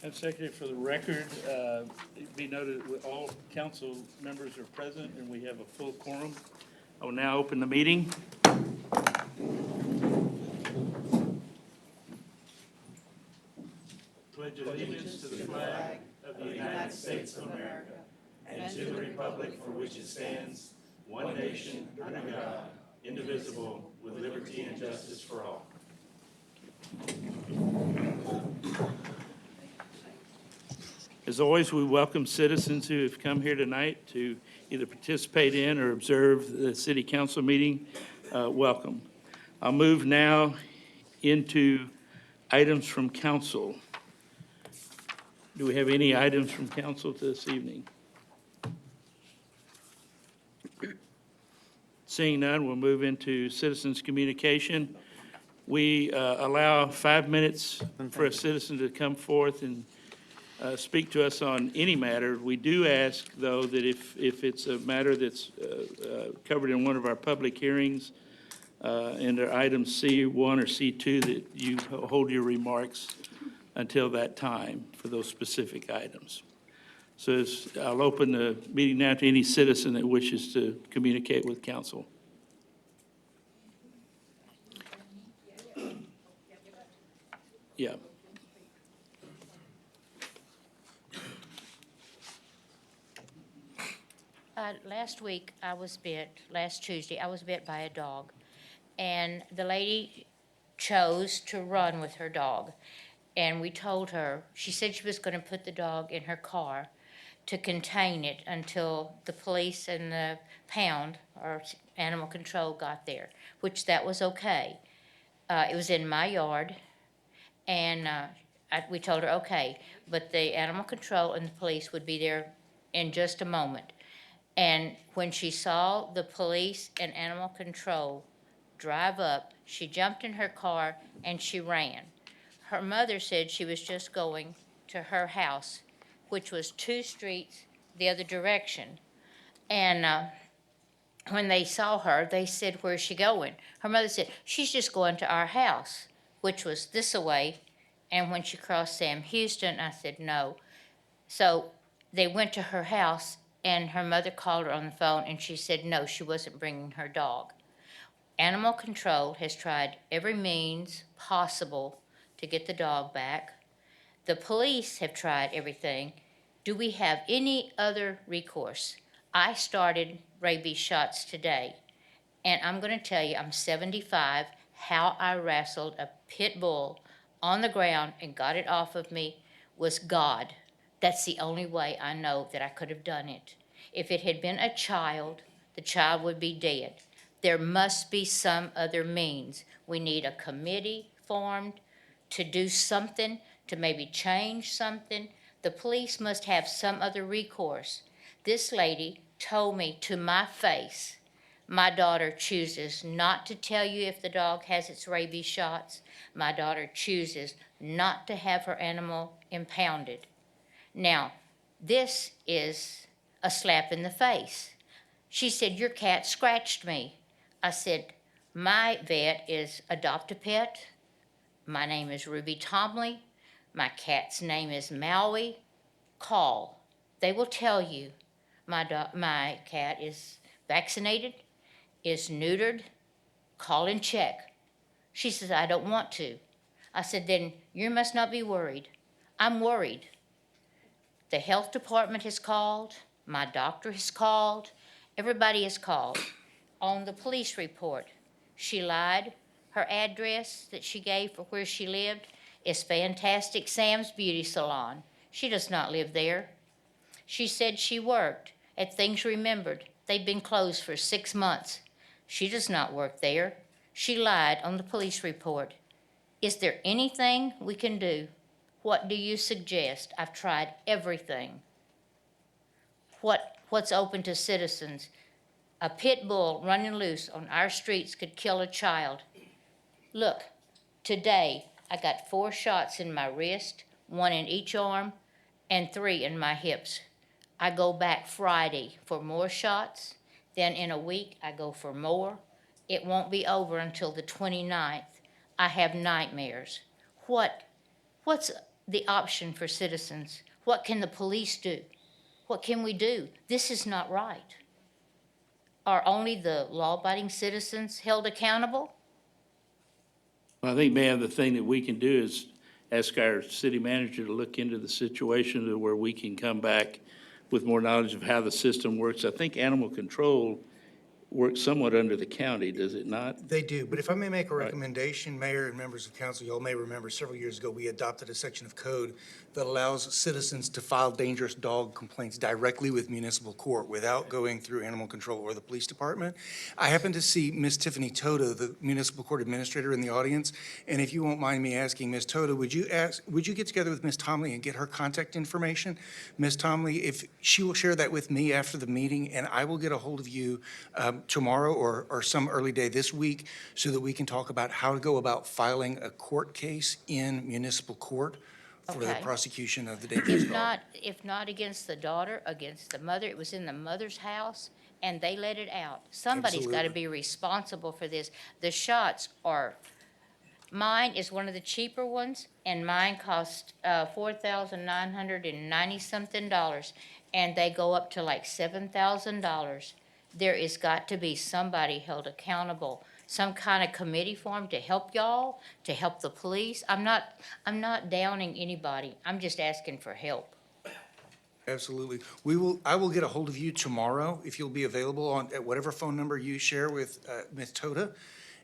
Madam Secretary, for the record, it be noted that all council members are present and we have a full quorum. I will now open the meeting. Pledge allegiance to the flag of the United States of America and to the republic for which it stands, one nation, under God, indivisible, with liberty and justice for all. As always, we welcome citizens who have come here tonight to either participate in or observe the city council meeting. Welcome. I'll move now into items from council. Do we have any items from council this evening? Seeing none, we'll move into citizens' communication. We allow 5 minutes for a citizen to come forth and speak to us on any matter. We do ask, though, that if it's a matter that's covered in one of our public hearings, under item C1 or C2, that you hold your remarks until that time for those specific items. So I'll open the meeting now to any citizen that wishes to communicate with council. Yeah. Last Tuesday, I was bit by a dog. And the lady chose to run with her dog. And we told her, she said she was going to put the dog in her car to contain it until the police and the pound or animal control got there, which that was okay. It was in my yard, and we told her, okay, but the animal control and the police would be there in just a moment. And when she saw the police and animal control drive up, she jumped in her car and she ran. Her mother said she was just going to her house, which was 2 streets the other direction. And when they saw her, they said, "Where's she going?" Her mother said, "She's just going to our house," which was this away. And when she crossed Sam Houston, I said, "No." So they went to her house, and her mother called her on the phone, and she said, no, she wasn't bringing her dog. Animal control has tried every means possible to get the dog back. The police have tried everything. Do we have any other recourse? I started rabies shots today, and I'm going to tell you, I'm 75, how I wrestled a pit bull on the ground and got it off of me was God. That's the only way I know that I could have done it. If it had been a child, the child would be dead. There must be some other means. We need a committee formed to do something, to maybe change something. The police must have some other recourse. This lady told me to my face, my daughter chooses not to tell you if the dog has its rabies shots. My daughter chooses not to have her animal impounded. Now, this is a slap in the face. She said, "Your cat scratched me." I said, "My vet is Adopt-A-Pet. My name is Ruby Tomley. My cat's name is Maui. Call. They will tell you my cat is vaccinated, is neutered. Call and check." She says, "I don't want to." I said, "Then you must not be worried." I'm worried. The health department has called, my doctor has called, everybody has called. On the police report, she lied. Her address that she gave for where she lived is Fantastic Sam's Beauty Salon. She does not live there. She said she worked at Things Remembered. They've been closed for 6 months. She does not work there. She lied on the police report. Is there anything we can do? What do you suggest? I've tried everything. What's open to citizens? A pit bull running loose on our streets could kill a child. Look, today I got 4 shots in my wrist, 1 in each arm, and 3 in my hips. I go back Friday for more shots. Then in a week I go for more. It won't be over until the 29th. I have nightmares. What's the option for citizens. What can the police do? What can we do? This is not right. Are only the law-abiding citizens held accountable? Well, I think, ma'am, the thing that we can do is ask our city manager to look into the situation to where we can come back with more knowledge of how the system works. I think animal control works somewhat under the county, does it not? They do, but if I may make a recommendation, Mayor and members of council, you all may remember several years ago, we adopted a section of code that allows citizens to file dangerous dog complaints directly with municipal court without going through animal control or the police department. I happen to see Ms. Tiffany Toda, the municipal court administrator, in the audience, and if you won't mind me asking, Ms. Toda, would you get together with Ms. Tomley and get her contact information? Ms. Tomley, if she will share that with me after the meeting, and I will get a hold of you tomorrow or some early day this week so that we can talk about how to go about filing a court case in municipal court for the Okay. prosecution of the dangerous dog. If not against the daughter, against the mother, it was in the mother's house, and they let it out. Somebody's got to Absolutely. be responsible for this. The shots are, mine is one of the cheaper ones, and mine cost $4,990-something, and they go up to like $7,000. There is got to be somebody held accountable, some kind of committee formed to help y'all, to help the police. I'm not downing anybody. I'm just asking for help. Absolutely. I will get a hold of you tomorrow if you'll be available at whatever phone number you share with Ms. Toda.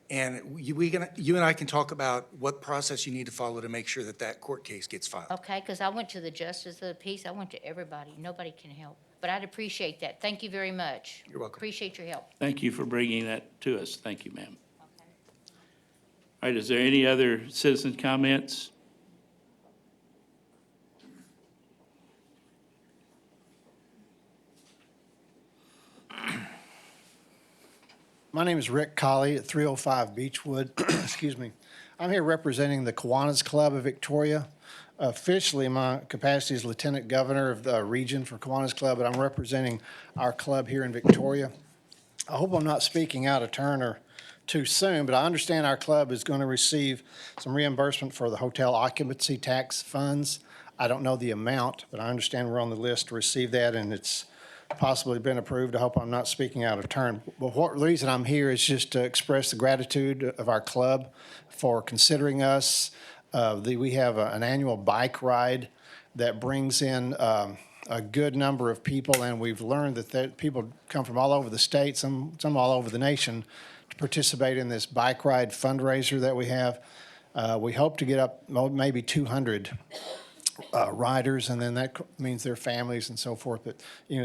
And you and I can talk about what process you need to follow to make sure that that court case gets filed. Okay, because I went to the justice of the peace. I went to everybody. Nobody can help. But I'd appreciate that. Thank you very much. You're welcome. Appreciate your help. Thank you for bringing that to us. Thank you, ma'am. All right, is there any other citizen comments? My name is Rick Colley at 305 Beechwood. Excuse me. I'm here representing the Kiwanis Club of Victoria. Officially, my capacity is Lieutenant Governor of the region for Kiwanis Club, but I'm representing our club here in Victoria. I hope I'm not speaking out of turn or too soon, but I understand our club is going to receive some reimbursement for the hotel occupancy tax funds. I don't know the amount, but I understand we're on the list to receive that, and it's possibly been approved. I hope I'm not speaking out of turn. But the reason I'm here is just to express the gratitude of our club for considering us. We have an annual bike ride that brings in a good number of people, and we've learned that people come from all over the state, some all over the nation, to participate in this bike ride fundraiser that we have. We hope to get up maybe 200 riders, and then that means their families and so forth. But,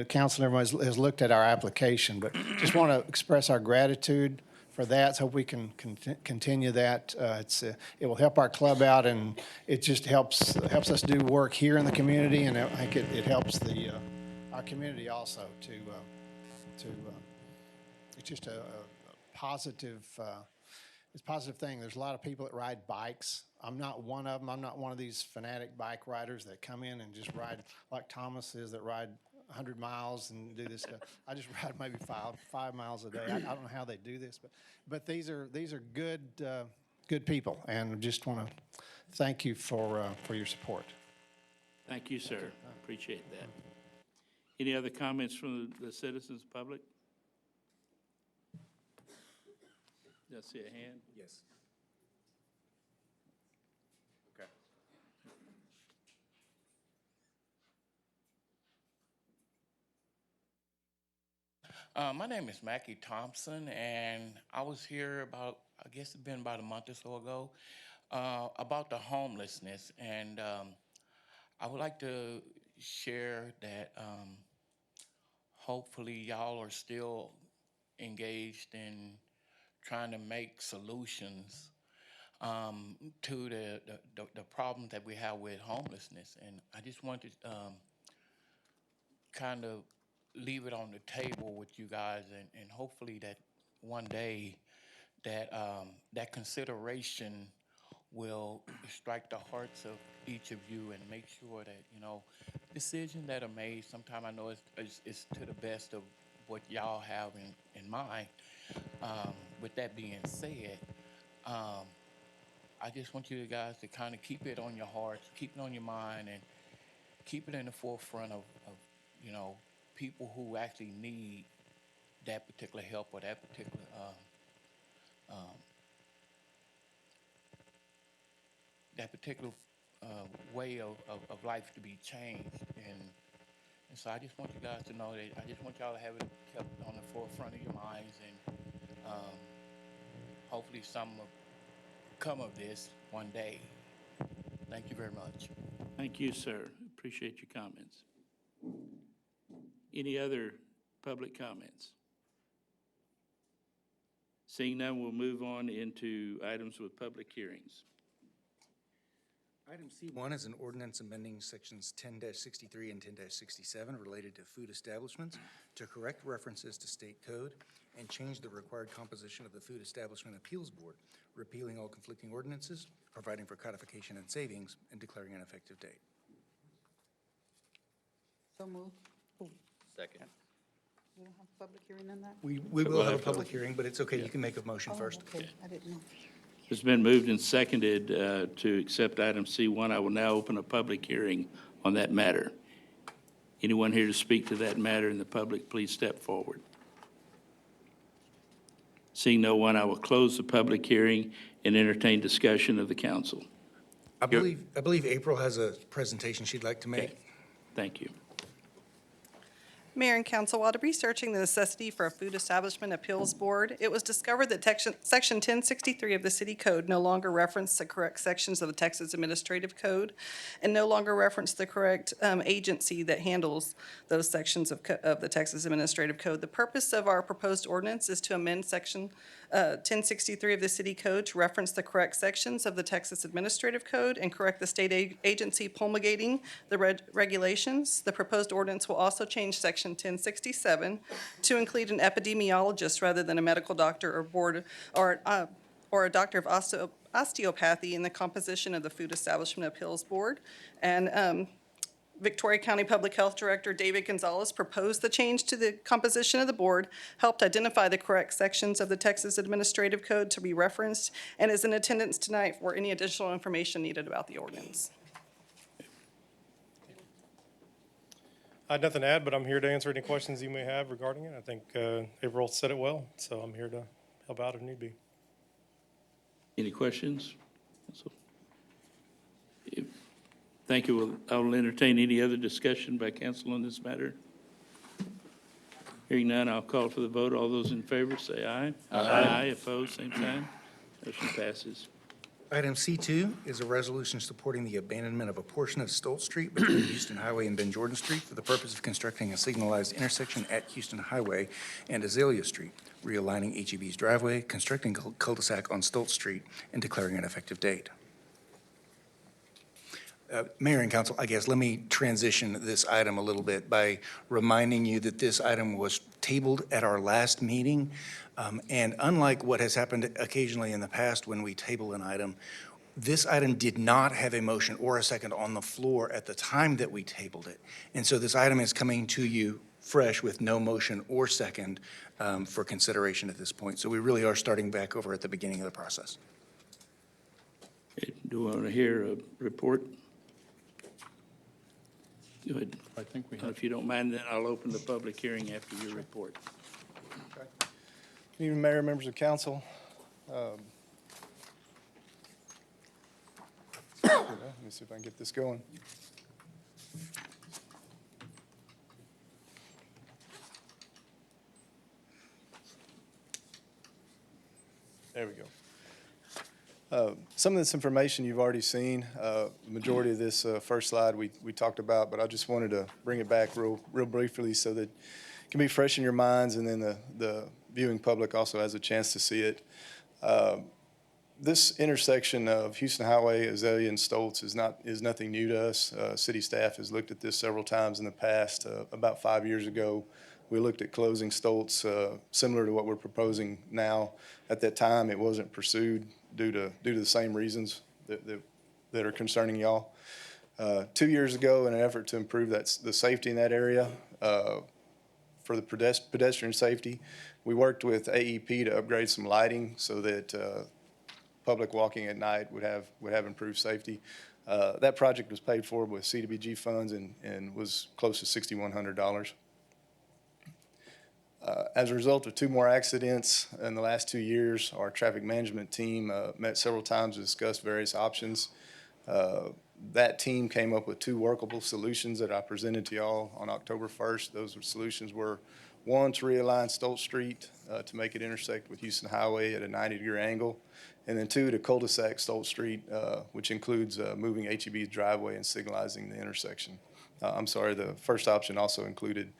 council and everyone has looked at our application, but just want to express our gratitude for that. So hope we can continue that. It will help our club out, and it just helps us do work here in the community, and I think it helps our community also it's just a positive. It's a positive thing. There's a lot of people that ride bikes. I'm not one of them. I'm not one of these fanatic bike riders that come in and just ride like Thomas is, that ride 100 miles and do this stuff. I just ride maybe 5 miles a day. I don't know how they do this, but these are good people, and just want to thank you for your support. Thank you, sir. I appreciate that. Any other comments from the citizens, public? Did I see a hand? Yes. Okay. My name is Mackie Thompson, and I was here I guess it's been about a month or so ago, about the homelessness. And I would like to share that hopefully y'all are still engaged in trying to make solutions to the problem that we have with homelessness. And I just wanted to kind of leave it on the table with you guys, and hopefully that one day that consideration will strike the hearts of each of you and make sure that, decisions that are made, sometimes I know it's to the best of what y'all have in mind. With that being said, I just want you guys to kind of keep it on your hearts, keep it on your mind, and keep it in the forefront of people who actually need that particular help or that particular way of life to be changed. And so I just want you guys to know that I just want y'all to have it kept on the forefront of your minds, and hopefully something will come of this one day. Thank you very much. Thank you, sir. Appreciate your comments. Any other public comments? Seeing none, we'll move on into items with public hearings. Item C1 is an ordinance amending sections 10-63 and 10-67 related to food establishments to correct references to state code and change the required composition of the Food Establishment Appeals Board, repealing all conflicting ordinances, providing for codification and savings, and declaring an effective date. So moved. Second. We don't have a public hearing on that? We will have a public hearing, but it's okay, you can make a motion Oh, first. okay, I didn't know. It's been moved and seconded to accept item C1. I will now open a public hearing on that matter. Anyone here to speak to that matter in the public, please step forward. Seeing no one, I will close the public hearing and entertain discussion of the council. I believe April has a presentation she'd like to make. Okay. Thank you. Mayor and council, while researching the necessity for a food establishment appeals board, it was discovered that section 1063 of the city code no longer referenced the correct sections of the Texas Administrative Code and no longer referenced the correct agency that handles those sections of the Texas Administrative Code. The purpose of our proposed ordinance is to amend section 1063 of the city code to reference the correct sections of the Texas Administrative Code and correct the state agency promulgating the regulations. The proposed ordinance will also change section 1067 to include an epidemiologist rather than a medical doctor or board or a doctor of osteopathy in the composition of the Food Establishment Appeals Board. And Victoria County Public Health Director David Gonzalez proposed the change to the composition of the board, helped identify the correct sections of the Texas Administrative Code to be referenced, and is in attendance tonight for any additional information needed about the ordinance. I have nothing to add, but I'm here to answer any questions you may have regarding it. I think April said it well, so I'm here to help out if need be. Any questions? Thank you. I will entertain any other discussion by council on this matter. Hearing none, I'll call for the vote. All those in favor say aye. Aye. Opposed, same sign. Motion passes. Item C2 is a resolution supporting the abandonment of a portion of Stolz Street between Houston Highway and Ben Jordan Street for the purpose of constructing a signalized intersection at Houston Highway and Azalea Street, realigning HEB's driveway, constructing cul-de-sac on Stolz Street, and declaring an effective date. Mayor and council, I guess, let me transition this item a little bit by reminding you that this item was tabled at our last meeting. And unlike what has happened occasionally in the past when we table an item, this item did not have a motion or a second on the floor at the time that we tabled it. And so this item is coming to you fresh with no motion or second for consideration at this point. So we really are starting back over at the beginning of the process. Okay, do I want to hear a report? Go ahead. I think we have. If you don't mind, then I'll open the public hearing after your report. Good evening, Mayor, members of council. Let me see if I can get this going. There we go. Some of this information you've already seen. The majority of this first slide we talked about, but I just wanted to bring it back real briefly so that it can be fresh in your minds, and then the viewing public also has a chance to see it. This intersection of Houston Highway, Azalea, and Stolz is nothing new to us. City staff has looked at this several times in the past. About 5 years ago, we looked at closing Stolz, similar to what we're proposing now. At that time, it wasn't pursued due to the same reasons that are concerning y'all. 2 years ago, in an effort to improve the safety in that area, for the pedestrian safety, we worked with AEP to upgrade some lighting so that public walking at night would have improved safety. That project was paid for with CDBG funds and was close to $6,100. As a result of 2 more accidents in the last 2 years, our traffic management team met several times to discuss various options. That team came up with 2 workable solutions that I presented to y'all on October 1st. Those solutions were, 1, to realign Stolz Street to make it intersect with Houston Highway at a 90-degree angle, and then 2, to cul-de-sac Stolz Street, which includes moving HEB's driveway and signalizing the intersection. The first option also included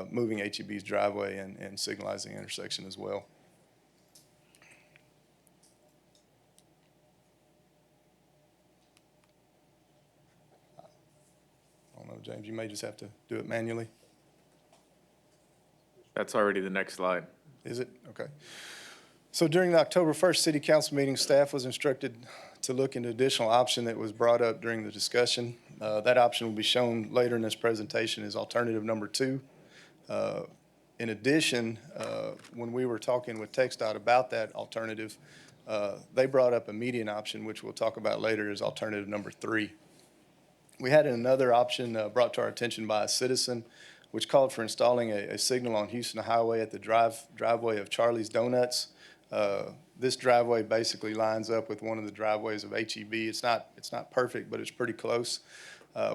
moving HEB's driveway and signalizing the intersection as well. I don't know, James, you may just have to do it manually. That's already the next slide. Is it? Okay. So during the October 1st City Council meeting, staff was instructed to look into additional option that was brought up during the discussion. That option will be shown later in this presentation as alternative number 2. In addition, when we were talking with Txdot about that alternative, they brought up a median option, which we'll talk about later, as alternative number 3. We had another option brought to our attention by a citizen, which called for installing a signal on Houston Highway at the driveway of Charlie's Donuts. This driveway basically lines up with one of the driveways of HEB. It's not perfect, but it's pretty close.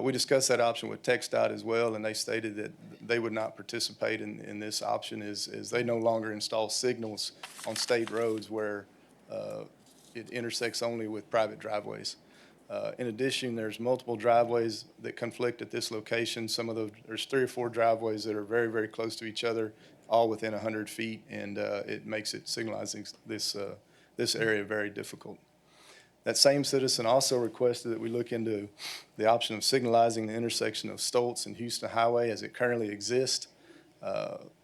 We discussed that option with Txdot as well, and they stated that they would not participate in this option as they no longer install signals on state roads where it intersects only with private driveways. In addition, there's multiple driveways that conflict at this location. There's 3 or 4 driveways that are very, very close to each other, all within 100 feet, and it makes it signalizing this area very difficult. That same citizen also requested that we look into the option of signalizing the intersection of Stolz and Houston Highway as it currently exists.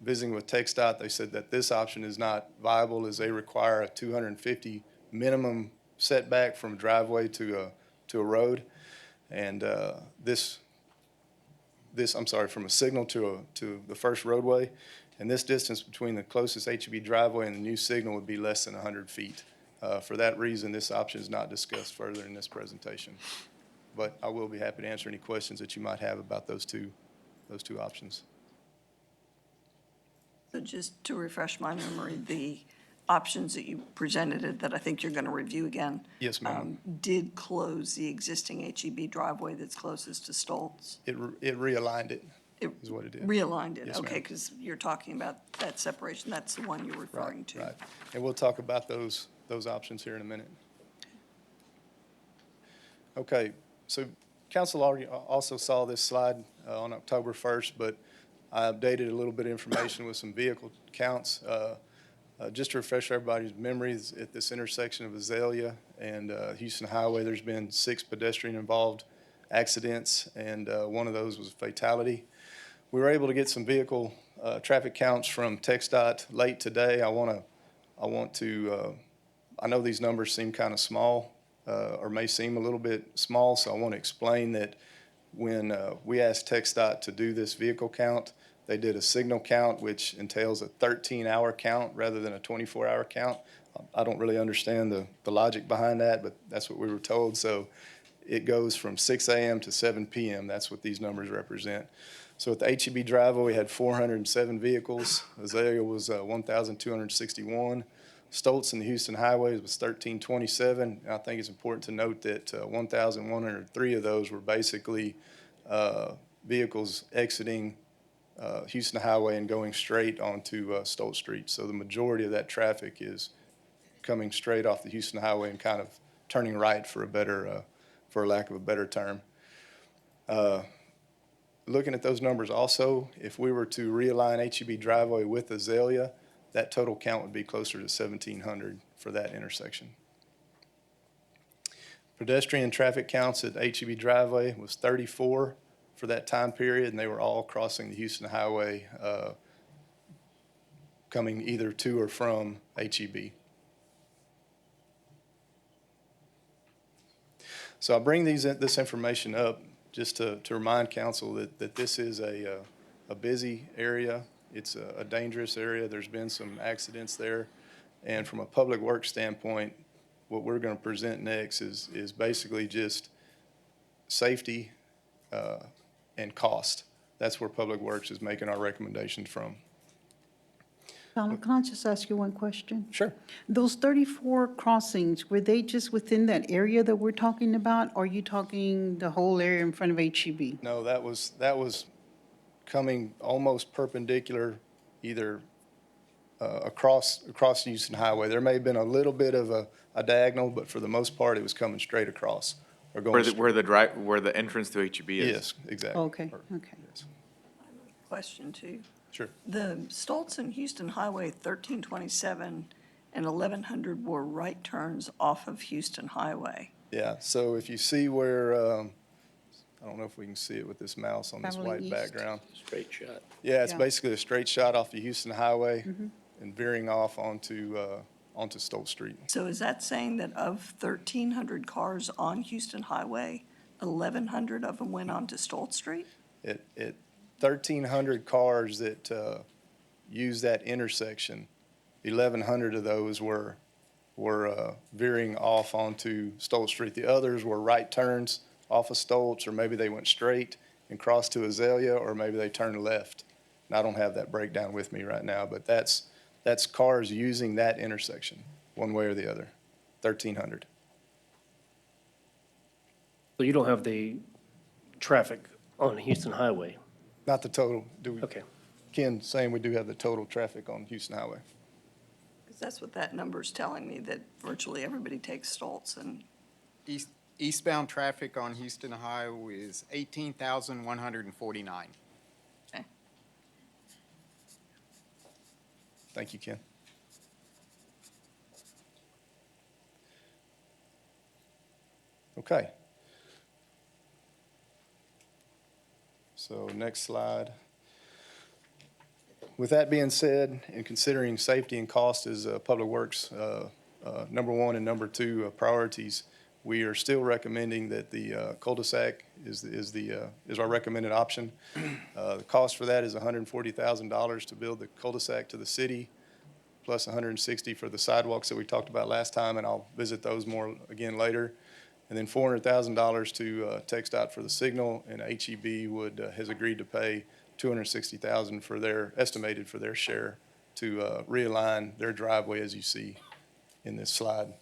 Visiting with Txdot, they said that this option is not viable as they require a 250 minimum setback from driveway to a road, and from a signal to the first roadway, and this distance between the closest HEB driveway and the new signal would be less than 100 feet. For that reason, this option is not discussed further in this presentation, but I will be happy to answer any questions that you might have about those two options. So just to refresh my memory, the options that you presented that I think you're going to review again. Yes, ma'am. Did close the existing HEB driveway that's closest to Stolz. It realigned it, is what it did. Realigned it, Yes, okay, ma'am. because you're talking about that separation. That's the one you're referring to. Right, and we'll talk about those options here in a minute. Okay, so council already also saw this slide on October 1st, but I updated a little bit of information with some vehicle counts. Just to refresh everybody's memories, at this intersection of Azalea and Houston Highway, there's been 6 pedestrian-involved accidents, and one of those was a fatality. We were able to get some vehicle traffic counts from Txdot late today. I know these numbers seem kind of small, or may seem a little bit small, so I want to explain that when we asked Txdot to do this vehicle count, they did a signal count, which entails a 13-hour count rather than a 24-hour count. I don't really understand the logic behind that, but that's what we were told. So it goes from 6 a.m. to 7 p.m. That's what these numbers represent. So at the HEB driveway, we had 407 vehicles. Azalea was 1,261. Stolz and the Houston highways was 1,327. And I think it's important to note that 1,103 of those were basically vehicles exiting Houston Highway and going straight onto Stolz Street. So the majority of that traffic is coming straight off the Houston Highway and kind of turning right for lack of a better term. Looking at those numbers also, if we were to realign HEB driveway with Azalea, that total count would be closer to 1,700 for that intersection. Pedestrian traffic counts at HEB driveway was 34 for that time period, and they were all crossing the Houston Highway, coming either to or from HEB. So I bring this information up just to remind council that this is a busy area. It's a dangerous area. There's been some accidents there. And from a public works standpoint, what we're going to present next is basically just safety and cost. That's where Public Works is making our recommendations from. Fowler, can I just ask you one question? Sure. Those 34 crossings, were they just within that area that we're talking about? Or are you talking the whole area in front of HEB? No, that was coming almost perpendicular, either across Houston Highway. There may have been a little bit of a diagonal, but for the most part, it was coming straight across. Or going Where the entrance to HEB is? Yes, exactly. Okay, okay. Yes. Question two. Sure. The Stolz and Houston Highway 1327 and 1100 were right turns off of Houston Highway. Yeah, so if you see where, I don't know if we can see it with this mouse on this Traveling white east. background. Straight shot. Yeah, it's Yeah. basically a straight shot off the Houston Highway and veering off onto Stolz Street. So is that saying that of 1,300 cars on Houston Highway, 1,100 of them went onto Stolz Street? 1,300 cars that use that intersection, 1,100 of those were veering off onto Stolz Street. The others were right turns off of Stolz, or maybe they went straight and crossed to Azalea, or maybe they turned left. And I don't have that breakdown with me right now, but that's cars using that intersection, one way or the other, 1,300. So you don't have the traffic on Houston Highway? Not the total, do we? Okay. Ken saying we do have the total traffic on Houston Highway. Because that's what that number's telling me, that virtually everybody takes Stolz and Eastbound traffic on Houston Highway is 18,149. Thank you, Ken. Okay. So next slide. With that being said, and considering safety and cost as Public Works number one and number two priorities, we are still recommending that the cul-de-sac is our recommended option. The cost for that is $140,000 to build the cul-de-sac to the city, plus $160,000 for the sidewalks that we talked about last time, and I'll visit those more again later. And then $400,000 to Txdot for the signal, and HEB has agreed to pay $260,000 estimated for their share to realign their driveway, as you see in this slide.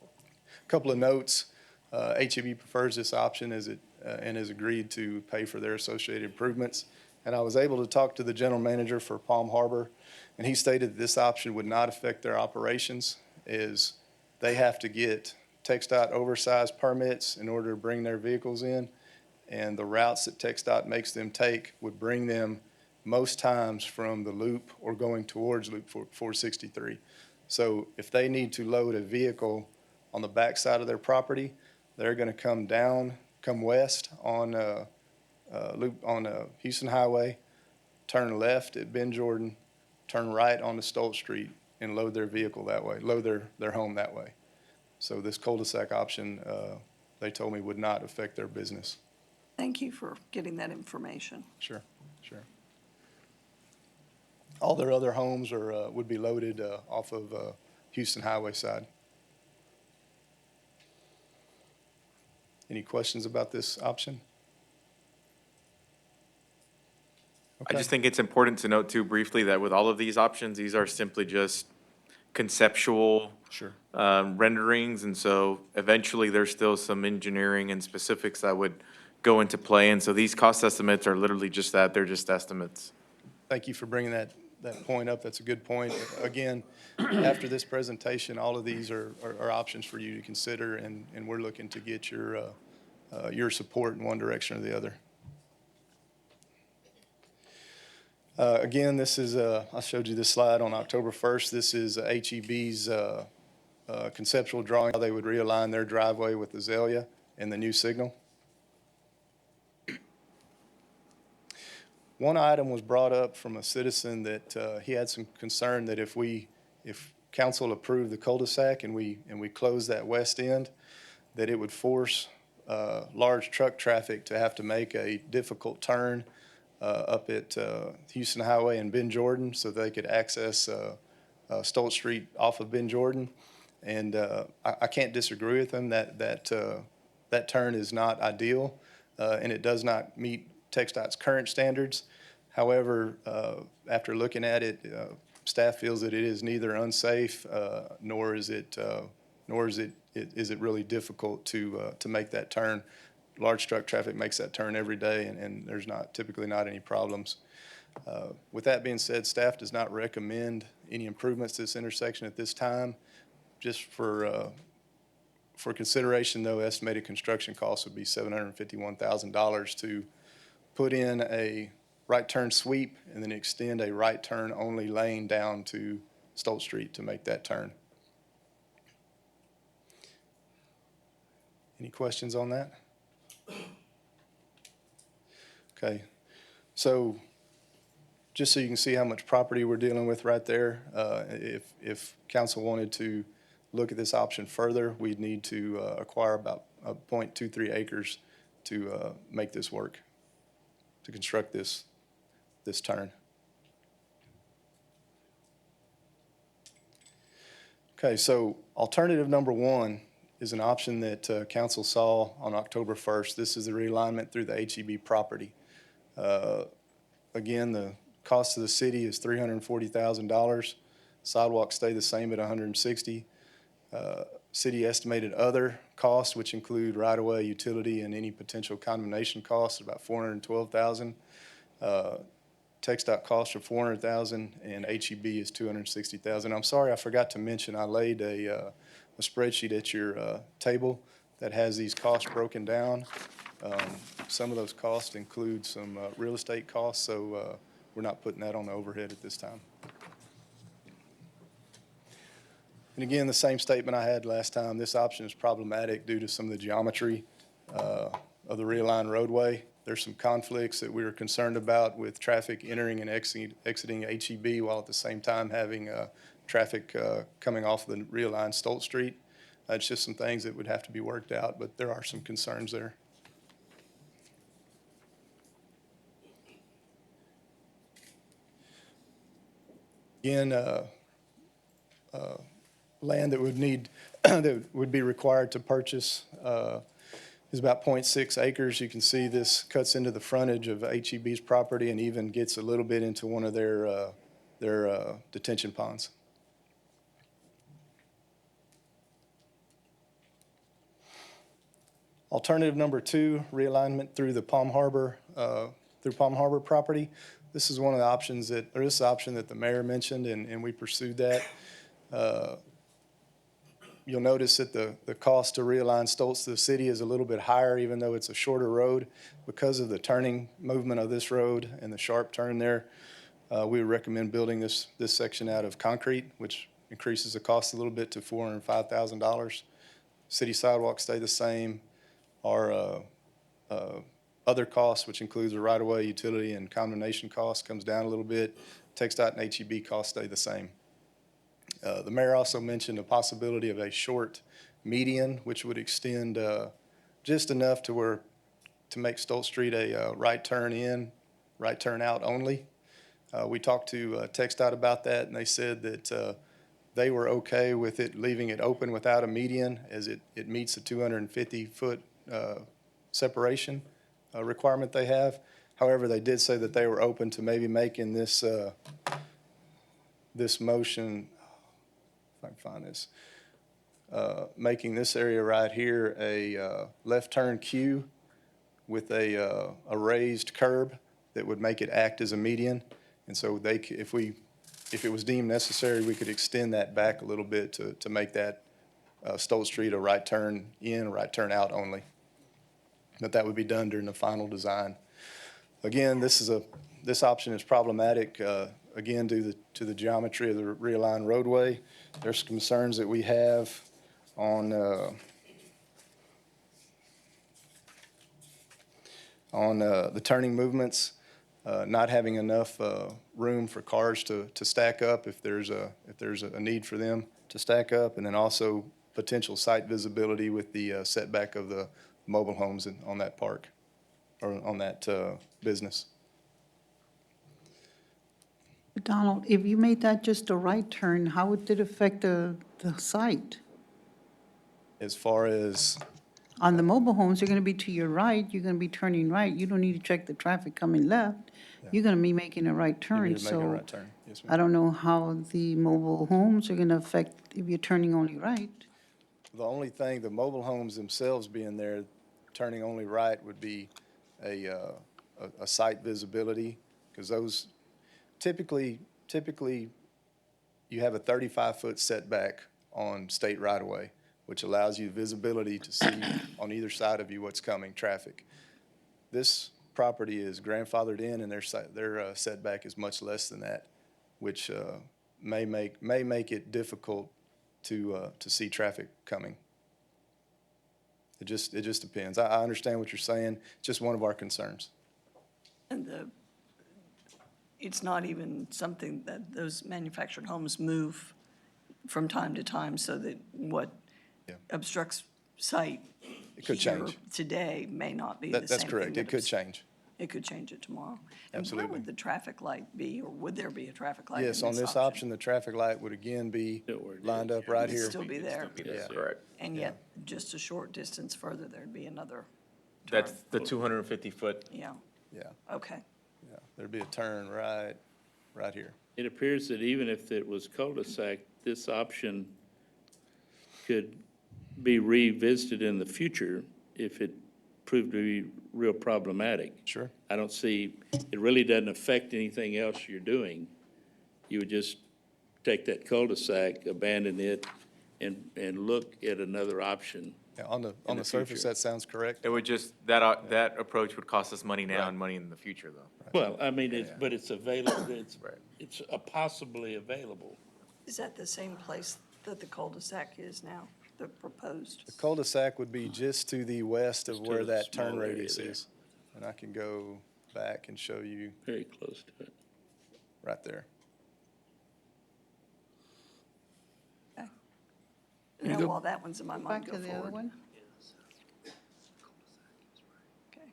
A couple of notes. HEB prefers this option and has agreed to pay for their associated improvements. And I was able to talk to the general manager for Palm Harbor, and he stated that this option would not affect their operations, as they have to get Txdot oversized permits in order to bring their vehicles in, and the routes that Txdot makes them take would bring them most times from the loop or going towards Loop 463. So if they need to load a vehicle on the backside of their property, they're going to come west on Houston Highway, turn left at Ben Jordan, turn right onto Stolz Street, and load their vehicle that way, load their home that way. So this cul-de-sac option, they told me, would not affect their business. thank you for getting that information. Sure, sure. All their other homes would be loaded off of Houston Highway side. Any questions about this option? I just think it's important to note too briefly that with all of these options, these are simply just conceptual Sure. renderings, and so eventually there's still some engineering and specifics that would go into play, and so these cost estimates are literally just that, they're just estimates. Thank you for bringing that point up. That's a good point. Again, after this presentation, all of these are options for you to consider, and we're looking to get your support in one direction or the other. Again, this is, I showed you this slide on October 1st. This is HEB's conceptual drawing, how they would realign their driveway with Azalea and the new signal. One item was brought up from a citizen that he had some concern that if council approved the cul-de-sac and we close that west end, that it would force large truck traffic to have to make a difficult turn up at Houston Highway and Ben Jordan so they could access Stolz Street off of Ben Jordan. And I can't disagree with them that turn is not ideal, and it does not meet Txdot's current standards. However, after looking at it, staff feels that it is neither unsafe nor is it really difficult to make that turn. Large truck traffic makes that turn every day, and there's typically not any problems. With that being said, staff does not recommend any improvements to this intersection at this time. Just for consideration, though, estimated construction costs would be $751,000 to put in a right turn sweep and then extend a right turn only lane down to Stolz Street to make that turn. Any questions on that? Okay, so just so you can see how much property we're dealing with right there, if council wanted to look at this option further, we'd need to acquire about 0.23 acres to make this work, to construct this turn. Okay, so alternative number one is an option that council saw on October 1st. This is the realignment through the HEB property. Again, the cost to the city is $340,000. Sidewalks stay the same at $160,000. City estimated other costs, which include right-of-way, utility, and any potential condemnation costs, about $412,000. Txdot costs are $400,000, and HEB is $260,000. I'm sorry, I forgot to mention, I laid a spreadsheet at your table that has these costs broken down. Some of those costs include some real estate costs, so we're not putting that on the overhead at this time. And again, the same statement I had last time, this option is problematic due to some of the geometry of the realigned roadway. There's some conflicts that we were concerned about with traffic entering and exiting HEB while at the same time having traffic coming off the realigned Stolz Street. It's just some things that would have to be worked out, but there are some concerns there. Again, land that that would be required to purchase is about 0.6 acres. You can see this cuts into the frontage of HEB's property and even gets a little bit into one of their detention ponds. Alternative number two, realignment through the Palm Harbor property. This is one of the options this is the option that the mayor mentioned, and we pursued that. You'll notice that the cost to realign Stolz to the city is a little bit higher, even though it's a shorter road. Because of the turning movement of this road and the sharp turn there, we would recommend building this section out of concrete, which increases the cost a little bit to $405,000. City sidewalks stay the same. Our other costs, which includes the right-of-way, utility, and condemnation costs, comes down a little bit. Txdot and HEB costs stay the same. The mayor also mentioned a possibility of a short median, which would extend just enough to make Stolz Street a right turn in, right turn out only. We talked to Txdot about that, and they said that they were okay with leaving it open without a median, as it meets the 250-foot separation requirement they have. However, they did say that they were open to maybe making this motion, if I can find this, making this area right here a left turn queue with a raised curb that would make it act as a median. And so if it was deemed necessary, we could extend that back a little bit to make that Stolz Street a right turn in, right turn out only. But that would be done during the final design. Again, this option is problematic, again, due to the geometry of the realigned roadway. There's concerns that we have on the turning movements, not having enough room for cars to stack up if there's a need for them to stack up, and then also potential site visibility with the setback of the mobile homes on that park, or on that business. Donald, if you made that just a right turn, how would it affect the site? As far as, On the mobile homes, they're gonna be to your right, you're gonna be turning right. You don't need to check the traffic coming left. You're gonna be making a right you're turn, making a so right turn. Yes, I ma'am. don't know how the mobile homes are gonna affect if you're turning only right. The only thing, the mobile homes themselves being there, turning only right would be a site visibility, because those, typically, you have a 35-foot setback on state right-of-way, which allows you visibility to see on either side of you what's coming, traffic. This property is grandfathered in, and their setback is much less than that, which may make it difficult to see traffic coming. It just depends. I understand what you're saying, it's just one of our concerns. And it's not even something that those manufactured homes move from time to time, so that what Yeah. obstructs sight It could here change. today may not be the same That's thing. correct, that it could obs- change. It could change it tomorrow. And Absolutely. where would the traffic light be, or would there be a traffic light in Yes, on this option, the traffic light would again be Still where it lined is. up right It'd here. still be there, Yes, sir. Correct. and yet just a short distance further, there'd be another That's turn. the 250-foot. Yeah, Yeah, okay. yeah, there'd be a turn right here. It appears that even if it was cul-de-sac, this option could be revisited in the future if it proved to be real problematic. Sure. I don't see, it really doesn't affect anything else you're doing. You would just take that cul-de-sac, abandon it, and look at another option. Yeah, on the the surface, future. that sounds correct. It would just, that approach would cost us money now and money in the future, though. Well, I mean, but it's available, Right. it's a possibly available. Is that the same place that the cul-de-sac is now, the proposed? The cul-de-sac would be just to the west of Just to where the that turn small area radius there. is. And I can go back and show you Very close to it. right there. Now, while that one's in my mind, Back go to the other forward. one? Okay,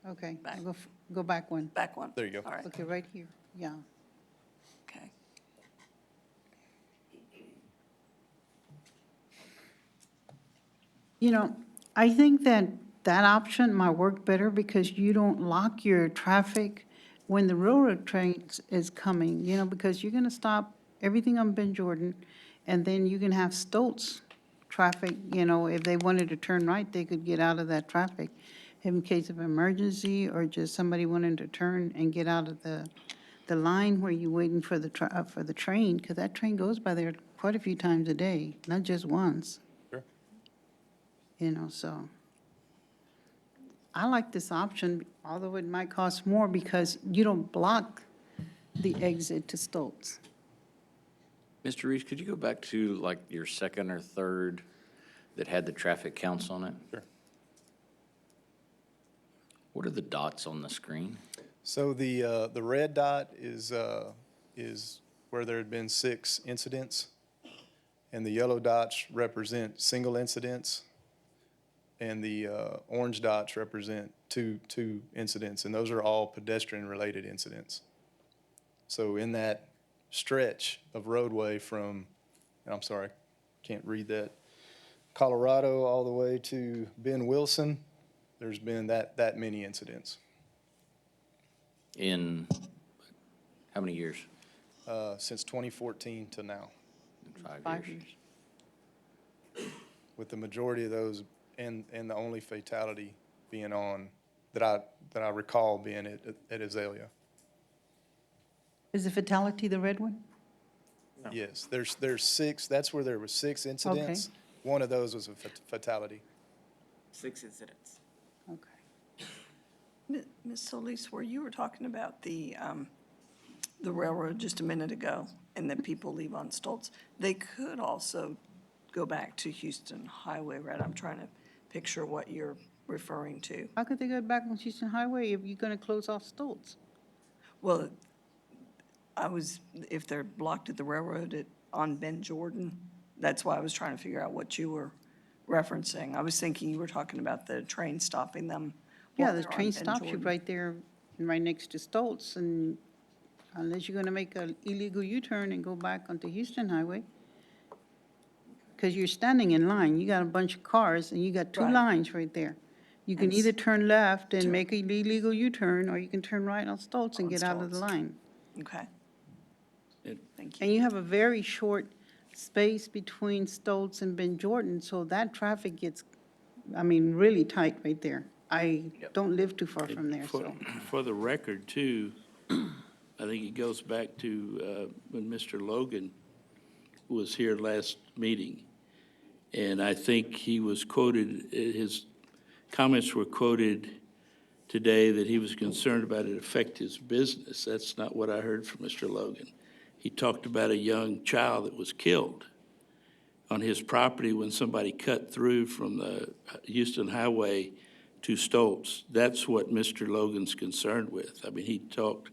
Okay, Back. go back one. back one. There you go. All right, Okay, right here, yeah. okay. You know, I think that that option might work better because you don't lock your traffic when the railroad train is coming, you know, because you're gonna stop everything on Ben Jordan, and then you can have Stolz traffic, you know, if they wanted to turn right, they could get out of that traffic in case of emergency or just somebody wanting to turn and get out of the line where you're waiting for the train, because that train goes by there quite a few times a day, not just once. Sure. You know, so I like this option, although it might cost more because you don't block the exit to Stolz. Mr. Reese, could you go back to like your second or third that had the traffic counts on it? Sure. What are the dots on the screen? So the red dot is where there had been 6 incidents, and the yellow dots represent single incidents, and the orange dots represent two incidents, and those are all pedestrian-related incidents. So in that stretch of roadway from, and I'm sorry, can't read that, Colorado all the way to Ben Wilson, there's been that many incidents. In how many years? Since 2014 to now, In 5 5 years. years. with the majority of those and the only fatality being on, that I recall being at Azalea. Is the fatality the red one? Yes, there's 6, that's where there were 6 incidents. One of those was a fatality. 6 incidents. Okay. Ms. Solis, where you were talking about the railroad just a minute ago, and that people leave on Stolz, they could also go back to Houston Highway, right? I'm trying to picture what you're referring to. How could they go back on Houston Highway if you're gonna close off Stolz? Well, if they're blocked at the railroad on Ben Jordan, that's why I was trying to figure out what you were referencing. I was thinking you were talking about the train stopping them Yeah, while the they're on train Ben stops you Jordan. right there, right next to Stolz, and unless you're gonna make an illegal U-turn and go back onto Houston Highway. because you're standing in line. You got a bunch of cars, and you got two Right. lines right there. You can And either turn left and turn- make an illegal U-turn, or you can turn right on Stolz and On get out of the Stolz. line. Okay. It- Thank you. And you have a very short space between Stolz and Ben Jordan, so that traffic gets, I mean, really tight right there. I don't live too far from there, For so. for the record, too, I think it goes back to when Mr. Logan was here last meeting. And I think he was quoted, his comments were quoted today that he was concerned about it affect his business. That's not what I heard from Mr. Logan. He talked about a young child that was killed on his property when somebody cut through from the Houston Highway to Stolz. That's what Mr. Logan's concerned with. I mean, he talked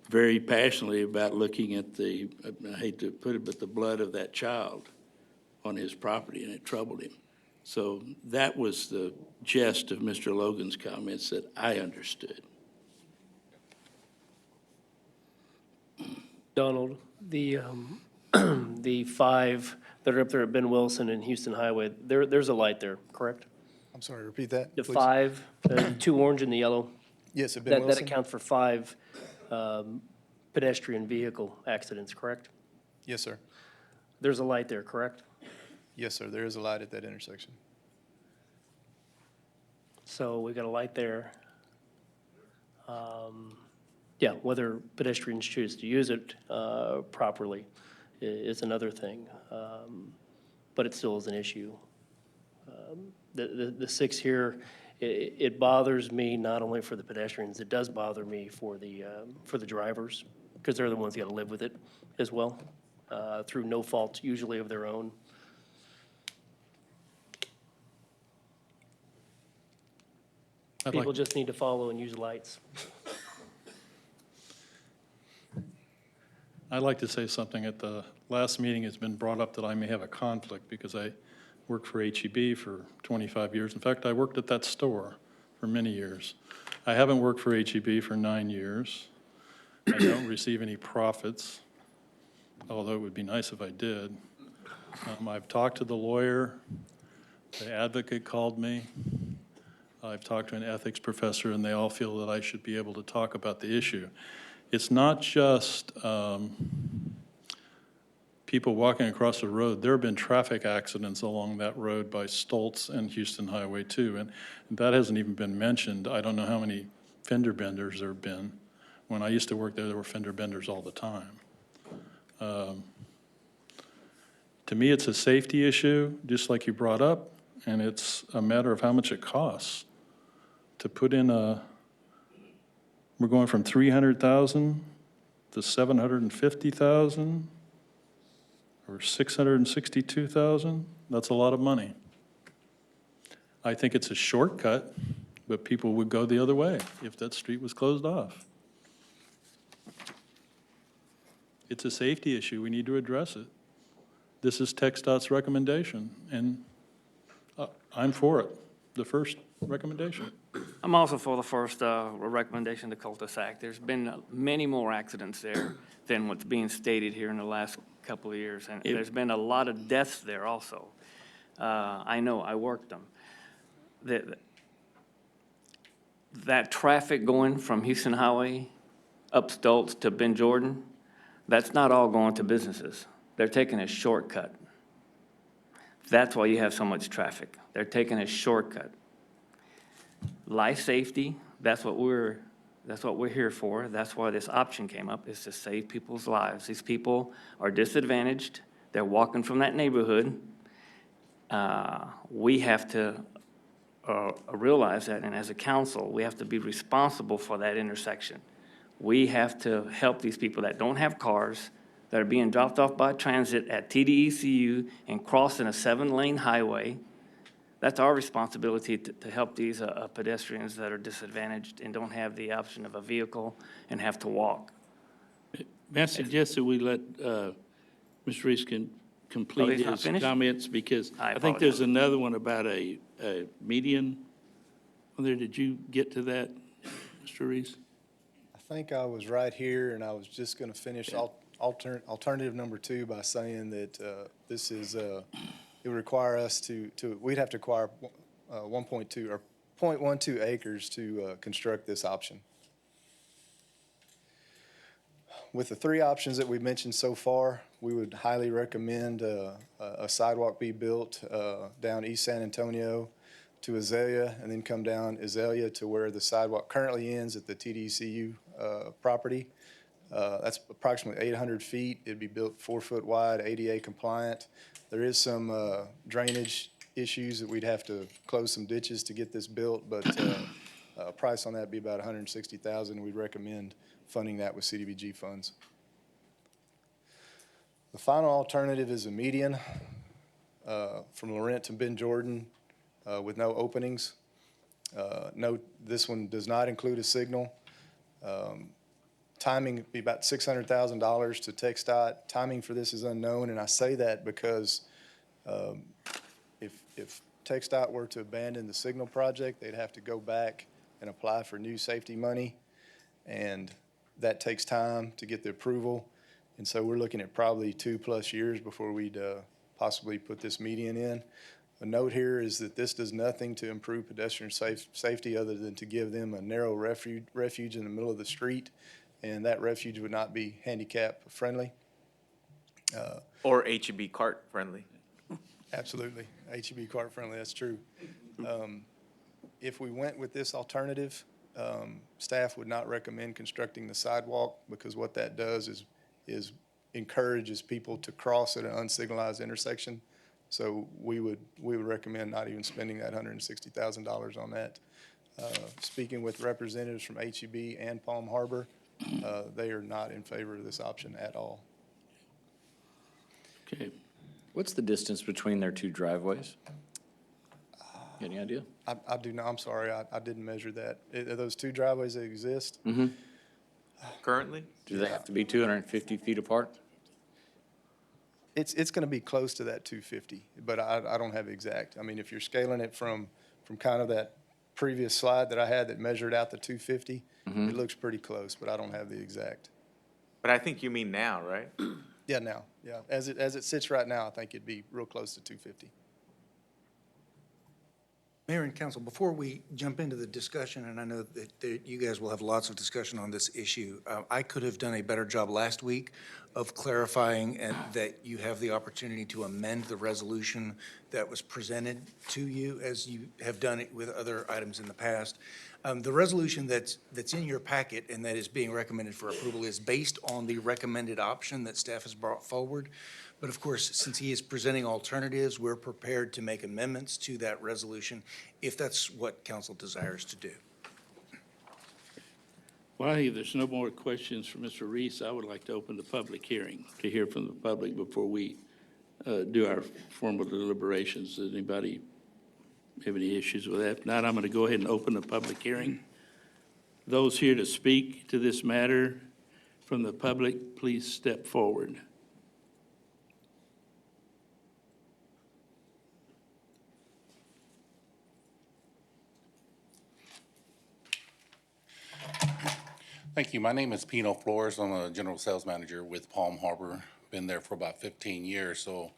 very passionately about looking at the, I hate to put it, but the blood of that child on his property, and it troubled him. So that was the gist of Mr. Logan's comments that I understood. Donald, the, the five that are up there at Ben Wilson and Houston Highway, there's a light there, correct? I'm sorry, repeat that, The please. five, the two orange and the yellow, Yes, at Ben that Wilson? accounts for five pedestrian vehicle accidents, correct? Yes, sir. There's a light there, correct? Yes, sir. There is a light at that intersection. So we got a light there. Yeah, whether pedestrians choose to use it properly is another thing, but it still is an issue. The six here, it bothers me not only for the pedestrians, it does bother me for the drivers, because they're the ones that got to live with it as well, through no fault usually of their own. People just need to follow and use lights. I'd like to say something. At the last meeting, it's been brought up that I may have a conflict because I worked for HEB for 25 years. In fact, I worked at that store for many years. I haven't worked for HEB for 9 years. I don't receive any profits, although it would be nice if I did. I've talked to the lawyer. The advocate called me. I've talked to an ethics professor, and they all feel that I should be able to talk about the issue. It's not just people walking across the road. There have been traffic accidents along that road by Stolz and Houston Highway too, and that hasn't even been mentioned. I don't know how many fender benders there have been. When I used to work there were fender benders all the time. To me, it's a safety issue, just like you brought up, and it's a matter of how much it costs to put in we're going from 300,000 to 750,000 or 662,000. That's a lot of money. I think it's a shortcut, but people would go the other way if that street was closed off. It's a safety issue. We need to address it. This is Txdot's recommendation, and I'm for it, the first recommendation. I'm also for the first recommendation, the cul-de-sac. There's been many more accidents there than what's being stated here in the last couple of years. And there's been a lot of deaths there also. I know, I worked them. That traffic going from Houston Highway up Stolz to Ben Jordan, that's not all going to businesses. They're taking a shortcut. That's why you have so much traffic. They're taking a shortcut. Life safety, that's what we're here for. That's why this option came up, is to save people's lives. These people are disadvantaged. They're walking from that neighborhood. We have to realize that, and as a council, we have to be responsible for that intersection. We have to help these people that don't have cars, that are being dropped off by transit at TDECU and crossing a 7-lane highway. That's our responsibility to help these pedestrians that are disadvantaged and don't have the option of a vehicle and have to walk. May I suggest that we let Mr. Reese complete he's not his finished? comments, because I I think there's apologize. another one about a median. Did you get to that, Mr. Reese? I think I was right here, and I was just going to finish alternative number 2 by saying that this is it would require us we'd have to acquire 1.2 or 0.12 acres to construct this option. With the three options that we've mentioned so far, we would highly recommend a sidewalk be built down East San Antonio to Azalea, and then come down Azalea to where the sidewalk currently ends at the TDCU property. That's approximately 800 feet. It'd be built 4 foot wide, ADA compliant. There is some drainage issues that we'd have to close some ditches to get this built, but price on that would be about $160,000. We'd recommend funding that with CDBG funds. The final alternative is a median from Laurent to Ben Jordan with no openings. Note, this one does not include a signal. Timing would be about $600,000 to Txdot. Timing for this is unknown, and I say that because if Txdot were to abandon the signal project, they'd have to go back and apply for new safety money, and that takes time to get the approval. And so we're looking at probably 2+ years before we'd possibly put this median in. A note here is that this does nothing to improve pedestrian safety other than to give them a narrow refuge in the middle of the street, and that refuge would not be handicap friendly. Or HEB cart friendly. Absolutely, HEB cart friendly, that's true. If we went with this alternative, staff would not recommend constructing the sidewalk, because what that does is encourages people to cross at an unsignalized intersection. So we would recommend not even spending that $160,000 on that. Speaking with representatives from HEB and Palm Harbor, they are not in favor of this option at all. Okay. What's the distance between their two driveways? Any idea? I do not, I'm sorry, I didn't measure that. Are those two driveways that exist? Currently? Do they have to be 250 feet apart? It's going to be close to that 250, but I don't have exact. I mean, if you're scaling it from kind of that previous slide that I had that measured out the 250, it looks pretty close, but I don't have the exact. But I think you mean now, right? Yeah, now, yeah. As it sits right now, I think it'd be real close to 250. Mayor and council, before we jump into the discussion, and I know that you guys will have lots of discussion on this issue, I could have done a better job last week of clarifying that you have the opportunity to amend the resolution that was presented to you, as you have done it with other items in the past. The resolution that's in your packet and that is being recommended for approval is based on the recommended option that staff has brought forward. But of course, since he is presenting alternatives, we're prepared to make amendments to that resolution if that's what council desires to do. Well, if there's no more questions for Mr. Reese, I would like to open the public hearing to hear from the public before we do our formal deliberations. Does anybody have any issues with that? If not, I'm going to go ahead and open the public hearing. Those here to speak to this matter from the public, please step forward. Thank you. My name is Pino Flores. I'm a general sales manager with Palm Harbor. Been there for about 15 years. So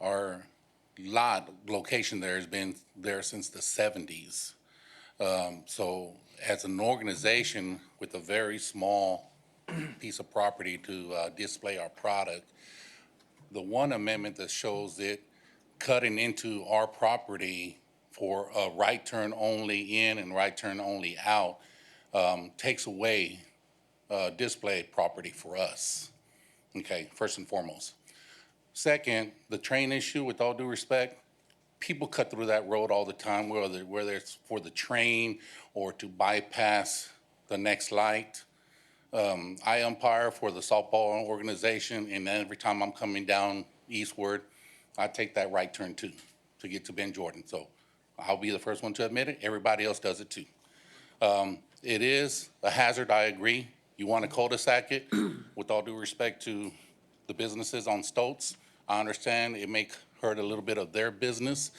our location there has been there since the 70s. So as an organization with a very small piece of property to display our product, the one amendment that shows it cutting into our property for a right turn only in and right turn only out takes away display property for us, okay, first and foremost. Second, the train issue, with all due respect, people cut through that road all the time, whether it's for the train or to bypass the next light. I umpire for the softball organization, and every time I'm coming down eastward, I take that right turn too to get to Ben Jordan. So I'll be the first one to admit it. Everybody else does it too. It is a hazard, I agree. You want to cul-de-sac it, with all due respect to the businesses on Stolz. I understand it may hurt a little bit of their business,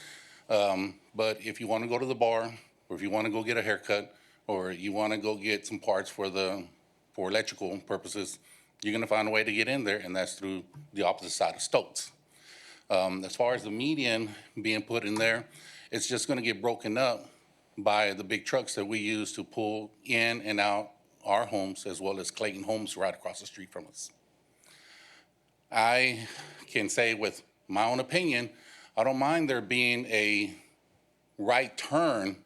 but if you want to go to the bar, or if you want to go get a haircut, or you want to go get some parts for electrical purposes, you're going to find a way to get in there, and that's through the opposite side of Stolz. As far as the median being put in there, it's just gonna get broken up by the big trucks that we use to pull in and out our homes, as well as Clayton Homes right across the street from us. I can say with my own opinion, I don't mind there being a right turn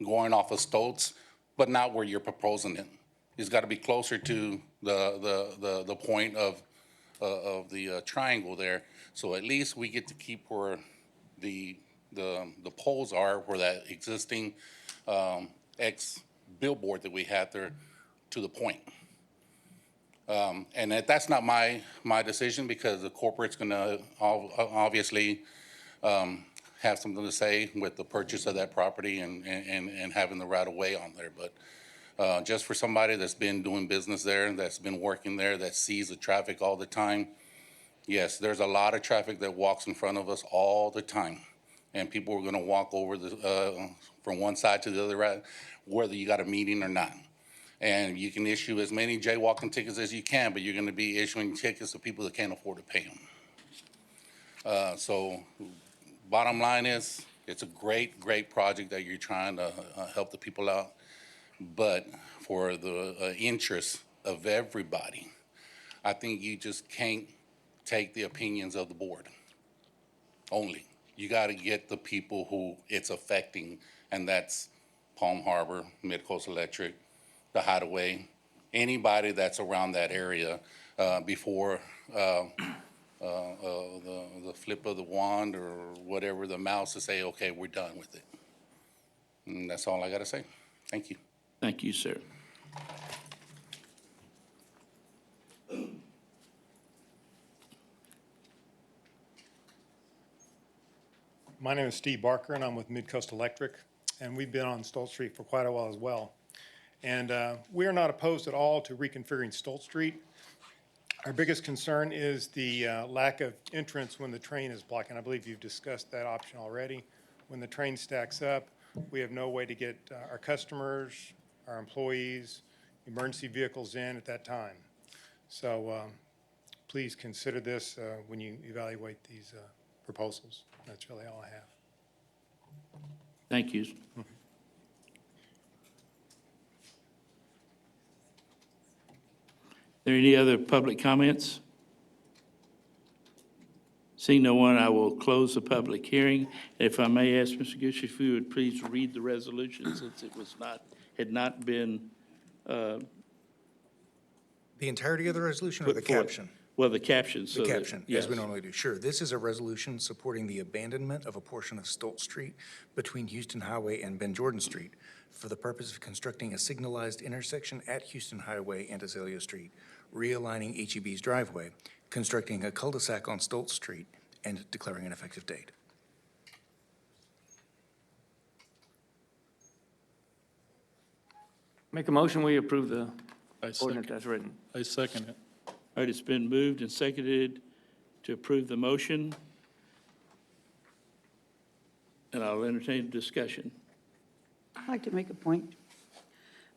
going off of Stolz, but not where you're proposing it. It's got to be closer to the point of the triangle there. So at least we get to keep where the poles are, where that existing billboard that we had there to the point. And that's not my decision, because the corporate's gonna obviously have something to say with the purchase of that property and having the right of way on there. But just for somebody that's been doing business there, that's been working there, that sees the traffic all the time, yes, there's a lot of traffic that walks in front of us all the time. And people are gonna walk over from one side to the other, whether you got a meeting or not. And you can issue as many jaywalking tickets as you can, but you're gonna be issuing tickets to people that can't afford to pay them. So bottom line is, it's a great, great project that you're trying to help the people out. But for the interest of everybody, I think you just can't take the opinions of the board only. You gotta get the people who it's affecting, and that's Palm Harbor, Mid-Coast Electric, the Hideaway, anybody that's around that area before the flip of the wand or whatever, the mouse, to say, okay, we're done with it. And that's all I gotta say. Thank you. Thank you, sir. My name is Steve Barker, and I'm with Mid-Coast Electric, and we've been on Stolz Street for quite a while as well. And we are not opposed at all to reconfiguring Stolz Street. Our biggest concern is the lack of entrance when the train is blocking. I believe you've discussed that option already. When the train stacks up, we have no way to get our customers, our employees, emergency vehicles in at that time. So please consider this when you evaluate these proposals. That's really all I have. Thank you. There any other public comments? Seeing no one, I will close the public hearing. If I may ask Mr. Gucci, if you would please read the resolution, since it was not, had not been. The entirety of the resolution or the Put forth. caption? Well, the caption. The caption, as we yes. normally do. Sure. This is a resolution supporting the abandonment of a portion of Stolz Street between Houston Highway and Ben Jordan Street for the purpose of constructing a signalized intersection at Houston Highway and Azalea Street, realigning HEB's driveway, constructing a cul-de-sac on Stolz Street, and declaring an effective date. Make a motion, we approve the I ordinance second, as written. I second it. All right, it's been moved and seconded to approve the motion. And I'll entertain discussion. I'd like to make a point.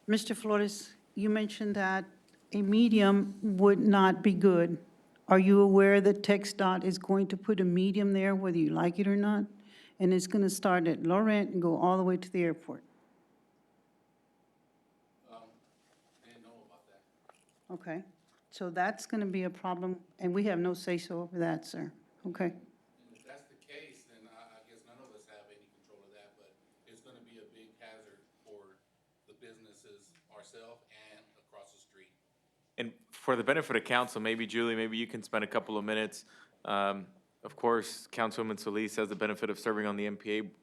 Mr. Flores, you mentioned that a medium would not be good. Are you aware that Txdot is going to put a medium there, whether you like it or not? And it's going to start at Laurent and go all the way to the airport? I didn't know about that. Okay, so that's going to be a problem, and we have no say-so over that, sir. Okay? And if that's the case, then I guess none of us have any control of that, but it's gonna be a big hazard for the businesses, ourselves, and across the street. And for the benefit of council, maybe Julie, maybe you can spend a couple of minutes. Of course, Councilwoman Solis has the benefit of serving on the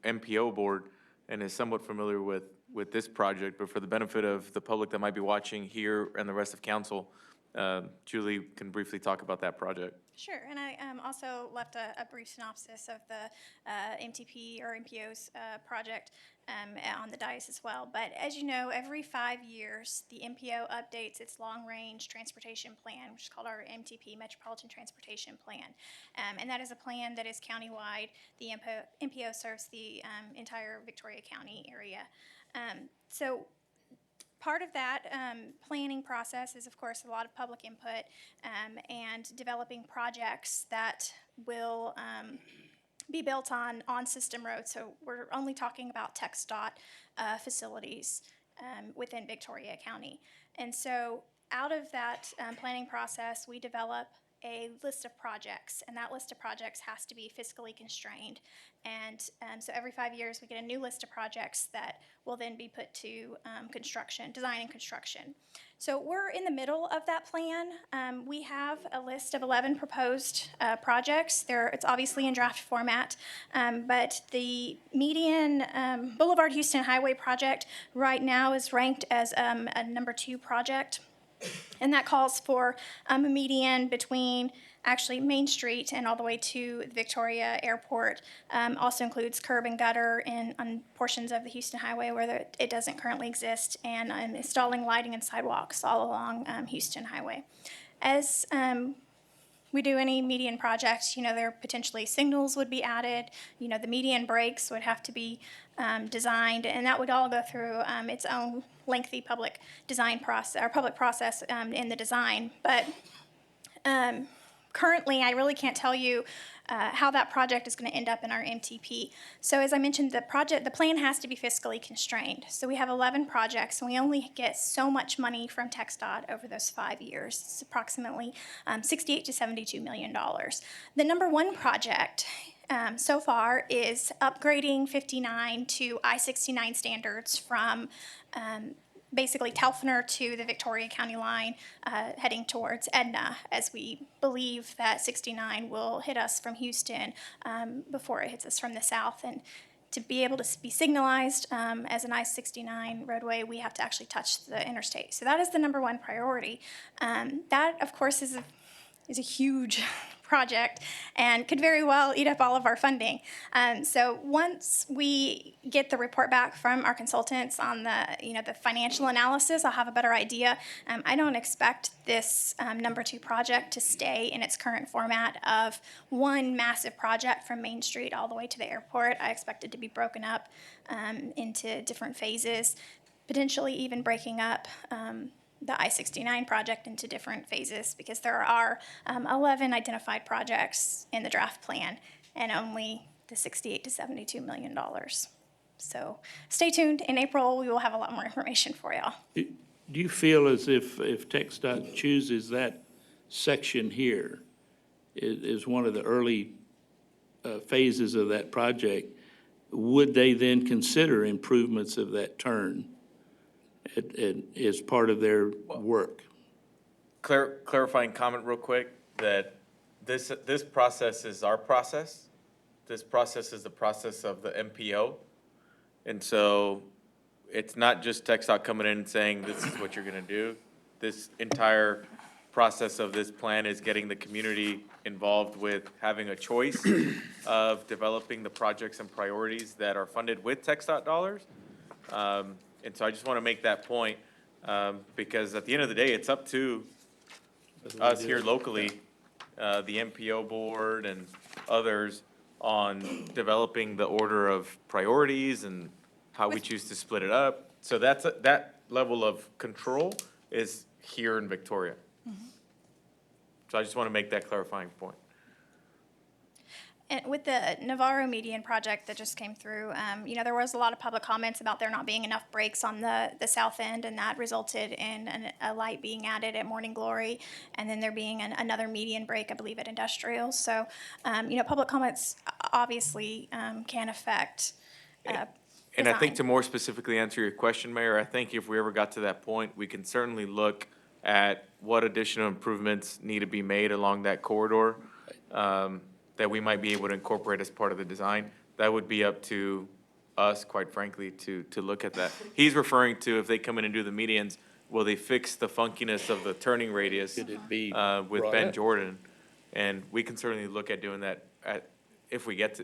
MPO board and is somewhat familiar with this project, but for the benefit of the public that might be watching here and the rest of council, Julie can briefly talk about that project. Sure, and I also left a brief synopsis of the MTP or MPO's project on the dais as well. But as you know, every 5 years, the MPO updates its long-range transportation plan, which is called our MTP, Metropolitan Transportation Plan. And that is a plan that is countywide. The MPO serves the entire Victoria County area. So part of that planning process is, of course, a lot of public input and developing projects that will be built on system roads. So we're only talking about Txdot facilities within Victoria County. And so out of that planning process, we develop a list of projects, and that list of projects has to be fiscally constrained. And so every 5 years, we get a new list of projects that will then be put to construction, design and construction. So we're in the middle of that plan. We have a list of 11 proposed projects. It's obviously in draft format, but the median Boulevard Houston Highway project right now is ranked as a number 2 project. And that calls for a median between actually Main Street and all the way to the Victoria Airport. Also includes curb and gutter on portions of the Houston Highway where it doesn't currently exist, and installing lighting and sidewalks all along Houston Highway. As we do any median project, there potentially signals would be added. The median brakes would have to be designed, and that would all go through its own lengthy public design process or public process in the design. But currently, I really can't tell you how that project is going to end up in our MTP. So as I mentioned, the plan has to be fiscally constrained. So we have 11 projects, and we only get so much money from Txdot over those 5 years. It's approximately $68 to $72 million. The number 1 project so far is upgrading 59 to I-69 standards from basically Telfner to the Victoria County line, heading towards Edna, as we believe that 69 will hit us from Houston before it hits us from the south. And to be able to be signalized as an I-69 roadway, we have to actually touch the interstate. So that is the number 1 priority. That, of course, is a huge project and could very well eat up all of our funding. So once we get the report back from our consultants on the financial analysis, I'll have a better idea. I don't expect this number 2 project to stay in its current format of one massive project from Main Street all the way to the airport. I expect it to be broken up into different phases, potentially even breaking up the I-69 project into different phases, because there are 11 identified projects in the draft plan and only the $68 to $72 million. So stay tuned. In April, we will have a lot more information for y'all. Do you feel as if Txdot chooses that section here is one of the early phases of that project, would they then consider improvements of that turn as part of their work? Clarifying comment real quick, that this process is our process. This process is the process of the MPO. And so it's not just Txdot coming in and saying, this is what you're gonna do. This entire process of this plan is getting the community involved with having a choice of developing the projects and priorities that are funded with Txdot dollars. And so I just want to make that point, because at the end of the day, it's up to us here locally, the MPO board and others, on developing the order of priorities and how we choose to split it up. So that level of control is here in Victoria. So I just want to make that clarifying point. And with the Navarro median project that just came through, there was a lot of public comments about there not being enough brakes on the south end, and that resulted in a light being added at Morning Glory, and then there being another median brake, I believe, at Industrial. So, public comments obviously can affect And I think design. to more specifically answer your question, Mayor, I think if we ever got to that point, we can certainly look at what additional improvements need to be made along that corridor, that we might be able to incorporate as part of the design. That would be up to us, quite frankly, to look at that. He's referring to, if they come in and do the medians, will they fix the funkiness of the turning radius Could it be with brought Ben up? Jordan? And we can certainly look at doing that if we get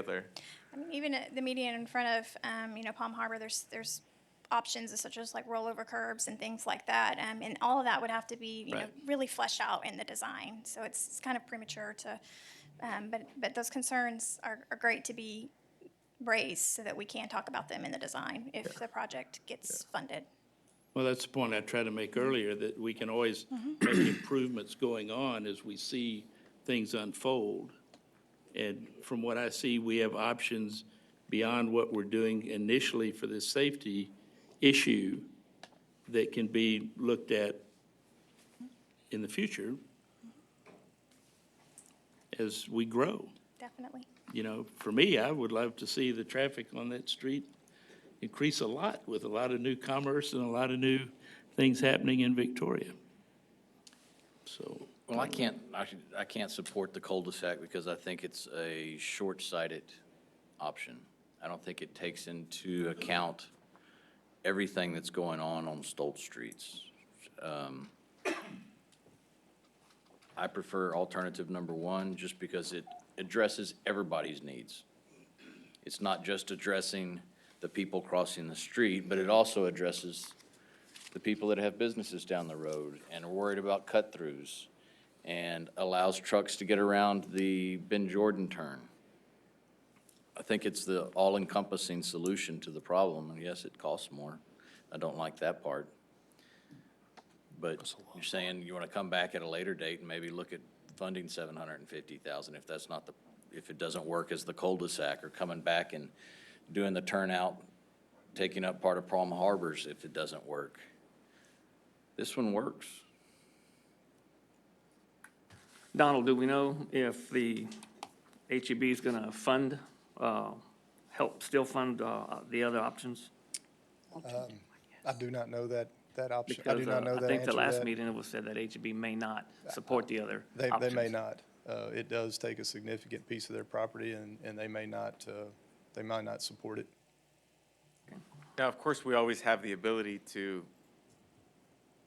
there. I mean, even at the median in front of, Palm Harbor, there's options such as like rollover curbs and things like that. And all of that would have to be, Right. really fleshed out in the design. So it's kind of premature to, but those concerns are great to be raised so that we can talk about them in the design if the project gets funded. Well, that's the point I tried to make earlier, that we can always make improvements going on as we see things unfold. And from what I see, we have options beyond what we're doing initially for this safety issue that can be looked at in the future as we grow. Definitely. You know, for me, I would love to see the traffic on that street increase a lot with a lot of new commerce and a lot of new things happening in Victoria. So, Well, I can't support the cul-de-sac because I think it's a short-sighted option. I don't think it takes into account everything that's going on Stolz Streets. I prefer alternative number one just because it addresses everybody's needs. It's not just addressing the people crossing the street, but it also addresses the people that have businesses down the road and are worried about cut-throughs and allows trucks to get around the Ben Jordan turn. I think it's the all-encompassing solution to the problem, and yes, it costs more. I don't like that part. But you're saying you want to come back at a later date and maybe look at funding $750,000 if that's not if it doesn't work as the cul-de-sac, or coming back and doing the turnout, taking up part of Palm Harbors if it doesn't work. This one works. Donald, do we know if the HEB is going to fund, still fund the other options? I do not know that option. I do Because not know that I think the answer to last that. mean it was said that HEB may not support the other They options. may not. It does take a significant piece of their property, and they might not support it. Now, of course, we always have the ability to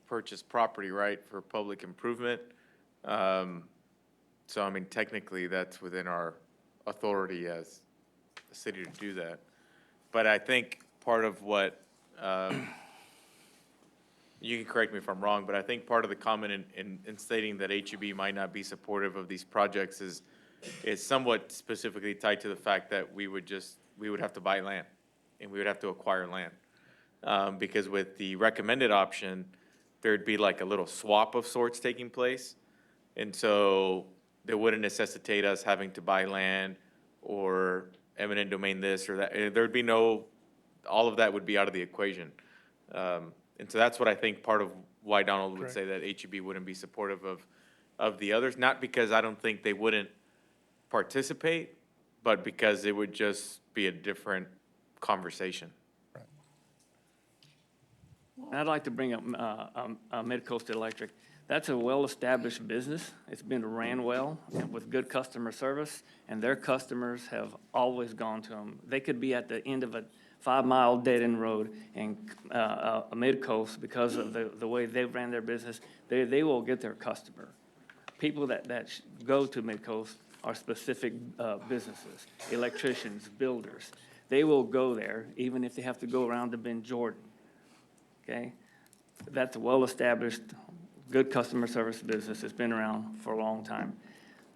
purchase property, right, for public improvement. So, I mean, technically, that's within our authority as a city to do that. But I think part of what, you can correct me if I'm wrong, but I think part of the comment in stating that HEB might not be supportive of these projects is somewhat specifically tied to the fact that we would have to buy land, and we would have to acquire land. Because with the recommended option, there'd be like a little swap of sorts taking place. And so that wouldn't necessitate us having to buy land or eminent domain this or that. There'd be all of that would be out of the equation. And so that's what I think part of why Donald would say that HEB wouldn't be supportive of the others, not because I don't think they wouldn't participate, but because it would just be a different conversation. I'd like to bring up Mid-Coast Electric. That's a well-established business. It's been ran well and with good customer service, and their customers have always gone to them. They could be at the end of a 5-mile dead-end road and Mid-Coast, because of the way they've ran their business, they will get their customer. People that go to Mid-Coast are specific businesses, electricians, builders. They will go there even if they have to go around to Ben Jordan. Okay? That's a well-established, good customer service business. It's been around for a long time.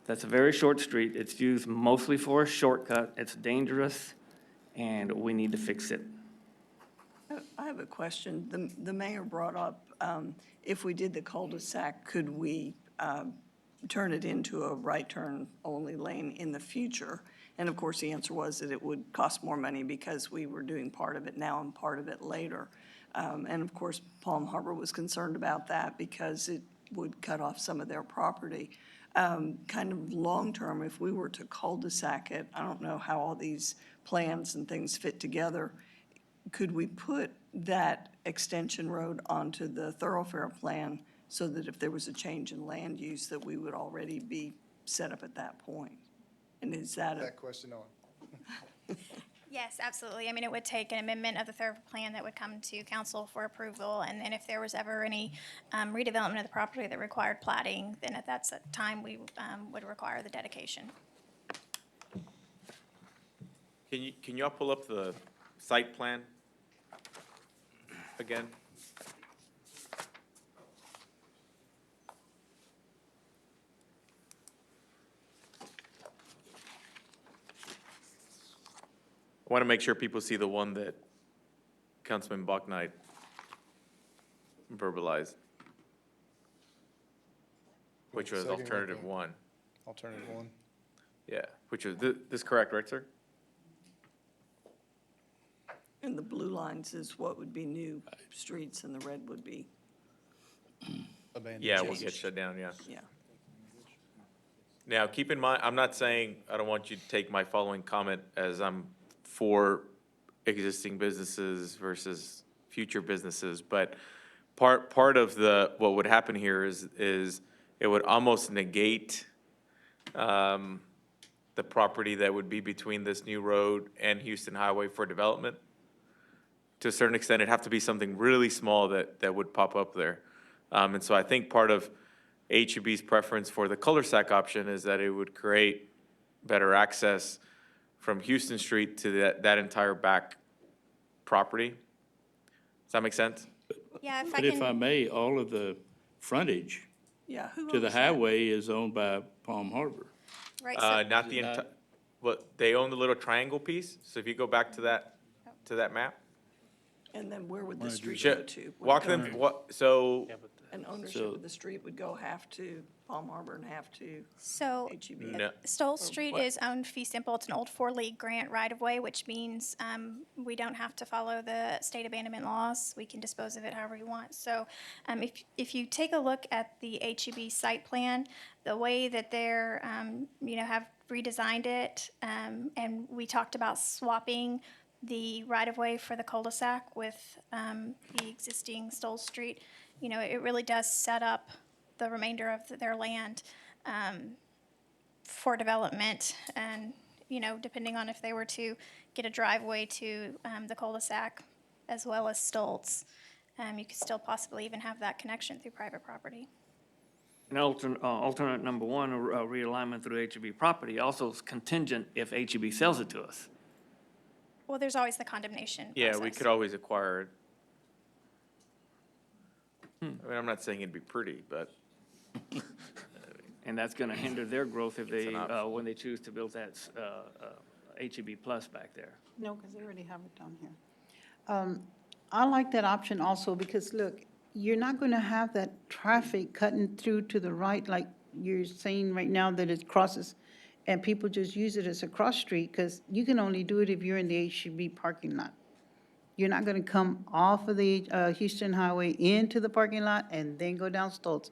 That's a very short street. It's used mostly for a shortcut. It's dangerous, and we need to fix it. I have a question. The mayor brought up, if we did the cul-de-sac, could we turn it into a right turn only lane in the future? And of course, the answer was that it would cost more money because we were doing part of it now and part of it later. And of course, Palm Harbor was concerned about that because it would cut off some of their property. Kind of long-term, if we were to cul-de-sac it, I don't know how all these plans and things fit together, could we put that extension road onto the thoroughfare plan so that if there was a change in land use, that we would already be set up at that point? And is that That question on. Yes, absolutely. I mean, it would take an amendment of the third plan that would come to council for approval, and then if there was ever any redevelopment of the property that required plating, then at that time, we would require the dedication. Can y'all pull up the site plan again? I want to make sure people see the one that Councilman Bachnight verbalized, which was Second, alternative okay. one. Alternative one. Yeah, which is, this is correct, right, sir? And the blue lines is what would be new streets and the red would be, Yeah, will get shut down, yeah. yeah. Now, keep in mind, I'm not saying, I don't want you to take my following comment as I'm for existing businesses versus future businesses, but part of what would happen here is it would almost negate the property that would be between this new road and Houston Highway for development. To a certain extent, it'd have to be something really small that would pop up there. And so I think part of HEB's preference for the cul-de-sac option is that it would create better access from Houston Street to that entire back property. Does that make sense? Yeah, if I But if I can, may, all of the frontage Yeah, who to the owns that? highway is owned by Palm Harbor. right, so, Not the entire, well, they own the little triangle piece, so if you go back to that map. And then where would the street Sh- go to? Would Walk it them, go- so, And ownership of the street would go half to Palm Harbor and half to so HEB. no, Stolz Street what? is owned fee simple. It's an old 4-league grant right-of-way, which means we don't have to follow the state abandonment laws. We can dispose of it however you want. So if you take a look at the HEB site plan, the way that they're, have redesigned it, and we talked about swapping the right-of-way for the cul-de-sac with the existing Stolz Street, it really does set up the remainder of their land for development. And, depending on if they were to get a driveway to the cul-de-sac as well as Stolz, you could still possibly even have that connection through private property. And alternate number one, realignment through HEB property, also is contingent if HEB sells it to us. Well, there's always the condemnation yeah, we process. could always acquire it. I mean, I'm not saying it'd be pretty, but And that's gonna hinder their growth if It's they, an option. when they choose to build that, HEB plus back there. No, because they already have it down here. I like that option also because, look, you're not going to have that traffic cutting through to the right like you're saying right now that it crosses, and people just use it as a cross street because you can only do it if you're in the HEB parking lot. You're not going to come off of the Houston Highway into the parking lot and then go down Stolz.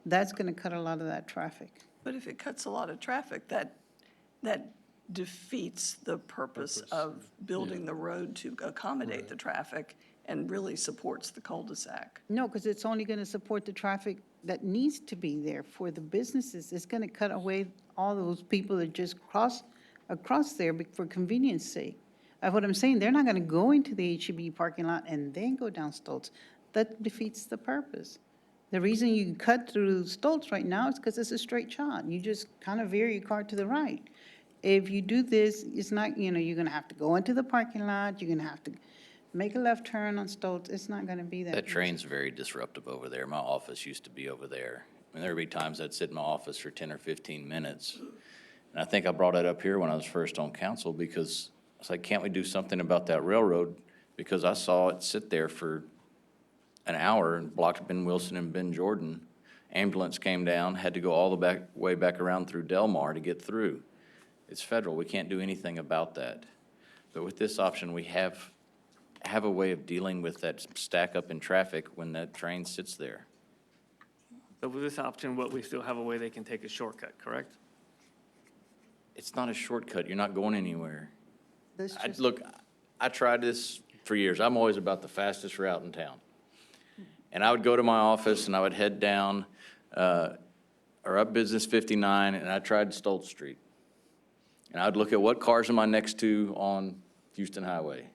That's going to cut a lot of that traffic. But if it cuts a lot of traffic, that defeats the purpose of building the road to accommodate the traffic and really supports the cul-de-sac. No, because it's only going to support the traffic that needs to be there for the businesses. It's going to cut away all those people that just cross across there for convenience sake. What I'm saying, they're not going to go into the HEB parking lot and then go down Stolz. That defeats the purpose. The reason you cut through Stolz right now is because it's a straight shot. You just kind of veer your car to the right. If you do this, it's not, you're going to have to go into the parking lot, you're going to have to make a left turn on Stolz. It's not going to be that. That easy. train's very disruptive over there. My office used to be over there. I mean, there'd be times I'd sit in my office for 10 or 15 minutes. And I think I brought it up here when I was first on council because I was like, can't we do something about that railroad? Because I saw it sit there for an hour and blocked Ben Wilson and Ben Jordan. Ambulance came down, had to go all the way back around through Del Mar to get through. It's federal. We can't do anything about that. But with this option, we have a way of dealing with that stack up in traffic when that train sits there. So with this option, we still have a way they can take a shortcut, correct? it's not a shortcut. You're not going anywhere. That's just. Look, I tried this for years. I'm always about the fastest route in town. And I would go to my office and I would head down, or up Business 59, and I tried Stolz Street. And I'd look at what cars am I next to on Houston Highway,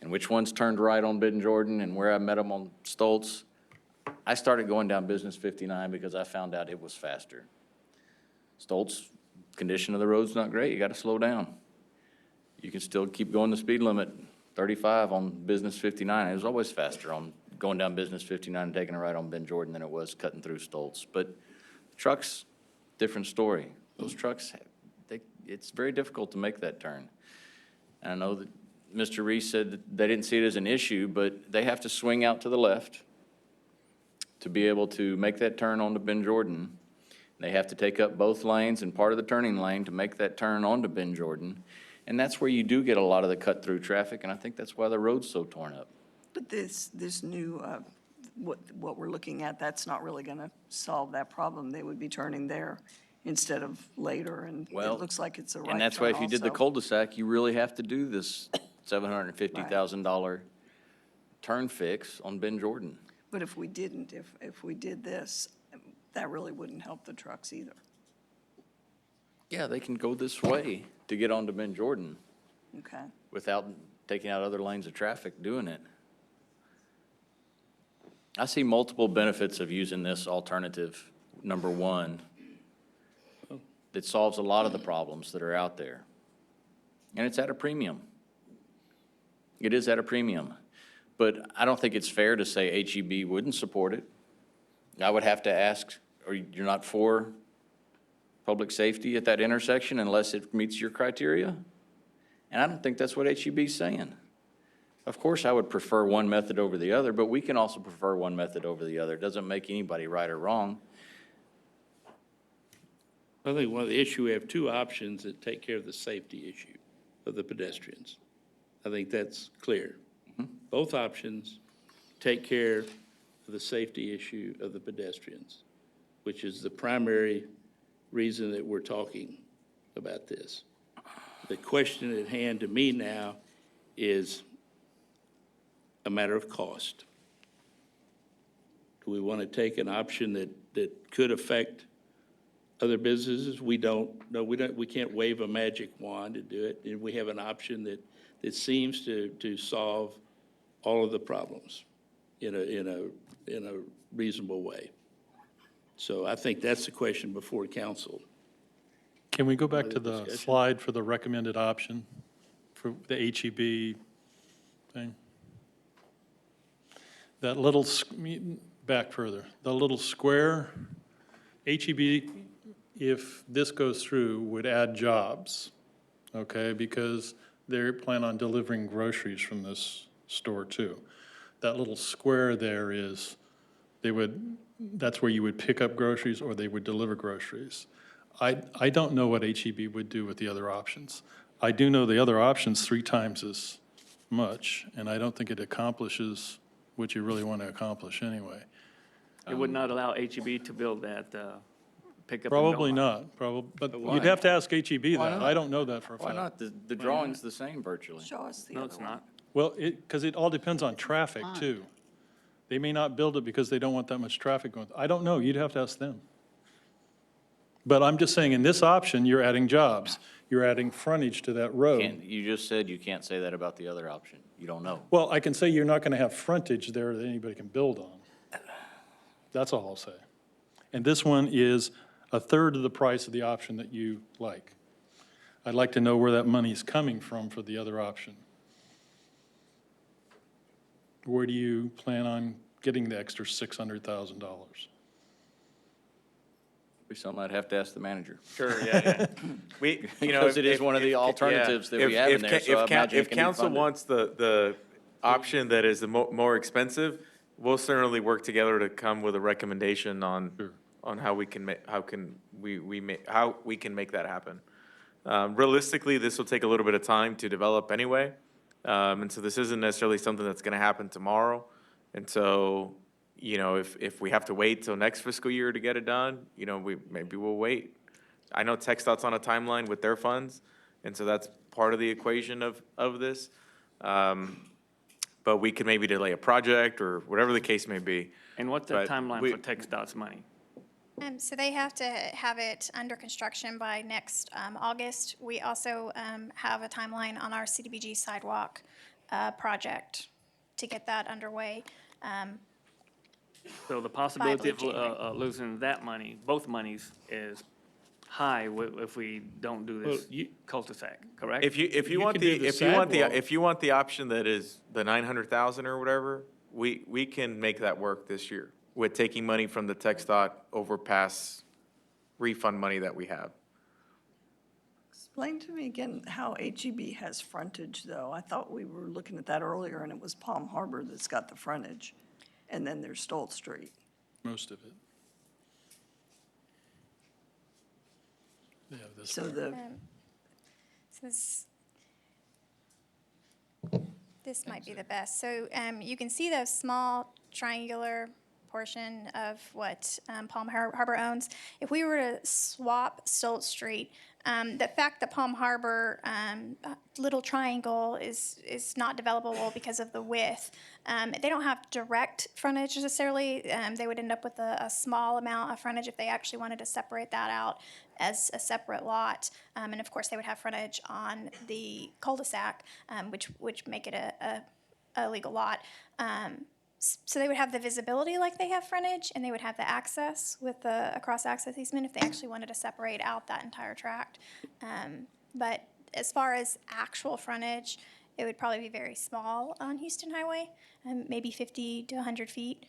and which ones turned right on Ben Jordan, and where I met them on Stolz. I started going down Business 59 because I found out it was faster. Stolz, condition of the road's not great. You got to slow down. You can still keep going the speed limit, 35 on Business 59. It was always faster on going down Business 59 and taking a right on Ben Jordan than it was cutting through Stolz. But trucks, different story. Those trucks, it's very difficult to make that turn. And I know that Mr. Reese said that they didn't see it as an issue, but they have to swing out to the left to be able to make that turn onto Ben Jordan. They have to take up both lanes and part of the turning lane to make that turn onto Ben Jordan. And that's where you do get a lot of the cut-through traffic, and I think that's why the road's so torn up. But this new, what we're looking at, that's not really going to solve that problem. They would be turning there instead of later, and it Well, looks like it's a right turn And that's why if you did the also. cul-de-sac, you really have to do this $750,000 turn fix on Ben Jordan. But if we didn't, if we did this, that really wouldn't help the trucks either. Yeah, they can go this way to get onto Ben Jordan Okay? without taking out other lanes of traffic doing it. I see multiple benefits of using this alternative, number one, that solves a lot of the problems that are out there. And it's at a premium. It is at a premium. But I don't think it's fair to say HEB wouldn't support it. I would have to ask, you're not for public safety at that intersection unless it meets your criteria? And I don't think that's what HEB's saying. Of course, I would prefer one method over the other, but we can also prefer one method over the other. It doesn't make anybody right or wrong. I think one of the issue, we have two options that take care of the safety issue of the pedestrians. I think that's clear. Both options take care of the safety issue of the pedestrians, which is the primary reason that we're talking about this. The question at hand to me now is a matter of cost. Do we want to take an option that could affect other businesses? We don't, no, we can't wave a magic wand to do it. And we have an option that seems to solve all of the problems in a reasonable way. So I think that's the question before council. Can we go back to Further the discussion? slide for the recommended option for the HEB thing? That little, back further, the little square, HEB, if this goes through, would add jobs, okay? Because they plan on delivering groceries from this store too. That little square there is, that's where you would pick up groceries or they would deliver groceries. I don't know what HEB would do with the other options. I do know the other option's 3 times as much, and I don't think it accomplishes what you really want to accomplish anyway. It would not allow HEB to build that pickup and Probably go-on. not, but why? you'd have to ask HEB Why that. not? I don't know that for a Why fact. not? The drawing's the same virtually. Show us the No, other it's one. not. Well, because it all depends on traffic too. They may not build it because they don't want that much traffic going. I don't know, you'd have to ask them. But I'm just saying, in this option, you're adding jobs. You're adding frontage to that road. You just said you can't say that about the other option. You don't know. Well, I can say you're not going to have frontage there that anybody can build on. That's all I'll say. And this one is a third of the price of the option that you like. I'd like to know where that money's coming from for the other option. Where do you plan on getting the extra $600,000? Be something I'd have to ask the manager. Sure, yeah. We, Because it is one of the alternatives that we have in there, so I imagine it If can be council funded. wants the option that is the more expensive, we'll certainly work together to come with a recommendation on how we can how we can make that happen. Realistically, this will take a little bit of time to develop anyway. And so this isn't necessarily something that's gonna happen tomorrow. And so, if we have to wait till next fiscal year to get it done, maybe we'll wait. I know Txdot's on a timeline with their funds, and so that's part of the equation of this. But we could maybe delay a project or whatever the case may be. And what's the But timeline we- for Txdot's money? So they have to have it under construction by next August. We also have a timeline on our CDBG sidewalk project to get that underway. So the possibility of January. losing that money, both monies, is high if we don't do Well, this cul-de-sac, correct? If you You want can do the sidewalk. if you want the option that is the 900,000 or whatever, we can make that work this year with taking money from the Txdot overpass refund money that we have. Explain to me again how HEB has frontage, though. I thought we were looking at that earlier, and it was Palm Harbor that's got the frontage, and then there's Stolz Street. Most of it. Yeah, this So part. the, So this might be the best. So you can see the small triangular portion of what Palm Harbor owns. If we were to swap Stolz Street, the fact that Palm Harbor little triangle is not developable because of the width, they don't have direct frontage necessarily. They would end up with a small amount of frontage if they actually wanted to separate that out as a separate lot. And of course, they would have frontage on the cul-de-sac, which make it a legal lot. So they would have the visibility like they have frontage, and they would have the access with a cross-access easement if they actually wanted to separate out that entire tract. But as far as actual frontage, it would probably be very small on Houston Highway, maybe 50 to 100 feet,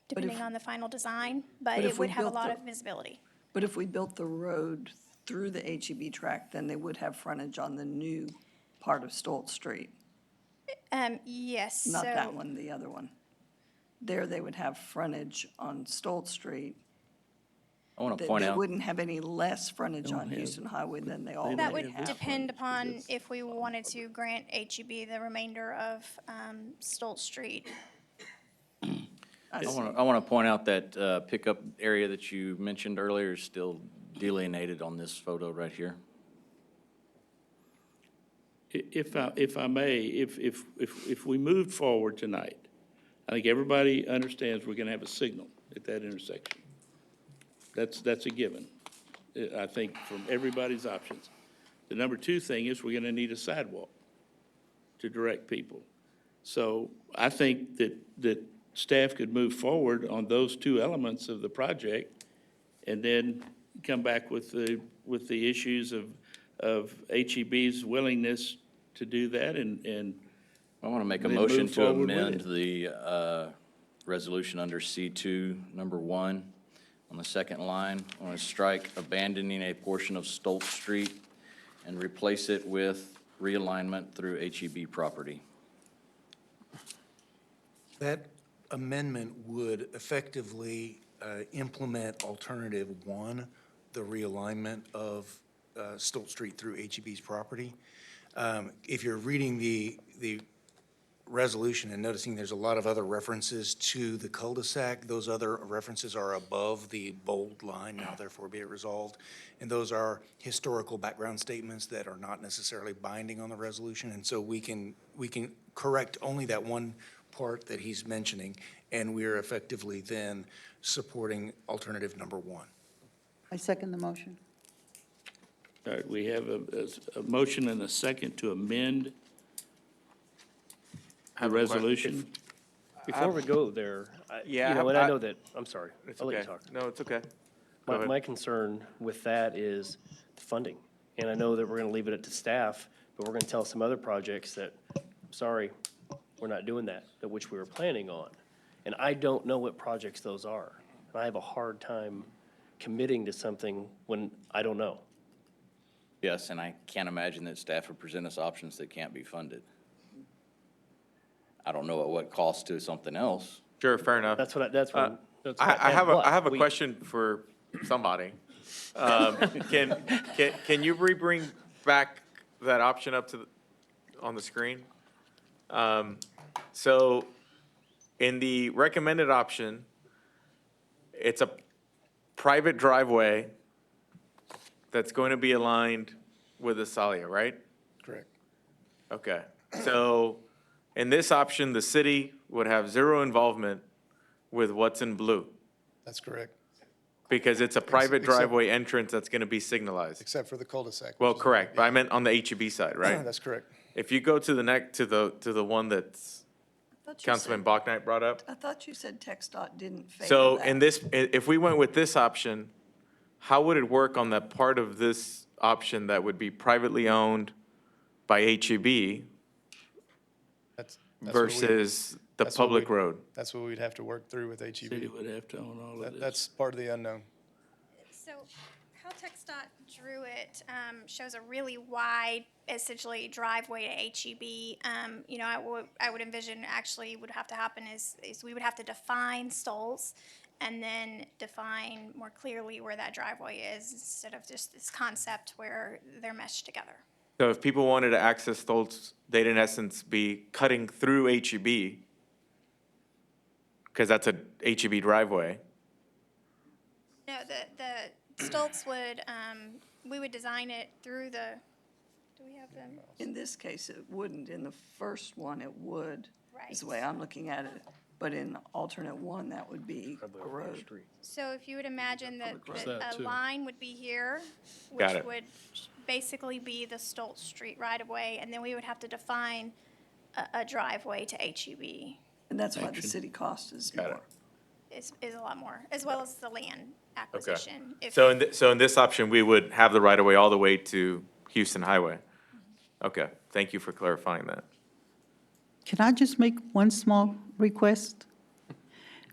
depending on the final design. But but it if we would have a built lot the- of visibility. but if we built the road through the HEB tract, then they would have frontage on the new part of Stolz Street, Yes. not so, that one, the other one. There, they would have frontage on Stolz Street. I want to They point they out, wouldn't have any less frontage on Houston Highway than they already That have. would depend upon if we wanted to grant HEB the remainder of Stolz Street. I see. I want to point out that pickup area that you mentioned earlier is still delineated on this photo right here. If I may, if we moved forward tonight, I think everybody understands we're gonna have a signal at that intersection. That's a given, I think, from everybody's options. The number two thing is we're gonna need a sidewalk to direct people. So I think that staff could move forward on those two elements of the project and then come back with the issues of HEB's willingness to do that and I want to make a Then motion move to forward with amend it. the resolution under C2, number 1, on the second line. I want to strike abandoning a portion of Stolz Street and replace it with realignment through HEB property. That amendment would effectively implement alternative one, the realignment of Stolz Street through HEB's property. If you're reading the resolution and noticing there's a lot of other references to the cul-de-sac, those other references are above the bold line, now therefore be it resolved. And those are historical background statements that are not necessarily binding on the resolution. And so we can correct only that one part that he's mentioning, and we are effectively then supporting alternative number one. I second the motion. all right, we have a motion and a second to amend the resolution. Before we go there, Yeah, you know, I- and I I- know that, I'm sorry, It's I'll let you okay. talk. No, it's okay. Go My, ahead. my concern with that is funding. And I know that we're gonna leave it to staff, but we're gonna tell some other projects that, sorry, we're not doing that, which we were planning on. And I don't know what projects those are. And I have a hard time committing to something when I don't know. Yes, and I can't imagine that staff would present us options that can't be funded. I don't know at what cost to something else. Sure, fair enough. That's what, that's what. that's I what- have what? I have a We- question for somebody. Can you bring back that option up to, on the screen? So in the recommended option, it's a private driveway that's going to be aligned with Azalea, right? Correct. Okay, so in this option, the city would have zero involvement with what's in blue, That's correct, because it's a private except- driveway entrance that's gonna be signalized. except for the cul-de-sac. Well, which is- correct, but I meant on the HEB side, right? That's correct. If you go to the to the one that's I thought you Councilman said- Bachnight brought up. I thought you said Txdot didn't favor So that. in this, if we went with this option, how would it work on that part of this option that would be privately owned by HEB That's what we- versus the that's what public we- road? That's what we'd have to work through with City HEB. would have to own all of this. That's part of the unknown. So how Txdot drew it shows a really wide, essentially driveway to HEB. You know, I would envision actually would have to happen is we would have to define Stolz and then define more clearly where that driveway is instead of just this concept where they're meshed together. So if people wanted to access Stolz, they'd in essence be cutting through HEB, because that's a HEB driveway. No, the Stolz would, we would design it through the, do we have them? In this case, it wouldn't. In the first one, it would, is the Right. way I'm looking at it. But in alternate one, that would be a road. So if you would imagine that that a too. line would be here, Got which it. would basically be the Stolz Street right of way, and then we would have to define a driveway to HEB. And that's why the city cost is Got it. more. Is a lot more, as well as the land acquisition. If- So in this option, we would have the right of way all the way to Houston Highway. Okay, thank you for clarifying that. Can I just make one small request?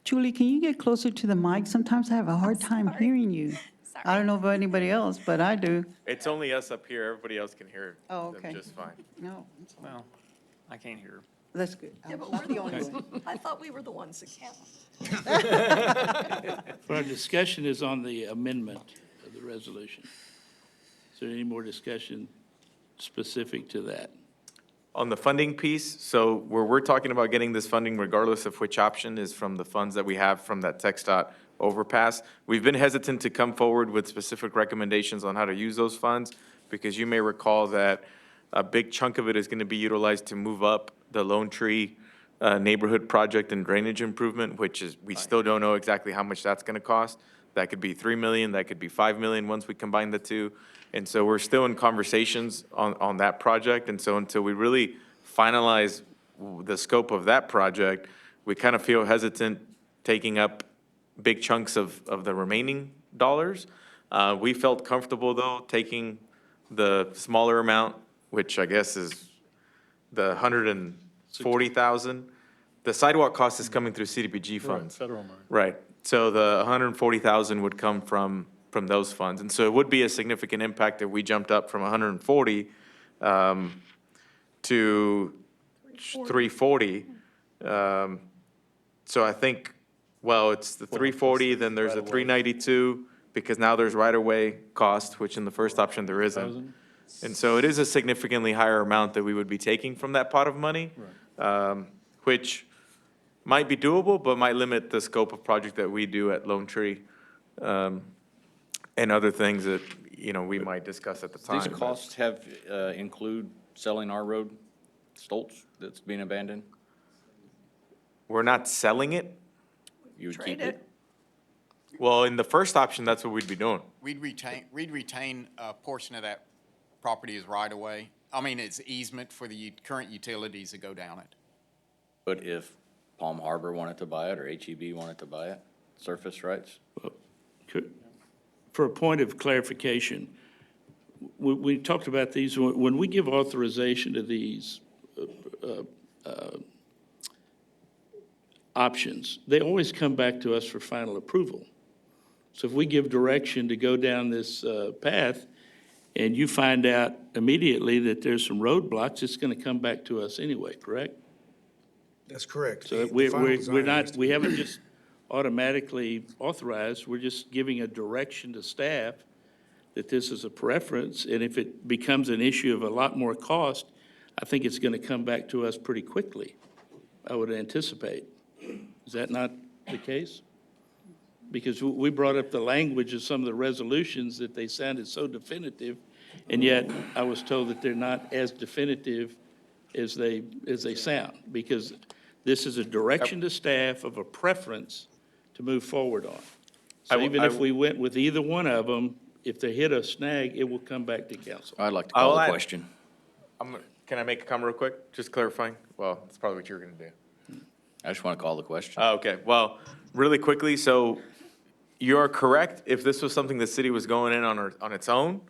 Julie, can you get closer to the mic? Sometimes I have a hard time sorry. hearing you. I don't know about anybody else, but I do. It's only us up here, everybody else can hear Oh, them okay. just fine. No, Well, I can't hear. that's good. Yeah, but we're the only one. I thought we were the ones that count. But our discussion is on the amendment of the resolution. Is there any more discussion specific to that? On the funding piece, so where we're talking about getting this funding regardless of which option is from the funds that we have from that Txdot overpass, we've been hesitant to come forward with specific recommendations on how to use those funds, because you may recall that a big chunk of it is gonna be utilized to move up the Lone Tree neighborhood project and drainage improvement, which is, we still don't know exactly how much that's gonna cost. That could be 3 million, that could be 5 million once we combine the two. And so we're still in conversations on that project. And so until we really finalize the scope of that project, we kind of feel hesitant taking up big chunks of the remaining dollars. We felt comfortable, though, taking the smaller amount, which I guess is the 140,000. The sidewalk cost is coming through CDBG funds. Federal money. Right, so the 140,000 would come from those funds. And so it would be a significant impact if we jumped up from 140 to 340. So I think, well, it's the 340, then there's a 392, because now there's right-of-way cost, which in the first option there isn't. 1,000? And so it is a significantly higher amount that we would be taking from that pot of money, which might be doable, but might limit the scope of project that we do at Lone Tree, and other things that, you know, we might discuss at the time. These but- costs have, include selling our road, Stolz, that's being abandoned? We're not selling it? You would Trade keep it. Well, in the first option, that's what we'd be doing. We'd retain a portion of that property as right-of-way. I mean, it's easement for the current utilities that go down it. But if Palm Harbor wanted to buy it, or HEB wanted to buy it, surface rights? For a point of clarification, we talked about these, when we give authorization to these options, they always come back to us for final approval. So if we give direction to go down this path, and you find out immediately that there's some roadblocks, it's going to come back to us anyway, correct? That's correct. So The we're final design has not, to we be- haven't just automatically authorized, we're just giving a direction to staff that this is a preference, and if it becomes an issue of a lot more cost, I think it's going to come back to us pretty quickly, I would anticipate. Is that not the case? Because we brought up the language of some of the resolutions that they sounded so definitive, and yet I was told that they're not as definitive as they sound, because this is a direction to staff of a preference to move forward on. So even if we went with either one of them, if they hit a snag, it will come back to council. I'd like to I'll call the add- question. Can I make a comment real quick? Just clarifying? Well, that's probably what you were going to do. I just want to call the question. Oh, okay, well, really quickly, so you're correct if this was something the city was going in on its own,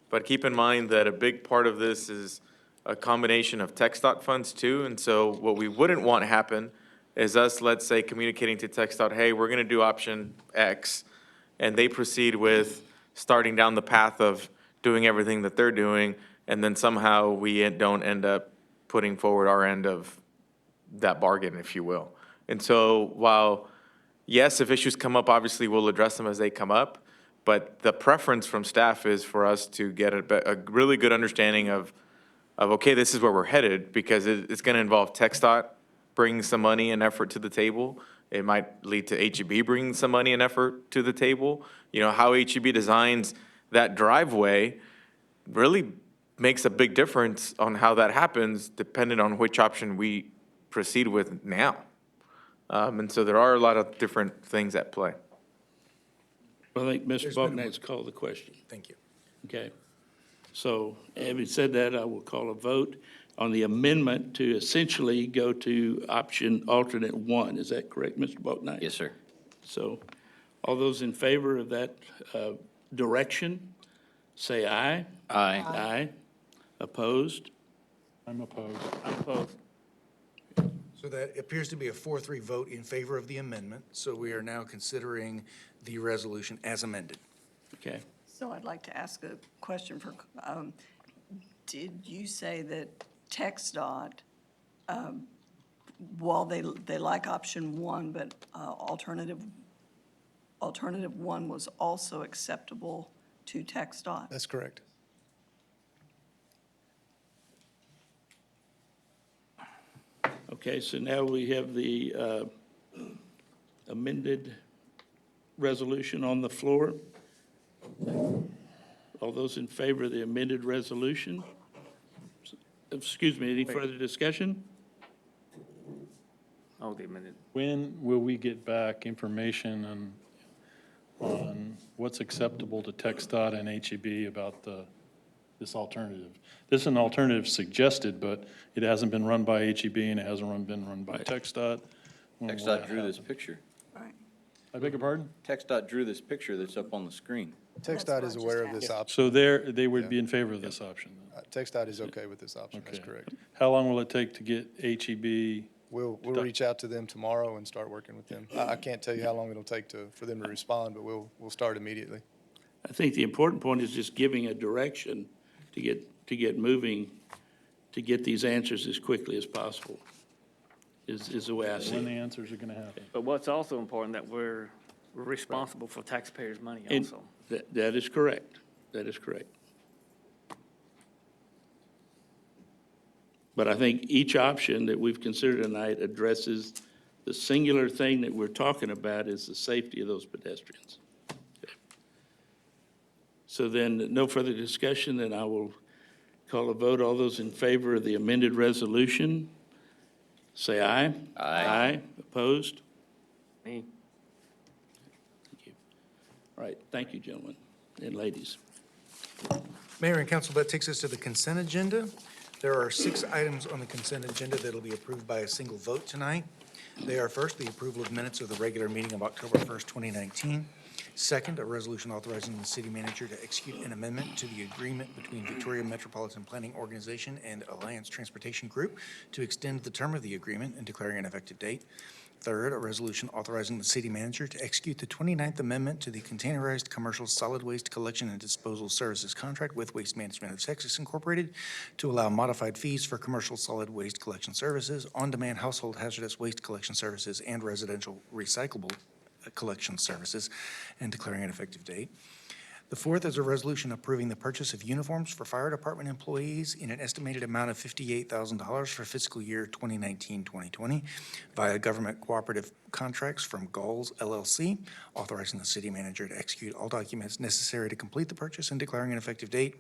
but keep in mind that a big part of this is a combination of Txdot funds too, and so what we wouldn't want to happen is us, let's say, communicating to Txdot, hey, we're gonna do option X, and they proceed with starting down the path of doing everything that they're doing, and then somehow we don't end up putting forward our end of that bargain, if you will. And so while yes, if issues come up, obviously we'll address them as they come up. But the preference from staff is for us to get a really good understanding of, okay, this is where we're headed, because it's going to involve Txdot bringing some money and effort to the table. It might lead to H-E-B bringing some money and effort to the table. You know, how H-E-B designs that driveway really makes a big difference on how that happens, depending on which option we proceed with now. And so there are a lot of different things at play. I think Mr. There's been a Balknight's called the question. Thank you. Okay. So having said that, I will call a vote on the amendment to essentially go to option alternate 1. Is that correct, Mr. Balknight? Yes, sir. So all those in favor of that direction, say aye. Aye. Aye. Opposed? I'm opposed. I'm opposed. So that appears to be a 4-3 vote in favor of the amendment. So we are now considering the resolution as amended. Okay. So I'd like to ask a question for, did you say that Txdot, while they like option 1, but alternative 1 was also acceptable to Txdot? That's correct. Okay, so now we have the amended resolution on the floor. All those in favor of the amended resolution? Excuse me, any further discussion? Oh, the amended. When will we get back information on what's acceptable to Txdot and H-E-B about this alternative? This is an alternative suggested, but it hasn't been run by H-E-B and it hasn't been run by Txdot. When will Txdot that drew this happen? picture. Right. I beg your pardon? Txdot drew this picture that's up on the screen. Txdot is aware of this option. So they would be in favor of this option then? Txdot is okay with this option, that's Okay. correct. How long will it take to get H-E-B? We'll reach out to them tomorrow and start working with them. I can't tell you how long it'll take for them to respond, but we'll start immediately. I think the important point is just giving a direction to get moving, to get these answers as quickly as possible, is the way I see When the it. answers are gonna happen? But what's also important, that we're responsible for taxpayers' money And also. that is correct. That is correct. But I think each option that we've considered tonight addresses the singular thing that we're talking about is the safety of those pedestrians. Okay. So then, no further discussion, then I will call a vote. All those in favor of the amended resolution, say aye. Aye. Aye. Opposed? Me. Thank you. All right, thank you, gentlemen and ladies. Mayor and council, that takes us to the consent agenda. There are 6 items on the consent agenda that'll be approved by a single vote tonight. They are first, the approval of minutes of the regular meeting of October 1st, 2019. Second, a resolution authorizing the city manager to execute an amendment to the agreement between Victoria Metropolitan Planning Organization and Alliance Transportation Group to extend the term of the agreement and declaring an effective date. Third, a resolution authorizing the city manager to execute the 29th Amendment to the Containerized Commercial Solid Waste Collection and Disposal Services Contract with Waste Management of Texas Incorporated to allow modified fees for commercial solid waste collection services, on-demand household hazardous waste collection services, and residential recyclable collection services, and declaring an effective date. The fourth is a resolution approving the purchase of uniforms for fire department employees in an estimated amount of $58,000 for fiscal year 2019-2020 via government cooperative contracts from Gulls LLC, authorizing the city manager to execute all documents necessary to complete the purchase and declaring an effective date.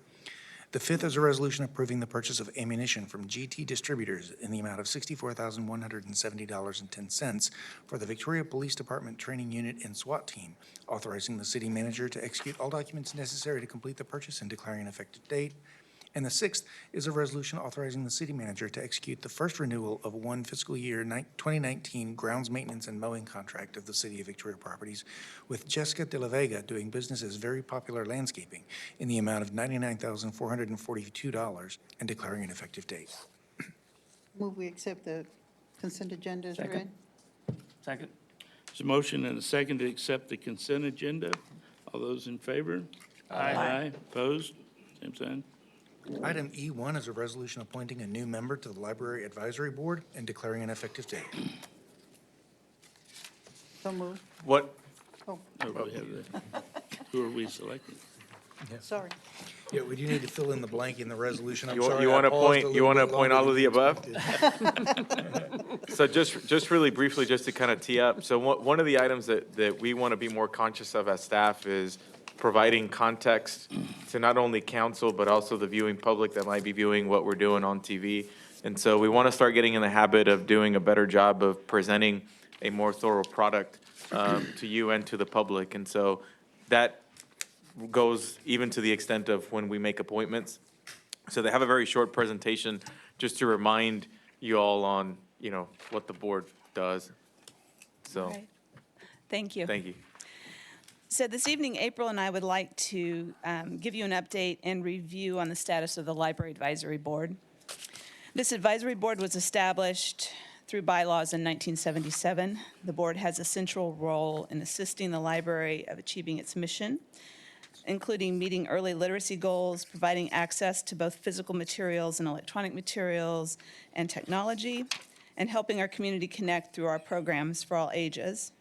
The fifth is a resolution approving the purchase of ammunition from GT Distributors in the amount of $64,170.10 for the Victoria Police Department Training Unit and SWAT Team, authorizing the city manager to execute all documents necessary to complete the purchase and declaring an effective date. And the sixth is a resolution authorizing the city manager to execute the first renewal of one fiscal year 2019 grounds maintenance and mowing contract of the City of Victoria Properties with Jessica de la Vega doing business as Very Popular Landscaping in the amount of $99,442 and declaring an effective date. Move we accept the consent agenda as read. Second? There's a motion and a second to accept the consent agenda. All those in favor? Aye. Opposed? Same sign. Item E1 is a resolution appointing a new member to the Library Advisory Board and declaring an effective date. So moved. What, Oh, Nobody have that. Who are we selecting? sorry. Yeah, we do need to fill in the blank in the resolution. I'm you sorry. want I to paused a appoint, you want to little bit appoint all longer of than the you above? expected. So just really briefly, just to kind of tee up, so one of the items that we want to be more conscious of as staff is providing context to not only council, but also the viewing public that might be viewing what we're doing on TV. And so we want to start getting in the habit of doing a better job of presenting a more thorough product to you and to the public. And so that goes even to the extent of when we make appointments. So they have a very short presentation just to remind you all on, what the board does. So, Okay. Thank you. thank you. So this evening, April and I would like to give you an update and review on the status of the Library Advisory Board. This advisory board was established through bylaws in 1977. The board has a central role in assisting the library of achieving its mission, including meeting early literacy goals, providing access to both physical materials and electronic materials and technology, and helping our community connect through our programs for all ages,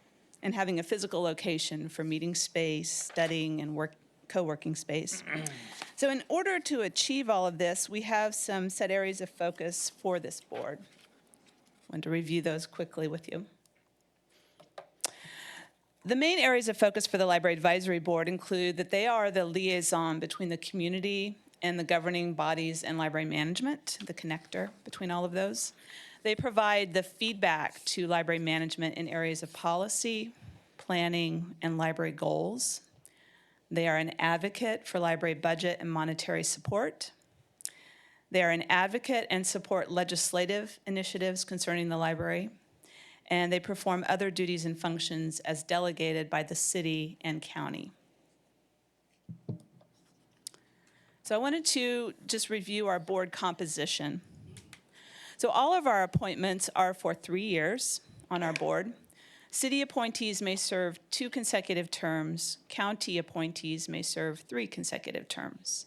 and having a physical location for meeting space, studying, and co-working space. So in order to achieve all of this, we have some set areas of focus for this board. I want to review those quickly with you. The main areas of focus for the Library Advisory Board include that they are the liaison between the community and the governing bodies and library management, the connector between all of those. They provide the feedback to library management in areas of policy, planning, and library goals. They are an advocate for library budget and monetary support. They are an advocate and support legislative initiatives concerning the library. And they perform other duties and functions as delegated by the city and county. So I wanted to just review our board composition. So all of our appointments are for 3 years on our board. City appointees may serve 2 consecutive terms. County appointees may serve 3 consecutive terms.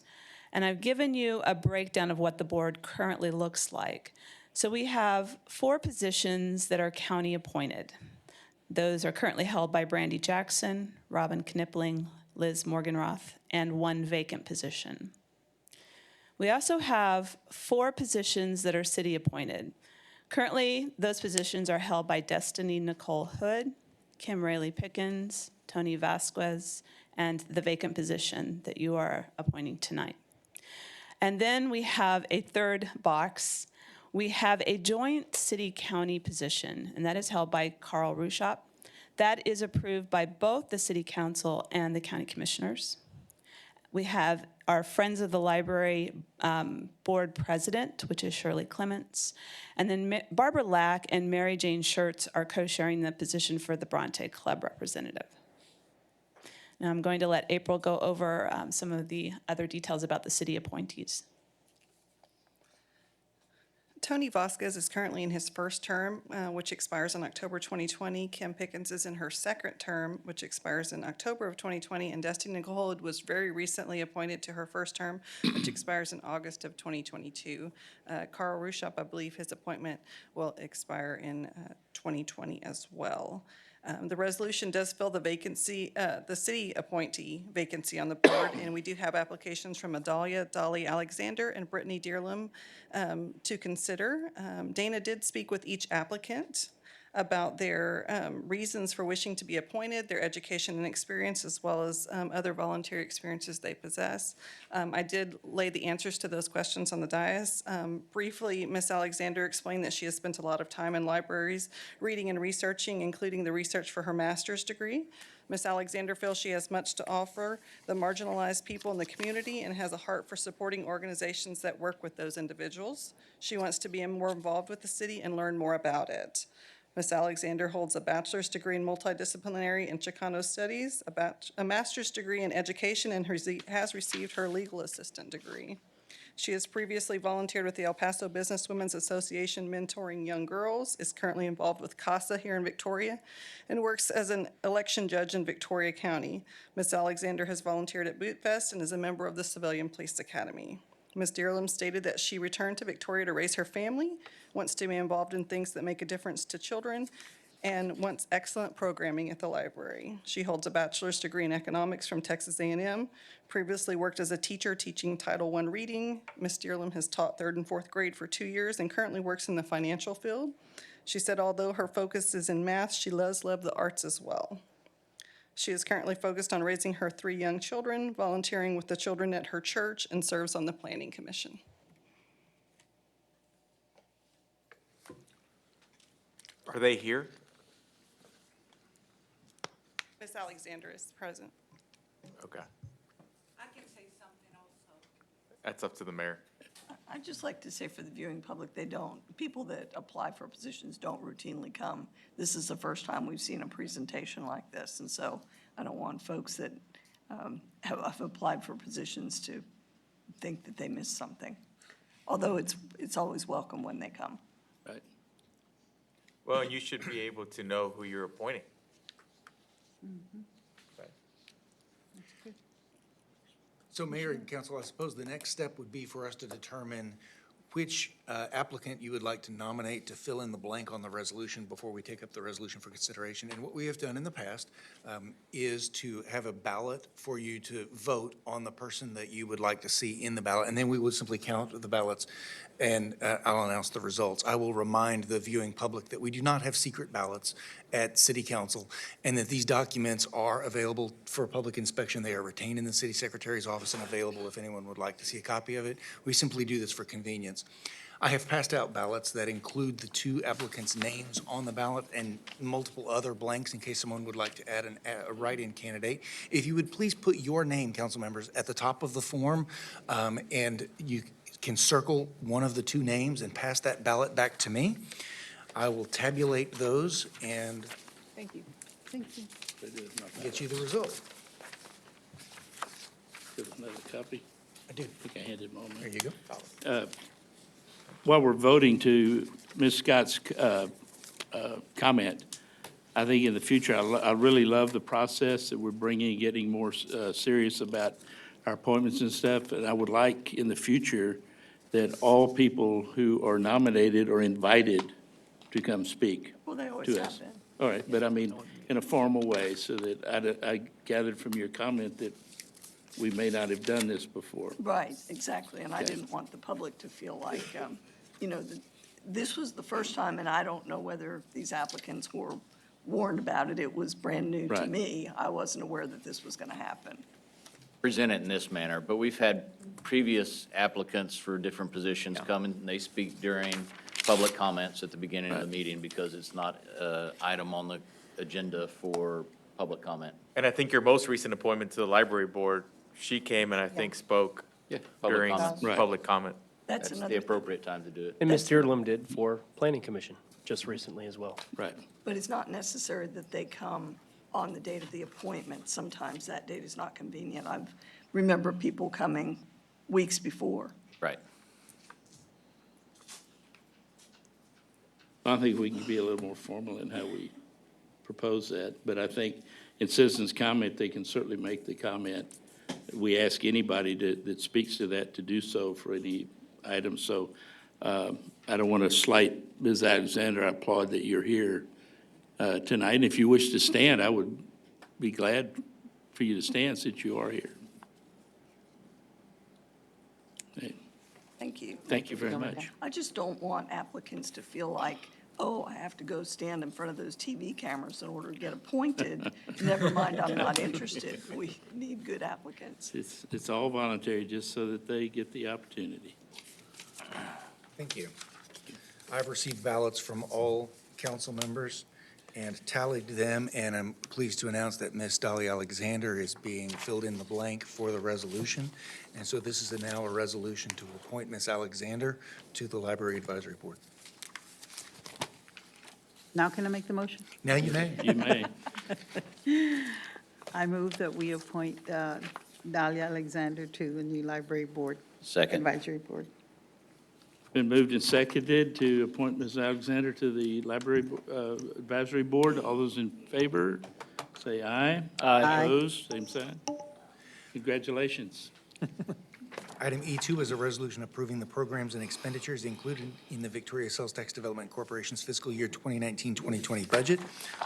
And I've given you a breakdown of what the board currently looks like. So we have 4 positions that are county appointed. Those are currently held by Brandy Jackson, Robin Knipling, Liz Morganroth, and 1 vacant position. We also have 4 positions that are city appointed. Currently, those positions are held by Destiny Nicole Hood, Kim Rayleigh Pickens, Tony Vasquez, and the vacant position that you are appointing tonight. And then we have a 3rd box. We have a joint city-county position, and that is held by Carl Ruschop. That is approved by both the city council and the county commissioners. We have our Friends of the Library board president, which is Shirley Clements. And then Barbara Lack and Mary Jane Schertz are co-sharing the position for the Bronte Club representative. Now I'm going to let April go over some of the other details about the city appointees. Tony Vasquez is currently in his 1st term, which expires in October 2020. Kim Pickens is in her 2nd term, which expires in October of 2020. And Destiny Nicole was very recently appointed to her 1st term, which expires in August of 2022. Carl Ruschop, I believe his appointment will expire in 2020 as well. The resolution does fill the vacancy, the city appointee vacancy on the board, and we do have applications from Adalia, Dolly Alexander, and Brittany Dearlam to consider. Dana did speak with each applicant about their reasons for wishing to be appointed, their education and experience, as well as other voluntary experiences they possess. I did lay the answers to those questions on the dais. Briefly, Ms. Alexander explained that she has spent a lot of time in libraries reading and researching, including the research for her master's degree. Ms. Alexander feels she has much to offer the marginalized people in the community and has a heart for supporting organizations that work with those individuals. She wants to be more involved with the city and learn more about it. Ms. Alexander holds a bachelor's degree in multidisciplinary and Chicano studies, a master's degree in education, and has received her legal assistant degree. She has previously volunteered with the El Paso Business Women's Association mentoring young girls, is currently involved with CASA here in Victoria, and works as an election judge in Victoria County. Ms. Alexander has volunteered at Boot Fest and is a member of the Civilian Police Academy. Ms. Dearlam stated that she returned to Victoria to raise her family, wants to be involved in things that make a difference to children, and wants excellent programming at the library. She holds a bachelor's degree in economics from Texas A&M, previously worked as a teacher teaching Title I reading. Ms. Dearlam has taught 3rd and 4th grade for 2 years and currently works in the financial field. She said although her focus is in math, she does love the arts as well. She is currently focused on raising her 3 young children, volunteering with the children at her church, and serves on the Planning Commission. Are they here? Ms. Alexander is present. Okay, I can say something also. that's up to the mayor. I'd just like to say for the viewing public, people that apply for positions don't routinely come. This is the first time we've seen a presentation like this, and so I don't want folks that have applied for positions to think that they missed something. Although it's always welcome when they come. Right. Well, you should be able to know who you're appointing. Right. So Mayor and Council, I suppose the next step would be for us to determine which applicant you would like to nominate to fill in the blank on the resolution before we take up the resolution for consideration. And what we have done in the past is to have a ballot for you to vote on the person that you would like to see in the ballot. And then we would simply count the ballots and I'll announce the results. I will remind the viewing public that we do not have secret ballots at City Council and that these documents are available for public inspection. They are retained in the City Secretary's office and available if anyone would like to see a copy of it. We simply do this for convenience. I have passed out ballots that include the 2 applicants' names on the ballot and multiple other blanks in case someone would like to add a write-in candidate. If you would please put your name, council members, at the top of the form, and you can circle one of the 2 names and pass that ballot back to me. I will tabulate those and Thank you. Thank you. get you the result. There's another copy. I do. I think I handed them on There there. you go. While we're voting to Ms. Scott's comment, I think in the future, I really love the process that we're bringing, getting more serious about our appointments and stuff. And I would like in the future that all people who are nominated are invited to come speak Well, they always to have us. been. All right, but I mean, in a formal way, so that I gathered from your comment that we may not have done this before. Right, exactly, and I Okay. didn't want the public to feel like, this was the first time, and I don't know whether these applicants were warned about it. It was brand new to Right. me. I wasn't aware that this was going to happen. Present it in this manner, but we've had previous applicants for different positions come and they speak during public comments at the beginning of the meeting because it's not an item on the agenda for public comment. And I think your most recent appointment to the library board, she came and I think spoke Yeah. Public during comments. Right. public comment. That's That's another the thing. appropriate time to do it. And Ms. Dearlam did for Planning Commission just recently as well. Right. But it's not necessary that they come on the date of the appointment. Sometimes that date is not convenient. I remember people coming weeks before. Right. I think we can be a little more formal in how we propose that, but I think in citizens' comment, they can certainly make the comment. We ask anybody that speaks to that to do so for any item, so I don't want to slight Ms. Alexander. I applaud that you're here tonight, and if you wish to stand, I would be glad for you to stand since you are here. Okay. Thank you. Thank you very much. I just don't want applicants to feel like, oh, I have to go stand in front of those TV cameras in order to get appointed. Never mind, I'm not interested. We need good applicants. It's all voluntary, just so that they get the opportunity. Thank you. I've received ballots from all council members and tallied them, and I'm pleased to announce that Ms. Dolly Alexander is being filled in the blank for the resolution. And so this is now a resolution to appoint Ms. Alexander to the Library Advisory Board. Now can I make the motion? Now you may. You may. I move that we appoint Dahlia Alexander to the new Library Board. Second. Advisory Board. Been moved and seconded to appoint Ms. Alexander to the Library Advisory Board. All those in favor, say aye. Aye. Opposed, same sign. Congratulations. Item E2 is a resolution approving the programs and expenditures included in the Victoria Sales Tax Development Corporation's fiscal year 2019-2020 budget,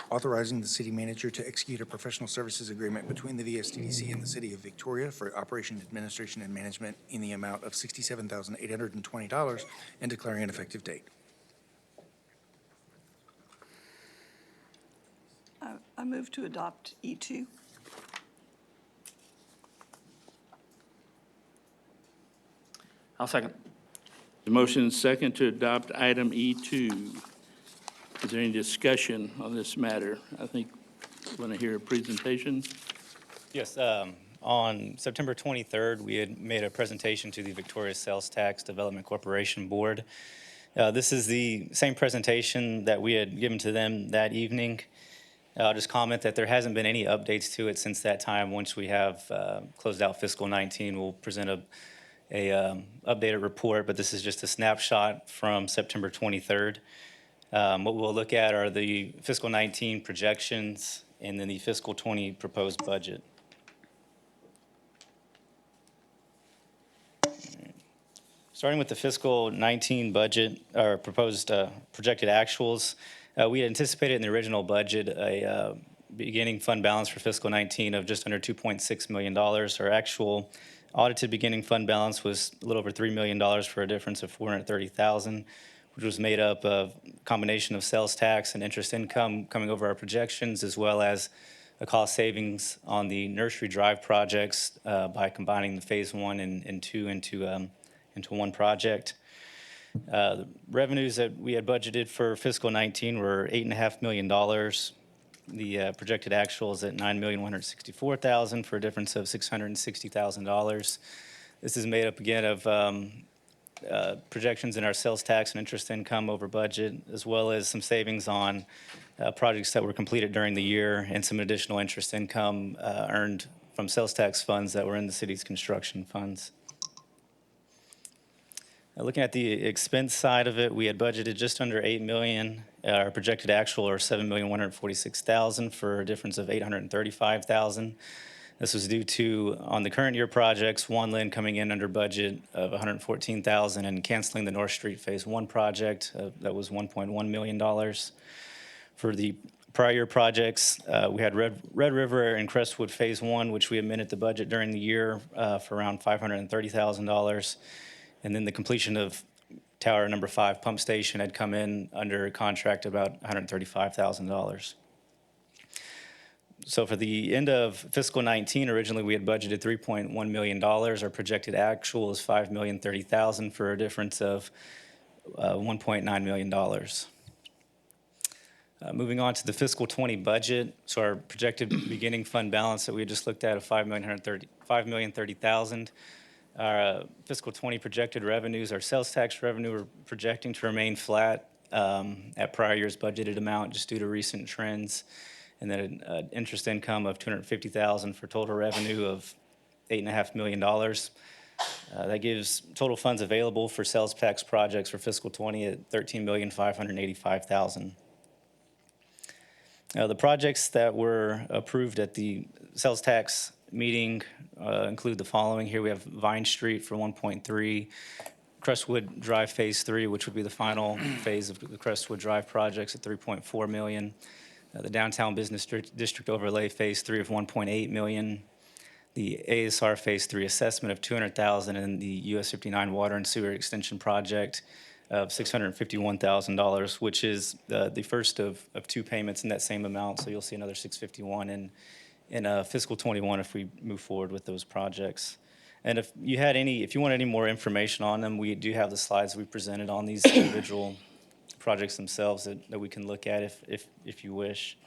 authorizing the city manager to execute a professional services agreement between the VSTDC and the city of Victoria for operation, administration, and management in the amount of $67,820 and declaring an effective date. I move to adopt E2. I'll second. The motion is second to adopt item E2. Is there any discussion on this matter? I think we're going to hear a presentation. Yes, on September 23rd, we had made a presentation to the Victoria Sales Tax Development Corporation Board. This is the same presentation that we had given to them that evening. I'll just comment that there hasn't been any updates to it since that time. Once we have closed out fiscal 19, we'll present a updated report, but this is just a snapshot from September 23rd. What we'll look at are the fiscal 19 projections and then the fiscal 20 proposed budget. Starting with the fiscal 19 budget, or proposed projected actuals, we had anticipated in the original budget a beginning fund balance for fiscal 19 of just under $2.6 million. Our actual audited beginning fund balance was a little over $3 million for a difference of $430,000, which was made up of a combination of sales tax and interest income coming over our projections, as well as a cost savings on the Nursery Drive projects by combining the Phase 1 and 2 into one project. The revenues that we had budgeted for fiscal 19 were $8.5 million. The projected actual is at $9,164,000 for a difference of $660,000. This is made up again of projections in our sales tax and interest income over budget, as well as some savings on projects that were completed during the year and some additional interest income earned from sales tax funds that were in the city's construction funds. Looking at the expense side of it, we had budgeted just under $8 million. Our projected actual are $7,146,000 for a difference of $835,000. This was due to, on the current year projects, Wanlin coming in under budget of $114,000 and canceling the North Street Phase 1 project that was $1.1 million. For the prior year projects, we had Red River and Crestwood Phase 1, which we amended the budget during the year for around $530,000. And then the completion of Tower Number 5 pump station had come in under contract about $135,000. So for the end of fiscal 19, originally we had budgeted $3.1 million. Our projected actual is $5,030,000 for a difference of $1.9 million. Moving on to the fiscal 20 budget, so our projected beginning fund balance that we just looked at of $5,030,000. Our fiscal 20 projected revenues, our sales tax revenue, we're projecting to remain flat at prior year's budgeted amount just due to recent trends. And then interest income of $250,000 for total revenue of $8.5 million. That gives total funds available for sales tax projects for fiscal 20 at $13,585,000. The projects that were approved at the sales tax meeting include the following. Here we have Vine Street for 1.3, Crestwood Drive Phase 3, which would be the final phase of the Crestwood Drive projects at $3.4 million. The Downtown Business District Overlay Phase 3 of $1.8 million. The ASR Phase 3 assessment of $200,000 and the US 59 Water and Sewer Extension Project of $651,000, which is the first of two payments in that same amount. So you'll see another $651 in fiscal 21 if we move forward with those projects. And if you want any more information on them, we do have the slides we presented on these individual projects themselves that we can look at if you wish.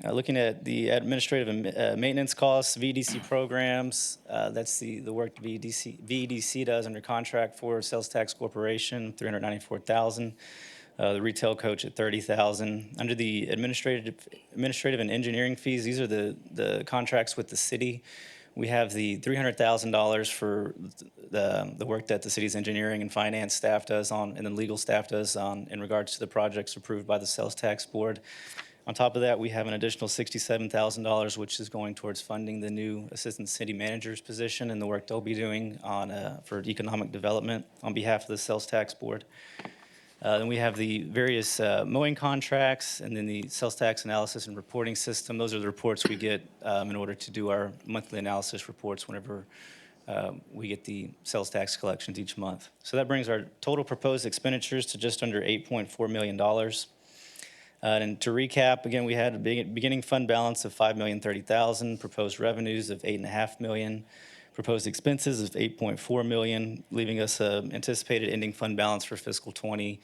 Looking at the administrative and maintenance costs, VDC programs, that's the work VDC does under contract for Sales Tax Corporation, $394,000. The retail coach at $30,000. Under the administrative and engineering fees, these are the contracts with the city. We have the $300,000 for the work that the city's engineering and finance staff does and then legal staff does in regards to the projects approved by the Sales Tax Board. On top of that, we have an additional $67,000, which is going towards funding the new Assistant City Manager's position and the work they'll be doing on, for economic development on behalf of the Sales Tax Board. Then we have the various mowing contracts and then the sales tax analysis and reporting system. Those are the reports we get in order to do our monthly analysis reports whenever we get the sales tax collections each month. So that brings our total proposed expenditures to just under $8.4 million. And to recap, again, we had a beginning fund balance of $5,030,000, proposed revenues of $8.5 million, proposed expenses of $8.4 million, leaving us an anticipated ending fund balance for fiscal 20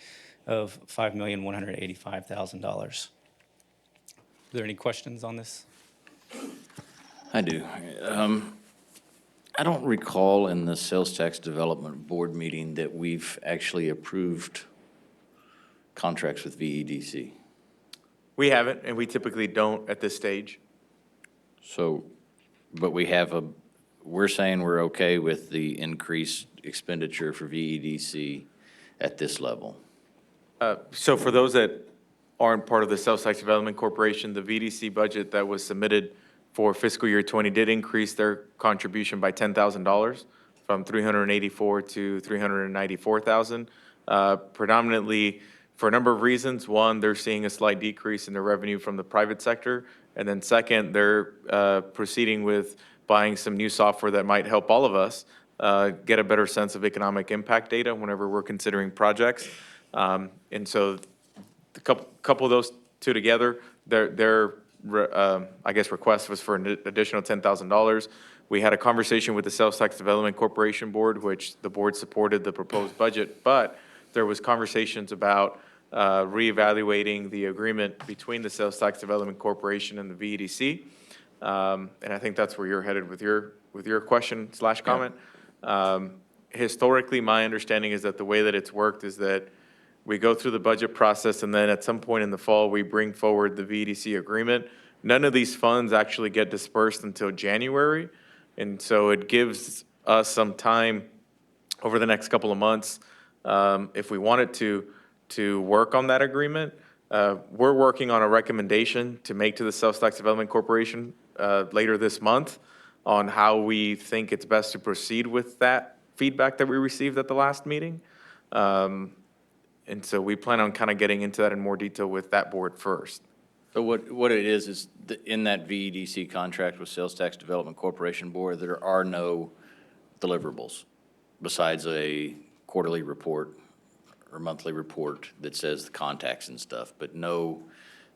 of $5,185,000. Are there any questions on this? I do. I don't recall in the Sales Tax Development Board meeting that we've actually approved contracts with VEDC. We haven't, and we typically don't at this stage. So, but we're saying we're okay with the increased expenditure for VEDC at this level. So for those that aren't part of the Sales Tax Development Corporation, the VDC budget that was submitted for fiscal year 20 did increase their contribution by $10,000 from $384,000 to $394,000, predominantly for a number of reasons. One, they're seeing a slight decrease in the revenue from the private sector. And then second, they're proceeding with buying some new software that might help all of us get a better sense of economic impact data whenever we're considering projects. And so the couple of those two together, their I guess request was for an additional $10,000. We had a conversation with the Sales Tax Development Corporation Board, which the board supported the proposed budget, but there was conversations about reevaluating the agreement between the Sales Tax Development Corporation and the VEDC. And I think that's where you're headed with your question / comment. Historically, my understanding is that the way that it's worked is that we go through the budget process, and then at some point in the fall, we bring forward the VEDC agreement. None of these funds actually get dispersed until January, and so it gives us some time over the next couple of months, if we wanted to work on that agreement. We're working on a recommendation to make to the Sales Tax Development Corporation later this month on how we think it's best to proceed with that feedback that we received at the last meeting. And so we plan on kind of getting into that in more detail with that board first. So what it is in that VEDC contract with Sales Tax Development Corporation Board, there are no deliverables besides a quarterly report or monthly report that says the contacts and stuff, but no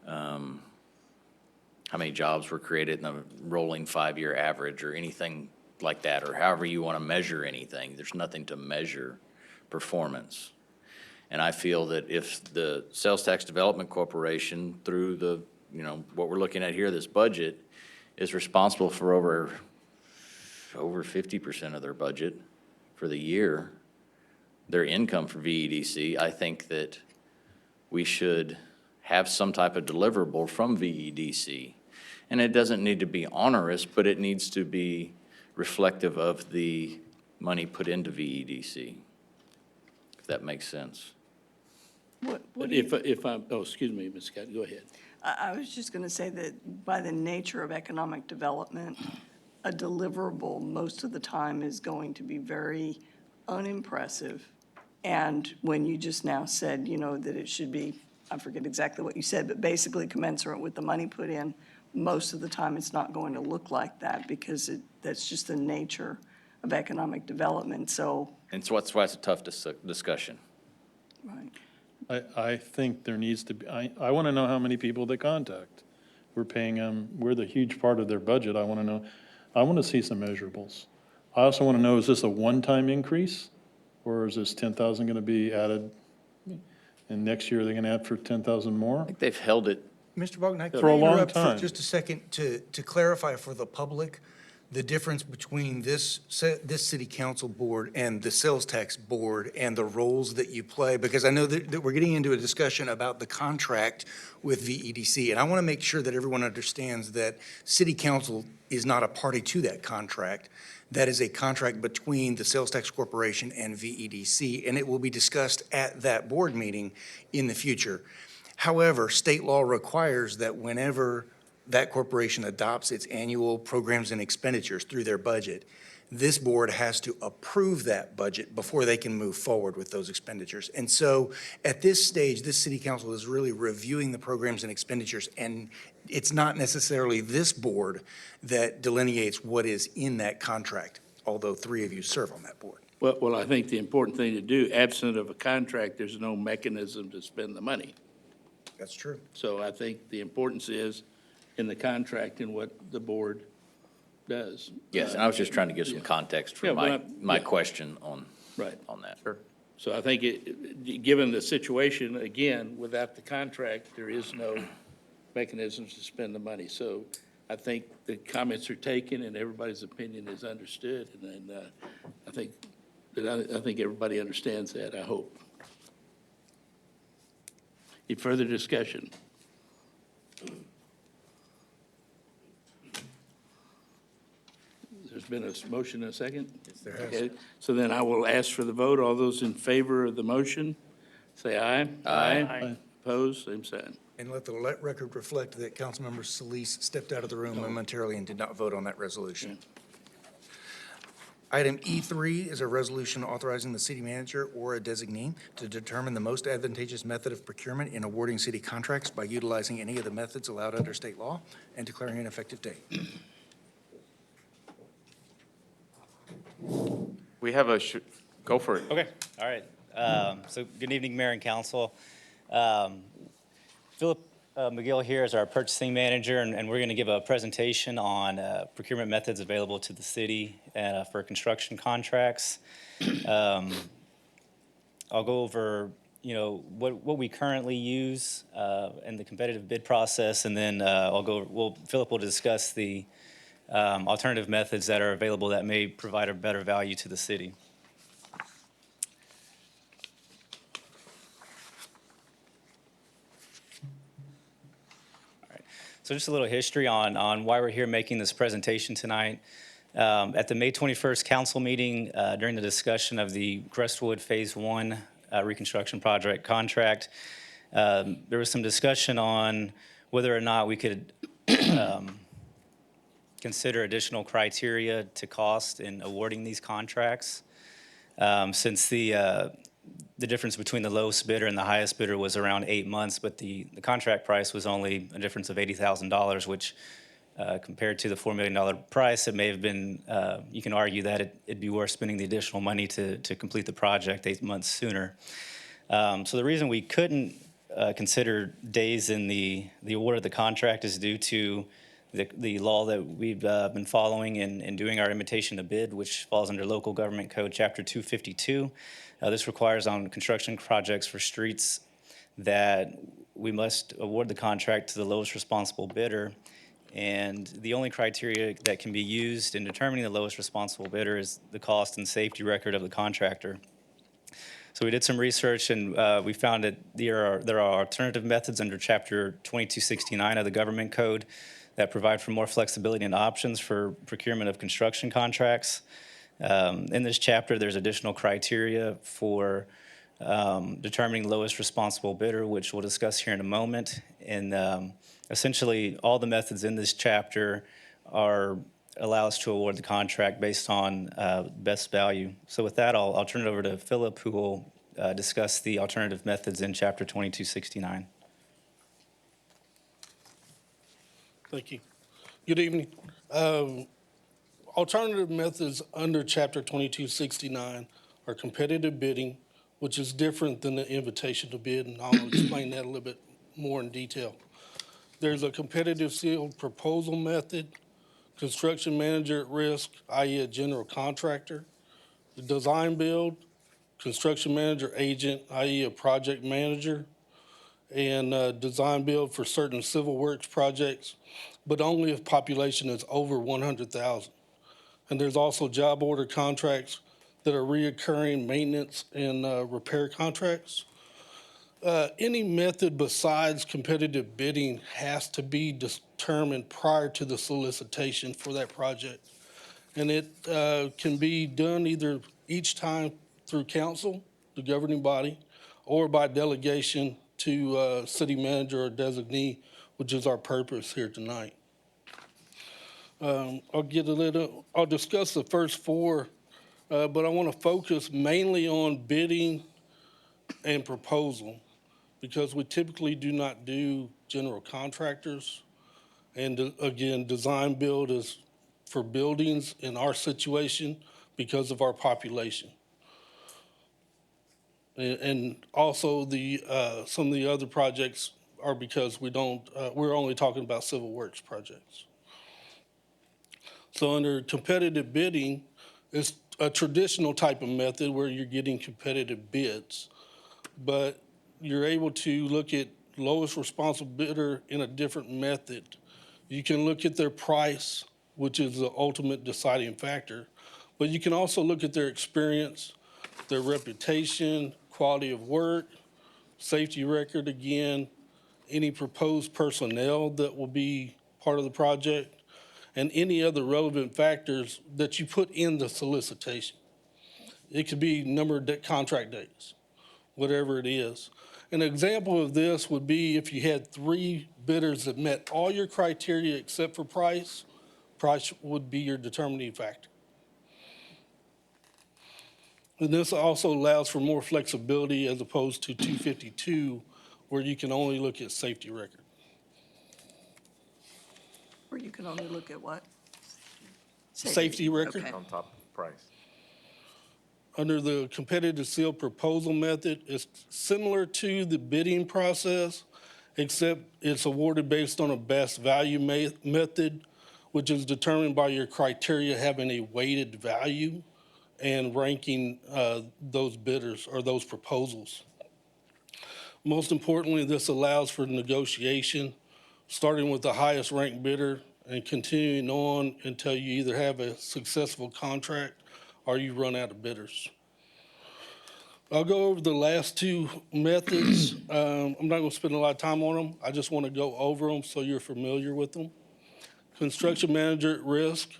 how many jobs were created in a rolling 5-year average or anything like that, or however you want to measure anything. There's nothing to measure performance. And I feel that if the Sales Tax Development Corporation, through the, what we're looking at here, this budget, is responsible for over 50% of their budget for the year, their income for VEDC, I think that we should have some type of deliverable from VEDC. And it doesn't need to be onerous, but it needs to be reflective of the money put into VEDC, if that makes sense. Excuse me, Ms. Scott, go ahead. I was just going to say that by the nature of economic development, a deliverable most of the time is going to be very unimpressive. And when you just now said, that it should be, I forget exactly what you said, but basically commensurate with the money put in, most of the time it's not going to look like that because that's just the nature of economic development. So. And so that's why it's a tough discussion. Right. I think there needs to be, I want to know how many people they contact. We're paying them, we're the huge part of their budget. I want to see some measurables. I also want to know, is this a one-time increase? Or is this 10,000 going to be added? And next year, they're going to add for 10,000 more? I think they've held it. Mr. Bogdan, For a long interrupt time. for just a second to clarify for the public the difference between this city council board and the sales tax board and the roles that you play? Because I know that we're getting into a discussion about the contract with VEDC, and I want to make sure that everyone understands that city council is not a party to that contract. That is a contract between the Sales Tax Corporation and VEDC, and it will be discussed at that board meeting in the future. However, state law requires that whenever that corporation adopts its annual programs and expenditures through their budget, this board has to approve that budget before they can move forward with those expenditures. And so at this stage, this city council is really reviewing the programs and expenditures, and it's not necessarily this board that delineates what is in that contract, although three of you serve on that board. Well, I think the important thing to do, absent of a contract, there's no mechanism to spend the money. That's true. So I think the importance is in the contract and what the board does. Yes, and I was just trying to give some context Yeah, for well, my yeah. question on Right. that. Sure. So I think given the situation, again, without the contract, there is no mechanisms to spend the money. So I think the comments are taken and everybody's opinion is understood. And I think everybody understands that, I hope. Any further discussion? There's been a motion and a second? Yes, there has. Okay, so then I will ask for the vote. All those in favor of the motion, say aye. Aye. Opposed, same sign. And let the record reflect that Councilmember Solis stepped out of the room momentarily and did not vote on that resolution. Item E3 is a resolution authorizing the city manager or a designee to determine the most advantageous method of procurement in awarding city contracts by utilizing any of the methods allowed under state law and declaring an effective date. We have go for it. Okay, all right. So good evening, Mayor and Council. Philip McGill here is our purchasing manager, and we're going to give a presentation on procurement methods available to the city for construction contracts. I'll go over, what we currently use in the competitive bid process, and then Philip will discuss the alternative methods that are available that may provide a better value to the city. So just a little history on why we're here making this presentation tonight. At the May 21st council meeting, during the discussion of the Crestwood Phase 1 reconstruction project contract, there was some discussion on whether or not we could consider additional criteria to cost in awarding these contracts. Since the difference between the lowest bidder and the highest bidder was around 8 months, but the contract price was only a difference of $80,000, which compared to the $4 million price, it may have been, you can argue that it'd be worth spending the additional money to complete the project 8 months sooner. So the reason we couldn't consider days in the award of the contract is due to the law that we've been following in doing our invitation to bid, which falls under Local Government Code Chapter 252. This requires on construction projects for streets that we must award the contract to the lowest responsible bidder. And the only criteria that can be used in determining the lowest responsible bidder is the cost and safety record of the contractor. So we did some research, and we found that there are alternative methods under Chapter 2269 of the Government Code that provide for more flexibility and options for procurement of construction contracts. In this chapter, there's additional criteria for determining lowest responsible bidder, which we'll discuss here in a moment. And essentially, all the methods in this chapter allow us to award the contract based on best value. So with that, I'll turn it over to Philip, who will discuss the alternative methods in Chapter 2269. Thank you. Good evening. Alternative methods under Chapter 2269 are competitive bidding, which is different than the invitation to bid, and I'll explain that a little bit more in detail. There's a competitive sealed proposal method, construction manager at risk, i.e. a general contractor, the design build, construction manager agent, i.e. a project manager, and design build for certain civil works projects, but only if population is over 100,000. And there's also job order contracts that are reoccurring maintenance and repair contracts. Any method besides competitive bidding has to be determined prior to the solicitation for that project. And it can be done either each time through council, the governing body, or by delegation to city manager or designee, which is our purpose here tonight. I'll discuss the first four, but I want to focus mainly on bidding and proposal, because we typically do not do general contractors. And again, design build is for buildings in our situation because of our population. And also some of the other projects are because we're only talking about civil works projects. So under competitive bidding, it's a traditional type of method where you're getting competitive bids, but you're able to look at lowest responsible bidder in a different method. You can look at their price, which is the ultimate deciding factor, but you can also look at their experience, their reputation, quality of work, safety record again, any proposed personnel that will be part of the project, and any other relevant factors that you put in the solicitation. It could be number of contract days, whatever it is. An example of this would be if you had 3 bidders that met all your criteria except for price, price would be your determining factor. And this also allows for more flexibility as opposed to 252, where you can only look at safety record. Or you can only look at what? Safety record. Okay. On top of price. Under the competitive seal proposal method, it's similar to the bidding process, except it's awarded based on a best value method, which is determined by your criteria having a weighted value and ranking those bidders or those proposals. Most importantly, this allows for negotiation, starting with the highest ranked bidder and continuing on until you either have a successful contract or you run out of bidders. I'll go over the last 2 methods. I'm not going to spend a lot of time on them. I just want to go over them so you're familiar with them. Construction manager at risk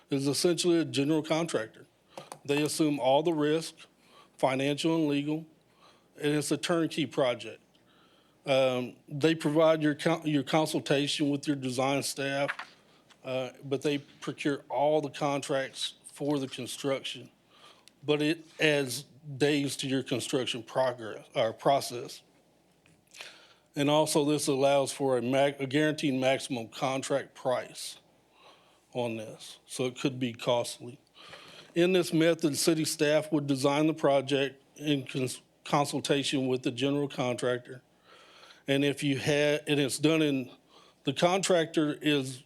is essentially a general contractor. They assume all the risk, financial and legal, and it's a turnkey project. They provide your consultation with your design staff, but they procure all the contracts for the construction. But it adds days to your construction process. And also this allows for a guaranteed maximum contract price on this, so it could be costly. In this method, city staff would design the project in consultation with the general contractor. And if you had, and it's done in, the contractor is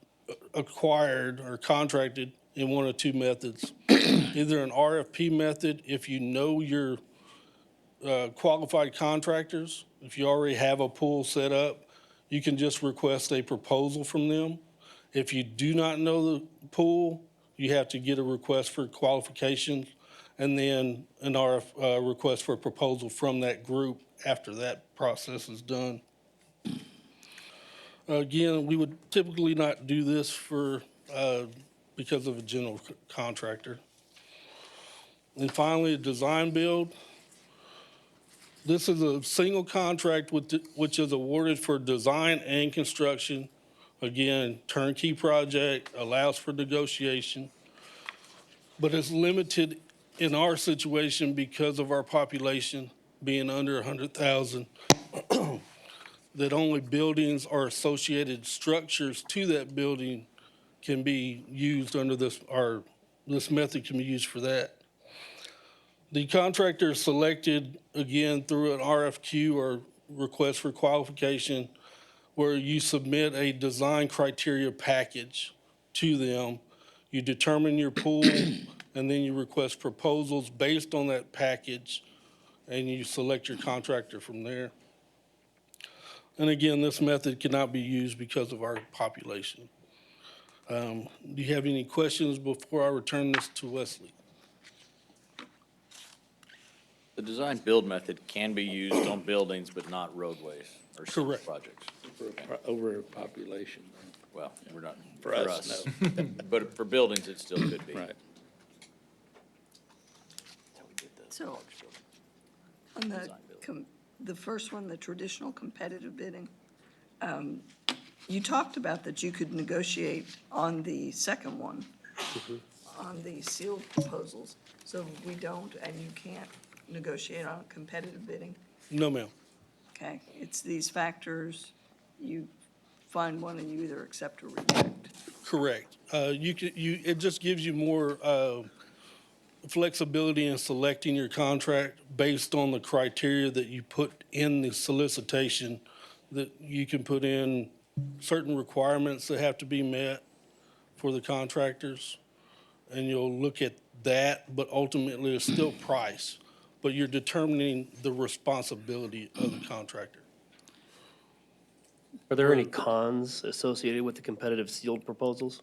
acquired or contracted in one of 2 methods. Either an RFP method, if you know your qualified contractors, if you already have a pool set up, you can just request a proposal from them. If you do not know the pool, you have to get a request for qualifications and then an request for a proposal from that group after that process is done. Again, we would typically not do this because of a general contractor. And finally, a design build. This is a single contract which is awarded for design and construction. Again, turnkey project, allows for negotiation, but it's limited in our situation because of our population being under 100,000, that only buildings or associated structures to that building can be used under this, or this method can be used for that. The contractor is selected, again, through an RFQ or request for qualification, where you submit a design criteria package to them. You determine your pool, and then you request proposals based on that package, and you select your contractor from there. And again, this method cannot be used because of our population. Do you have any questions before I return this to Wesley? The design build method can be used on buildings, but not roadways or city Correct. projects. Overpopulation. Well, we're not, For us, But for buildings, it still could be. Right. So on the the first one, the traditional competitive bidding, you talked about that you could negotiate on the second one, on the sealed proposals. So we don't, and you can't negotiate on competitive bidding? No, ma'am. Okay, it's these factors, you find one and you either accept or reject. Correct. It just gives you more flexibility in selecting your contract based on the criteria that you put in the solicitation, that you can put in certain requirements that have to be met for the contractors, and you'll look at that, but ultimately it's still price, but you're determining the responsibility of the contractor. Are there any cons associated with the competitive sealed proposals?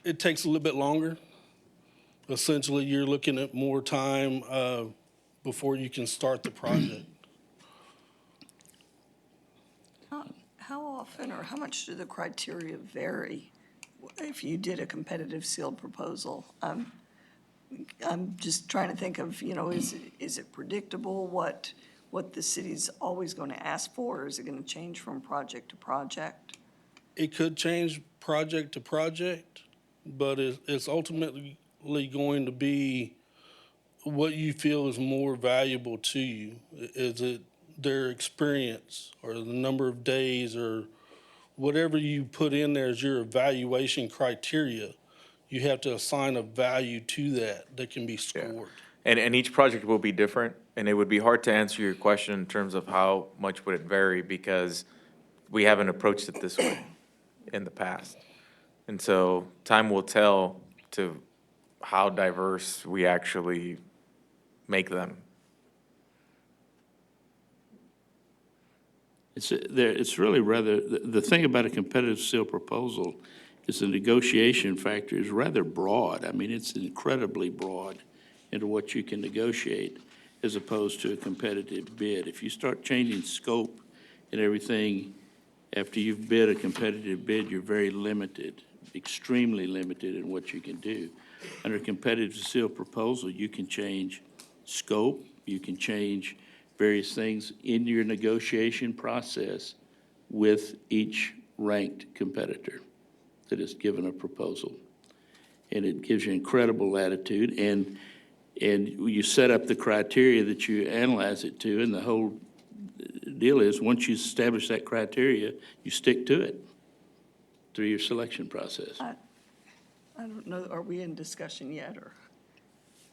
It takes a little bit longer. Essentially, you're looking at more time before you can start the project. How often or how much do the criteria vary if you did a competitive sealed proposal? I'm just trying to think of, is it predictable what the city's always going to ask for, or is it going to change from project to project? It could change project to project, but it's ultimately going to be what you feel is more valuable to you. Is it their experience or the number of days or whatever you put in there as your evaluation criteria? You have to assign a value to that can be scored. And each project will be different, and it would be hard to answer your question in terms of how much would it vary, because we haven't approached it this way in the past. And so time will tell to how diverse we actually make them. It's really rather, the thing about a competitive seal proposal is the negotiation factor is rather broad. I mean, it's incredibly broad into what you can negotiate as opposed to a competitive bid. If you start changing scope and everything after you've bid a competitive bid, you're very limited, extremely limited in what you can do. Under a competitive seal proposal, you can change scope, you can change various things in your negotiation process with each ranked competitor that is given a proposal. And it gives you incredible latitude, and you set up the criteria that you analyze it to, and the whole deal is, once you establish that criteria, you stick to it through your selection process. I don't know, are we in discussion yet, or?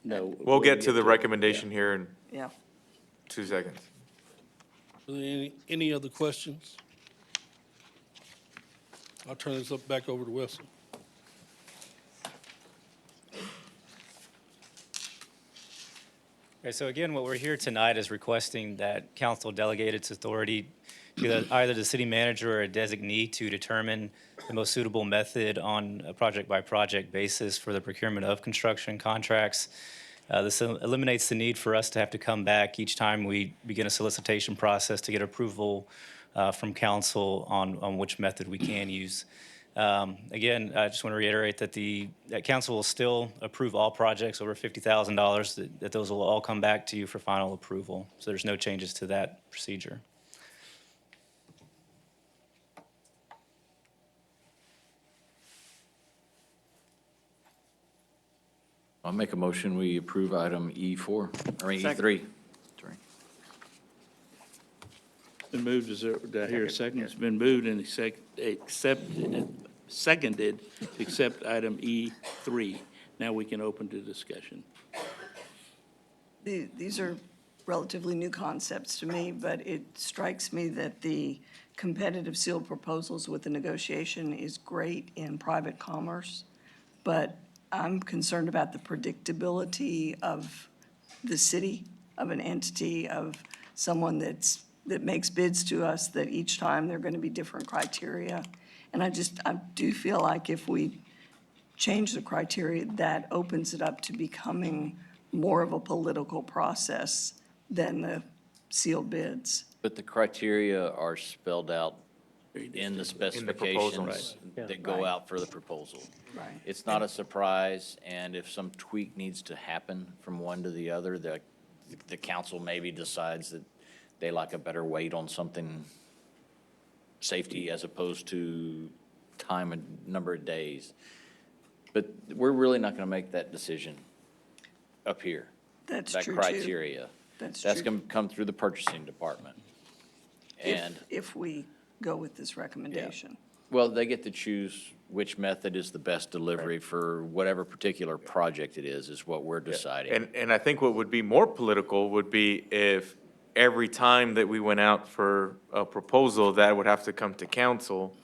No. We'll get to the recommendation here in Yeah. 2 seconds. Are there any other questions? I'll turn this back over to Wesley. Okay, so again, what we're here tonight is requesting that council delegate its authority to either the city manager or a designee to determine the most suitable method on a project-by-project basis for the procurement of construction contracts. This eliminates the need for us to have to come back each time we begin a solicitation process to get approval from council on which method we can use. Again, I just want to reiterate that council will still approve all projects over $50,000, that those will all come back to you for final approval. So there's no changes to that procedure. I'll make a motion, we approve item E4, or E3. Sorry. Been moved, do I hear a second? It's been moved and seconded, accept item E3. Now we can open to discussion. These are relatively new concepts to me, but it strikes me that the competitive sealed proposals with the negotiation is great in private commerce, but I'm concerned about the predictability of the city, of an entity, of someone that makes bids to us, that each time they're going to be different criteria. And I do feel like if we change the criteria, that opens it up to becoming more of a political process than the sealed bids. But the criteria are spelled out in the specifications that go out for the proposal. Right. It's not a surprise, and if some tweak needs to happen from one to the other, that the council maybe decides that they like a better weight on something, safety as opposed to time and number of days. But we're really not going to make that decision up here. That's That true, too. criteria. That's That's true. going to come through the purchasing department. And, If we go with this recommendation. well, they get to choose which method is the best delivery for whatever particular project it is what we're deciding. And I think what would be more political would be if every time that we went out for a proposal, that would have to come to council.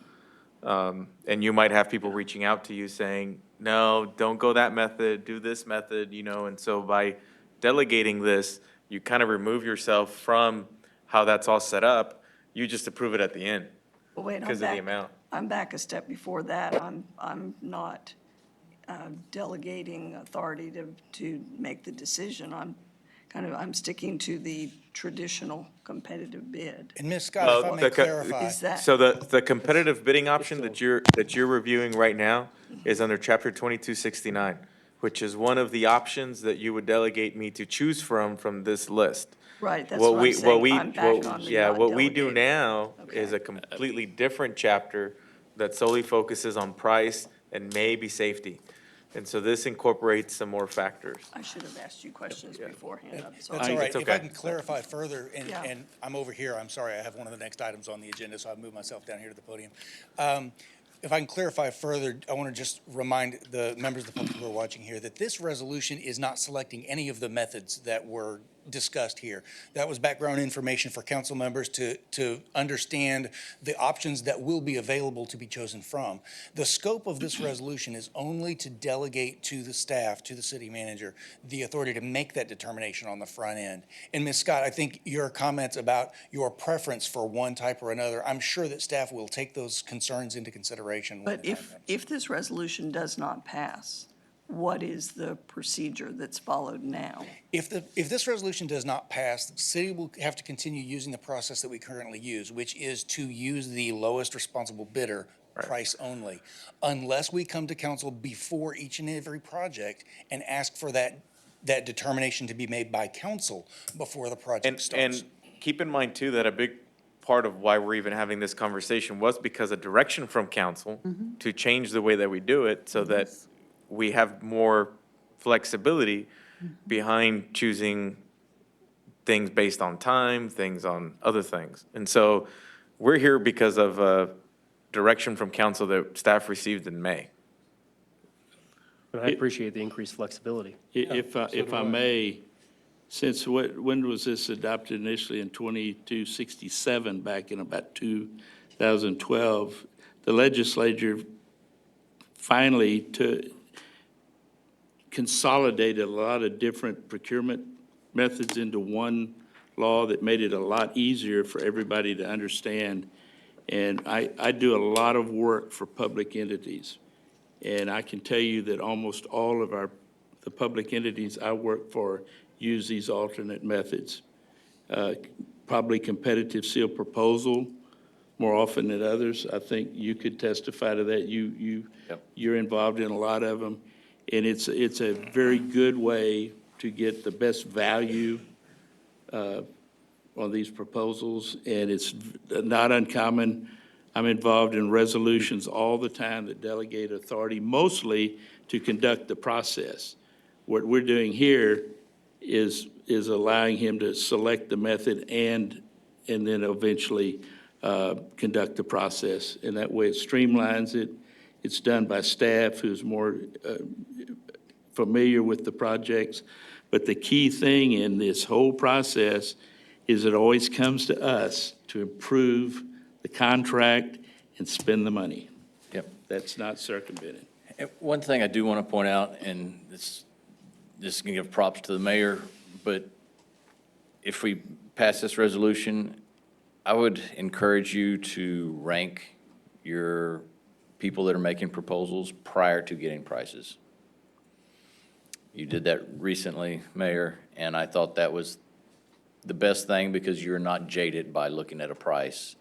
And you might have people reaching out to you saying, no, don't go that method, do this method, and so by delegating this, you kind of remove yourself from how that's all set up. You just approve it at the end But wait, because of the amount. I'm back a step before that. I'm not delegating authority to make the decision. I'm sticking to the traditional competitive bid. And Ms. Scott, if I may clarify. Is that? So the competitive bidding option that you're reviewing right now is under Chapter 2269, which is one of the options that you would delegate me to choose from this list. Right, that's what I'm saying. I'm back on the Yeah, not what we do delegating. now is Okay. a completely different chapter that solely focuses on price and maybe safety. And so this incorporates some more factors. I should have asked you questions beforehand. I'm sorry. That's all right. It's If I okay. can clarify further, Yeah. and I'm over here, I'm sorry, I have one of the next items on the agenda, so I've moved myself down here to the podium. If I can clarify further, I want to just remind the members of the public who are watching here that this resolution is not selecting any of the methods that were discussed here. That was background information for council members to understand the options that will be available to be chosen from. The scope of this resolution is only to delegate to the staff, to the city manager, the authority to make that determination on the front end. And Ms. Scott, I think your comments about your preference for one type or another, I'm sure that staff will take those concerns into consideration. when But the time comes. if this resolution does not pass, what is the procedure that's followed now? If this resolution does not pass, the city will have to continue using the process that we currently use, which is to use the lowest responsible bidder, price only, unless we come to council before each and every project and ask for that determination to be made by council before the project starts. And keep in mind too, that a big part of why we're even having this conversation was because of direction from council to change the way that we do it so that we have more flexibility behind choosing things based on time, things on other things. And so we're here because of direction from council that staff received in May. But I appreciate the increased flexibility. If I may, since when was this adopted initially in 2267, back in about 2012, the legislature finally consolidated a lot of different procurement methods into one law that made it a lot easier for everybody to understand. And I do a lot of work for public entities. And I can tell you that almost all of the public entities I work for use these alternate methods. Probably competitive seal proposal more often than others. I think you could testify to that. You're involved in a lot of them. And it's a very good way to get the best value on these proposals. And it's not uncommon. I'm involved in resolutions all the time that delegate authority, mostly to conduct the process. What we're doing here is allowing him to select the method and then eventually conduct the process. And that way it streamlines it. It's done by staff who's more familiar with the projects. But the key thing in this whole process is it always comes to us to improve the contract and spend the money. Yep. That's not circumvented. And one thing I do want to point out, and this is going to give props to the mayor, but if we pass this resolution, I would encourage you to rank your people that are making proposals prior to getting prices. You did that recently, Mayor, and I thought that was the best thing because you're not jaded by looking at a price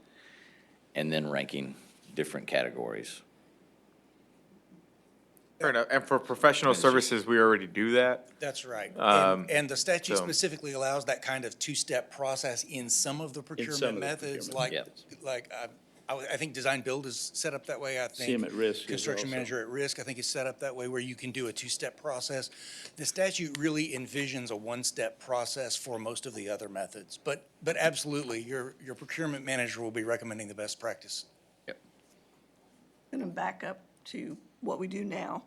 and then ranking different categories. Fair enough. And for professional services, we already do that. That's right. Um, And the statute so- specifically allows that kind of two-step process in some of the procurement methods, like, I think design build is set up that way, I think. CM at risk is Construction also. manager at risk, I think is set up that way, where you can do a two-step process. The statute really envisions a one-step process for most of the other methods. But absolutely, your procurement manager will be recommending the best practice. Going to back up to what we do now.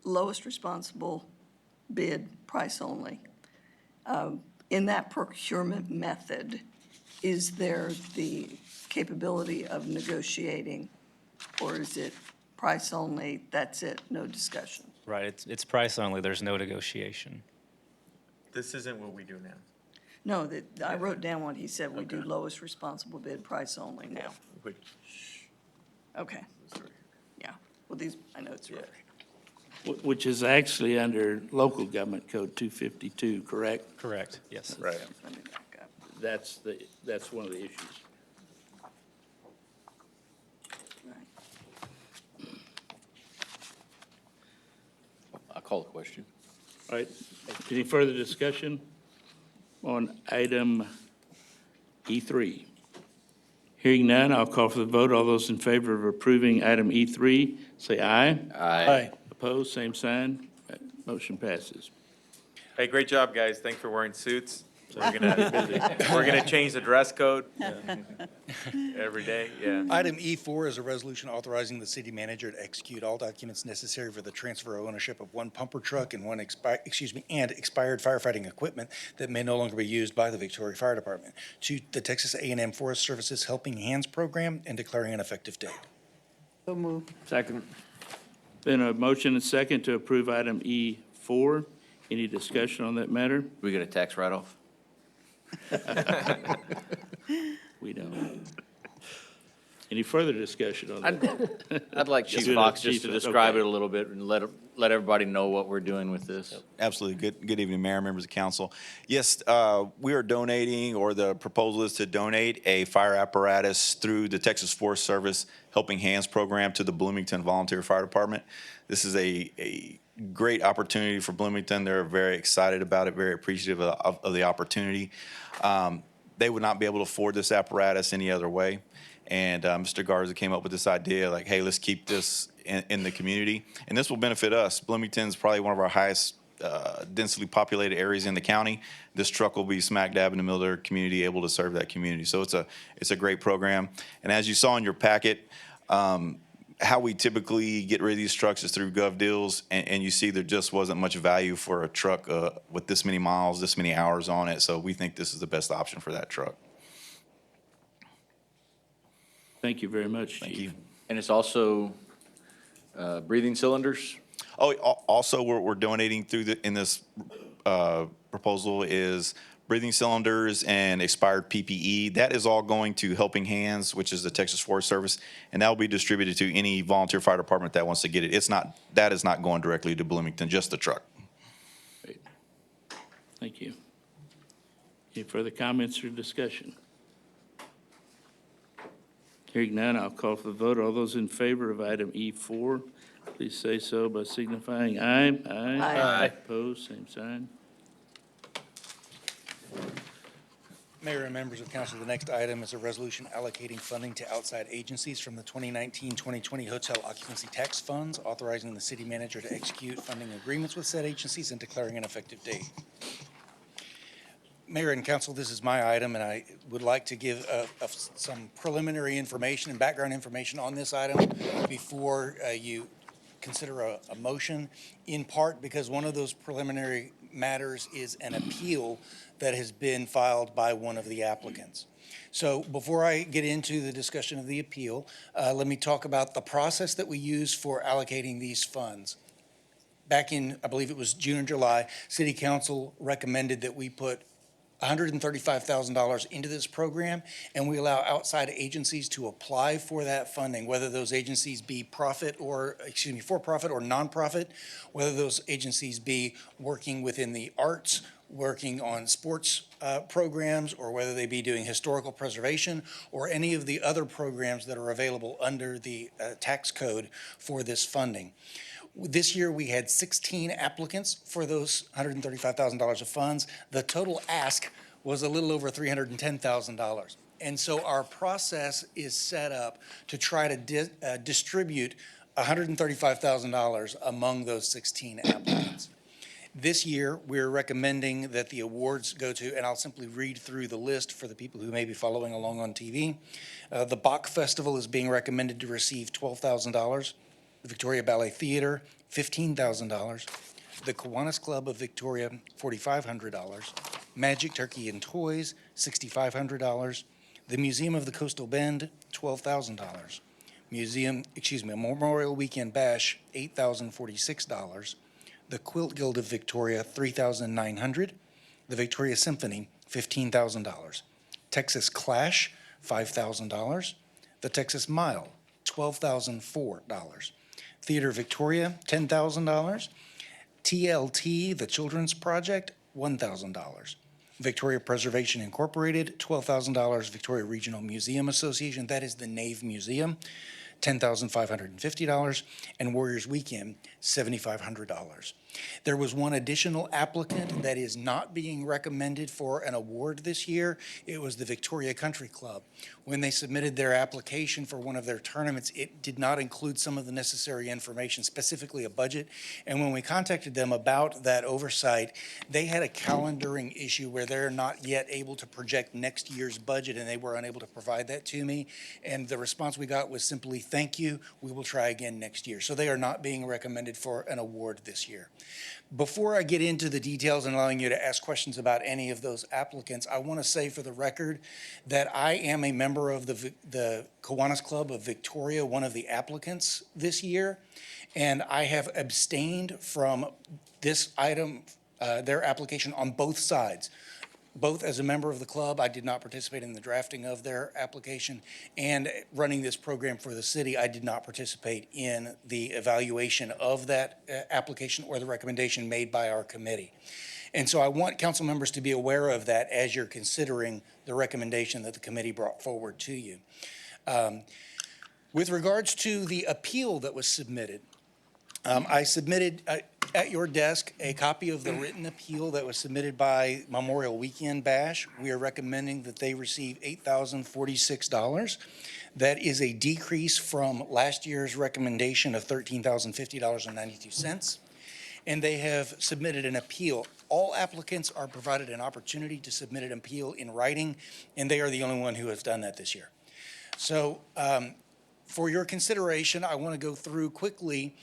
Lowest responsible bid, price only. In that procurement method, is there the capability of negotiating? Or is it price only, that's it, no discussion? Right, it's price only, there's no negotiation. This isn't what we do now. No, I wrote down what he said, we do lowest responsible bid, price only now. Okay. Yeah, well, these, I know it's right. Which is actually under local government code 252, correct? Correct, yes. Right. Let me back up. That's one of the issues. Right. I call the question. All right, any further discussion on item E3? Hearing none, I'll call for the vote. All those in favor of approving item E3, say aye. Aye. Opposed, same sign. Motion passes. Hey, great job, guys. Thanks for wearing suits. We're gonna change the dress code every day, yeah. Item E4 is a resolution authorizing the city manager to execute all documents necessary for the transfer of ownership of one pumper truck and one expired firefighting equipment that may no longer be used by the Victoria Fire Department to the Texas A&M Forest Services Helping Hands Program and declaring an effective date. So move. Second. Been a motion and second to approve item E4. Any discussion on that matter? We get a tax write-off? We don't. Any further discussion on that? I'd like Chief Chief Fox just Chief, to describe okay. it a little bit and let everybody know what we're doing with this. Absolutely. Good evening, Mayor, members of council. Yes, we are donating, or the proposal is to donate a fire apparatus through the Texas Forest Service Helping Hands program to the Bloomington Volunteer Fire Department. This is a great opportunity for Bloomington. They're very excited about it, very appreciative of the opportunity. They would not be able to afford this apparatus any other way. And Mr. Garza came up with this idea, like, hey, let's keep this in the community. And this will benefit us. Bloomington's probably one of our highest densely populated areas in the county. This truck will be smack dab in the middle of their community, able to serve that community. So it's a great program. And as you saw in your packet, how we typically get rid of these trucks is through gov deals, and you see there just wasn't much value for a truck with this many miles, this many hours on it. So we think this is the best option for that truck. Thank you very much, Chief. Thank you. And it's also breathing cylinders? Oh, also, we're donating in this proposal is breathing cylinders and expired PPE. That is all going to Helping Hands, which is the Texas Forest Service, and that will be distributed to any volunteer fire department that wants to get it. That is not going directly to Bloomington, just the truck. Great. Thank you. Any further comments or discussion? Hearing none, I'll call for the vote. All those in favor of item E4, please say so by signifying aye. Aye. Opposed, same sign. Mayor and members of council, the next item is a resolution allocating funding to outside agencies from the 2019-2020 hotel occupancy tax funds, authorizing the city manager to execute funding agreements with said agencies and declaring an effective date. Mayor and council, this is my item, and I would like to give some preliminary information and background information on this item before you consider a motion, in part because one of those preliminary matters is an appeal that has been filed by one of the applicants. So before I get into the discussion of the appeal, let me talk about the process that we use for allocating these funds. Back in, I believe it was June or July, City Council recommended that we put $135,000 into this program, and we allow outside agencies to apply for that funding, whether those agencies be for-profit or nonprofit, whether those agencies be working within the arts, working on sports programs, or whether they be doing historical preservation or any of the other programs that are available under the tax code for this funding. This year, we had 16 applicants for those $135,000 of funds. The total ask was a little over $310,000. And so our process is set up to try to distribute $135,000 among those 16 applicants. This year, we're recommending that the awards go to, and I'll simply read through the list for the people who may be following along on TV. The Bach Festival is being recommended to receive $12,000. The Victoria Ballet Theater, $15,000. The Kiwanis Club of Victoria, $4,500. Magic Turkey and Toys, $6,500. The Museum of the Coastal Bend, $12,000. Memorial Weekend Bash, $8,046. The Quilt Guild of Victoria, $3,900. The Victoria Symphony, $15,000. Texas Clash, $5,000. The Texas Mile, $12,004. Theater Victoria, $10,000. TLT, the Children's Project, $1,000. Victoria Preservation Incorporated, $12,000. Victoria Regional Museum Association, that is the Nave Museum, $10,550, and Warriors Weekend, $7,500. There was one additional applicant that is not being recommended for an award this year. It was the Victoria Country Club. When they submitted their application for one of their tournaments, it did not include some of the necessary information, specifically a budget. And when we contacted them about that oversight, they had a calendaring issue where they're not yet able to project next year's budget, and they were unable to provide that to me. And the response we got was simply, thank you, we will try again next year. So they are not being recommended for an award this year. Before I get into the details and allowing you to ask questions about any of those applicants, I want to say for the record that I am a member of the Kiwanis Club of Victoria, one of the applicants this year, and I have abstained from this item, their application on both sides. Both as a member of the club, I did not participate in the drafting of their application, and running this program for the city, I did not participate in the evaluation of that application or the recommendation made by our committee. And so I want council members to be aware of that as you're considering the recommendation that the committee brought forward to you. With regards to the appeal that was submitted, I submitted at your desk a copy of the written appeal that was submitted by Memorial Weekend Bash. We are recommending that they receive $8,046. That is a decrease from last year's recommendation of $13,050.92. And they have submitted an appeal. All applicants are provided an opportunity to submit an appeal in writing, and they are the only one who has done that this year. So for your consideration, I want to go through quickly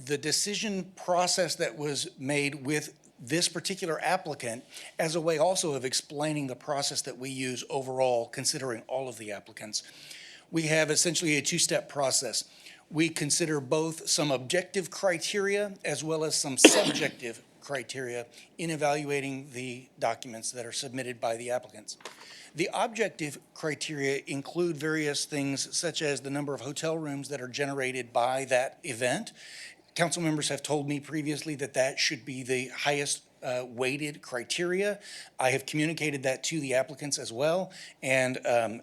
the decision process that was made with this particular applicant as a way also of explaining the process that we use overall, considering all of the applicants. We have essentially a two-step process. We consider both some objective criteria as well as some subjective criteria in evaluating the documents that are submitted by the applicants. The objective criteria include various things such as the number of hotel rooms that are generated by that event. Council members have told me previously that that should be the highest weighted criteria. I have communicated that to the applicants as well, and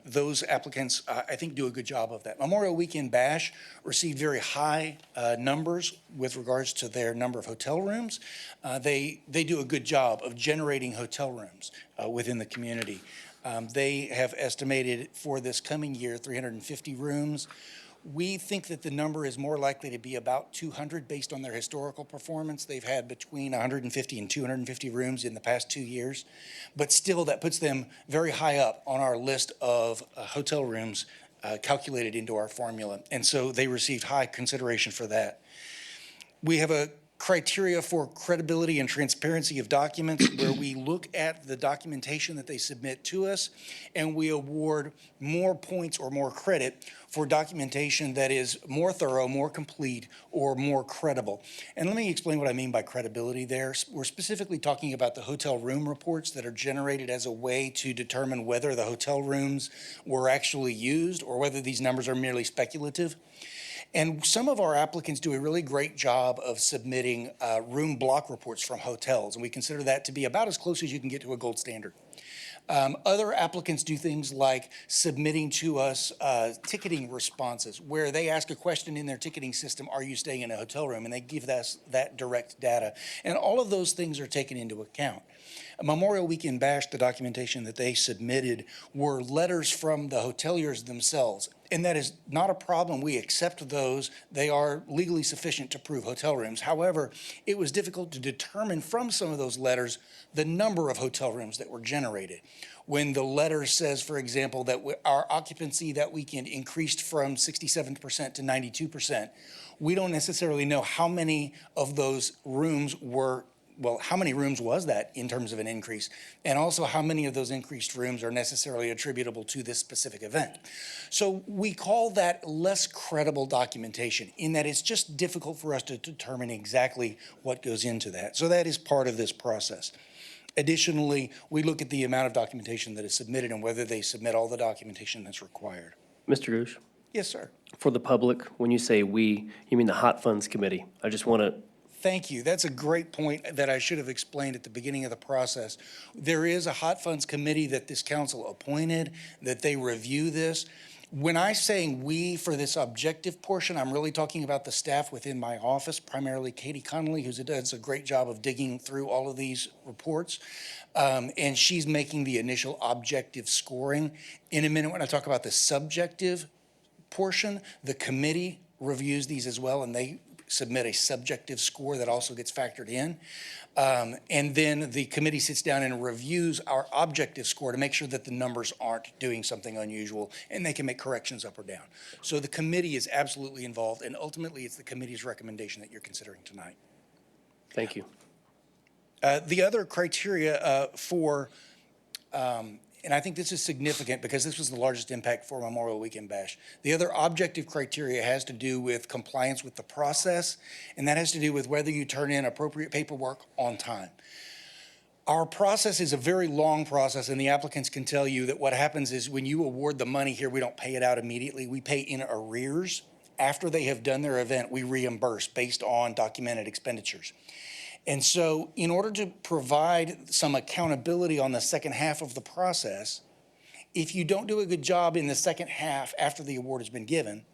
those applicants, I think, do a good job of that. Memorial Weekend Bash received very high numbers with regards to their number of hotel rooms. They do a good job of generating hotel rooms within the community. They have estimated for this coming year 350 rooms. We think that the number is more likely to be about 200 based on their historical performance. They've had between 150 and 250 rooms in the past 2 years, but still that puts them very high up on our list of hotel rooms calculated into our formula. And so they received high consideration for that. We have a criteria for credibility and transparency of documents where we look at the documentation that they submit to us and we award more points or more credit for documentation that is more thorough, more complete, or more credible. And let me explain what I mean by credibility there. We're specifically talking about the hotel room reports that are generated as a way to determine whether the hotel rooms were actually used or whether these numbers are merely speculative. And some of our applicants do a really great job of submitting room block reports from hotels, and we consider that to be about as close as you can get to a gold standard. Other applicants do things like submitting to us ticketing responses, where they ask a question in their ticketing system, are you staying in a hotel room? And they give us that direct data. And all of those things are taken into account. Memorial Weekend Bash, the documentation that they submitted were letters from the hoteliers themselves. And that is not a problem. We accept those. They are legally sufficient to prove hotel rooms. However, it was difficult to determine from some of those letters the number of hotel rooms that were generated. When the letter says, for example, that our occupancy that weekend increased from 67% to 92%, we don't necessarily know how many of those rooms were, well, how many rooms was that in terms of an increase? And also how many of those increased rooms are necessarily attributable to this specific event? So we call that less credible documentation in that it's just difficult for us to determine exactly what goes into that. So that is part of this process. Additionally, we look at the amount of documentation that is submitted and whether they submit all the documentation that's required. Mr. Gooch, Yes, sir. for the public, when you say "we," you mean the Hot Funds Committee. I just want to, Thank you. That's a great point that I should have explained at the beginning of the process. There is a Hot Funds Committee that this council appointed, that they review this. When I'm saying "we" for this objective portion, I'm really talking about the staff within my office, primarily Katie Connolly, who does a great job of digging through all of these reports. And she's making the initial objective scoring. In a minute, when I talk about the subjective portion, the committee reviews these as well, and they submit a subjective score that also gets factored in. And then the committee sits down and reviews our objective score to make sure that the numbers aren't doing something unusual and they can make corrections up or down. So the committee is absolutely involved, and ultimately it's the committee's recommendation that you're considering tonight. thank you. The other criteria for, and I think this is significant because this was the largest impact for Memorial Weekend Bash. The other objective criteria has to do with compliance with the process, and that has to do with whether you turn in appropriate paperwork on time. Our process is a very long process, and the applicants can tell you that what happens is when you award the money here, we don't pay it out immediately. We pay in arrears. After they have done their event, we reimburse based on documented expenditures. And so in order to provide some accountability on the second half of the process, if you don't do a good job in the second half after the award has been given,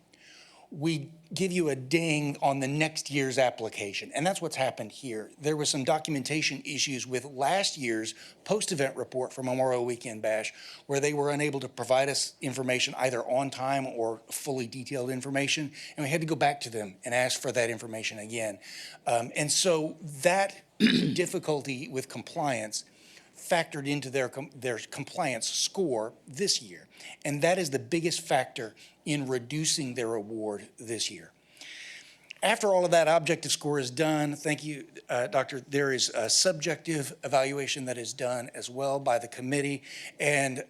we give you a ding on the next year's application. And that's what's happened here. There was some documentation issues with last year's post-event report for Memorial Weekend Bash, where they were unable to provide us information either on time or fully detailed information. And we had to go back to them and ask for that information again. And so that difficulty with compliance factored into their compliance score this year. And that is the biggest factor in reducing their award this year. After all of that objective score is done, thank you, Doctor, there is a subjective evaluation that is done as well by the committee. And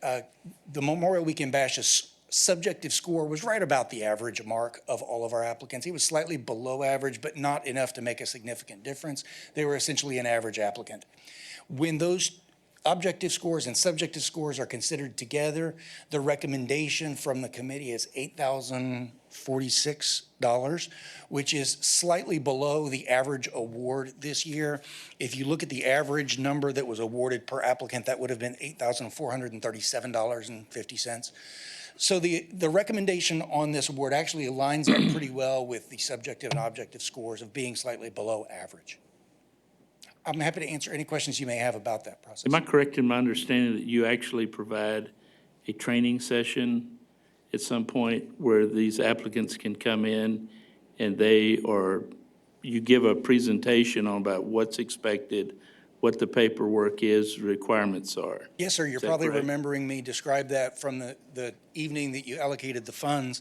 the Memorial Weekend Bash's subjective score was right about the average mark of all of our applicants. He was slightly below average, but not enough to make a significant difference. They were essentially an average applicant. When those objective scores and subjective scores are considered together, the recommendation from the committee is $8,046, which is slightly below the average award this year. If you look at the average number that was awarded per applicant, that would have been $8,437.50. So the recommendation on this award actually aligns up pretty well with the subjective and objective scores of being slightly below average. I'm happy to answer any questions you may have about that process. Am I correct in my understanding that you actually provide a training session at some point where these applicants can come in and you give a presentation on about what's expected, what the paperwork is, requirements are? Yes, sir. You're Is that probably correct? remembering me describe that from the evening that you allocated the funds.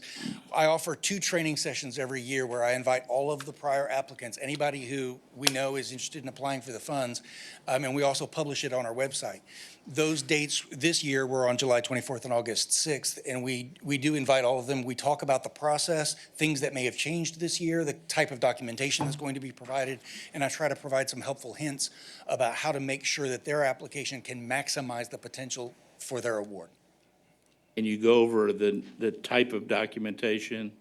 I offer 2 training sessions every year where I invite all of the prior applicants, anybody who we know is interested in applying for the funds, and we also publish it on our website. Those dates this year were on July 24th and August 6th, and we do invite all of them. We talk about the process, things that may have changed this year, the type of documentation that's going to be provided, and I try to provide some helpful hints about how to make sure that their application can maximize the potential for their award. And you go over the type of documentation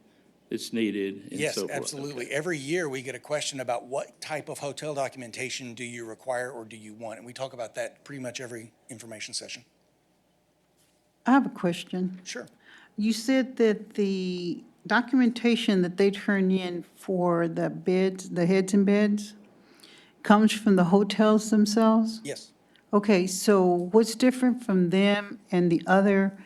that's needed and Yes, so forth. absolutely. Every year, we get a question about what type of hotel documentation do you require or do you want? And we talk about that pretty much every information session. I have a question. Sure. You said that the documentation that they turn in for the beds, the heads and beds, comes from the hotels themselves? Yes. Okay, so what's different from them and the other